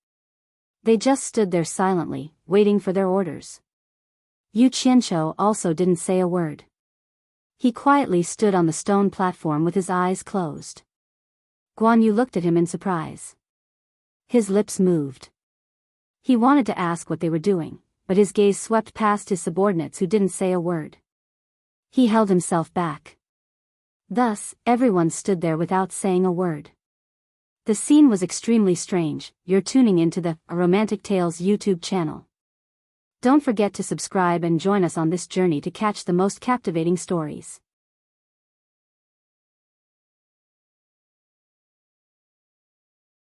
They just stood there silently, waiting for their orders. Yu Qianqiu also didn't say a word. He quietly stood on the stone platform with his eyes closed. Guan Yu looked at him in surprise. His lips moved. He wanted to ask what they were doing, but his gaze swept past his subordinates who didn't say a word. He held himself back. Thus, everyone stood there without saying a word. The scene was extremely strange. You're tuning into the Romantic Tales YouTube channel. Don't forget to subscribe and join us on this journey to catch the most captivating stories.